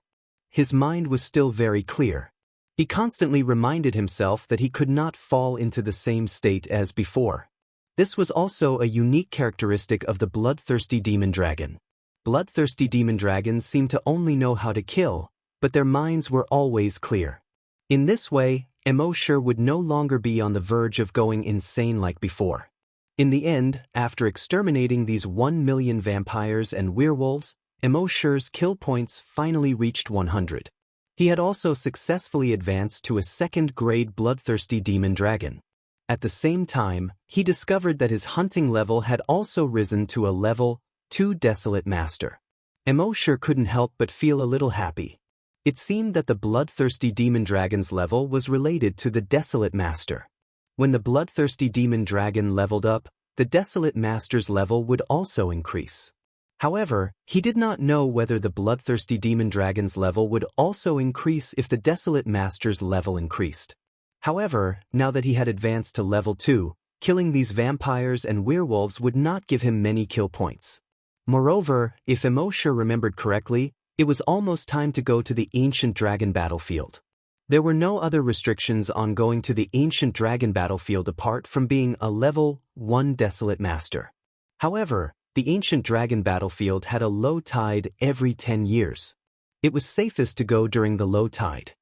His mind was still very clear. He constantly reminded himself that he could not fall into the same state as before. This was also a unique characteristic of the bloodthirsty demon dragon. Bloodthirsty demon dragons seem to only know how to kill, but their minds were always clear. In this way, Immortal would no longer be on the verge of going insane like before. In the end, after exterminating these 1 million vampires and werewolves, Immortal's kill points finally reached 100. He had also successfully advanced to a second-grade bloodthirsty demon dragon. At the same time, he discovered that his hunting level had also risen to a level 2 desolate master. Immortal couldn't help but feel a little happy. It seemed that the bloodthirsty demon dragon's level was related to the desolate master. When the bloodthirsty demon dragon leveled up, the desolate master's level would also increase. However, he did not know whether the bloodthirsty demon dragon's level would also increase if the desolate master's level increased. However, now that he had advanced to level 2, killing these vampires and werewolves would not give him many kill points. Moreover, if Immortal remembered correctly, it was almost time to go to the ancient dragon battlefield. There were no other restrictions on going to the ancient dragon battlefield apart from being a level 1 desolate master. However, the ancient dragon battlefield had a low tide every 10 years. It was safest to go during the low tide.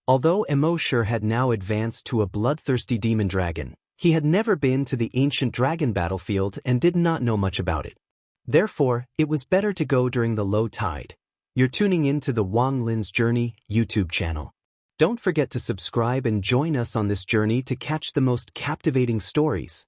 Although Immortal had now advanced to a bloodthirsty demon dragon, he had never been to the ancient dragon battlefield and did not know much about it. Therefore, it was better to go during the low tide. You're tuning in to the Wang Lin's Journey YouTube channel. Don't forget to subscribe and join us on this journey to catch the most captivating stories.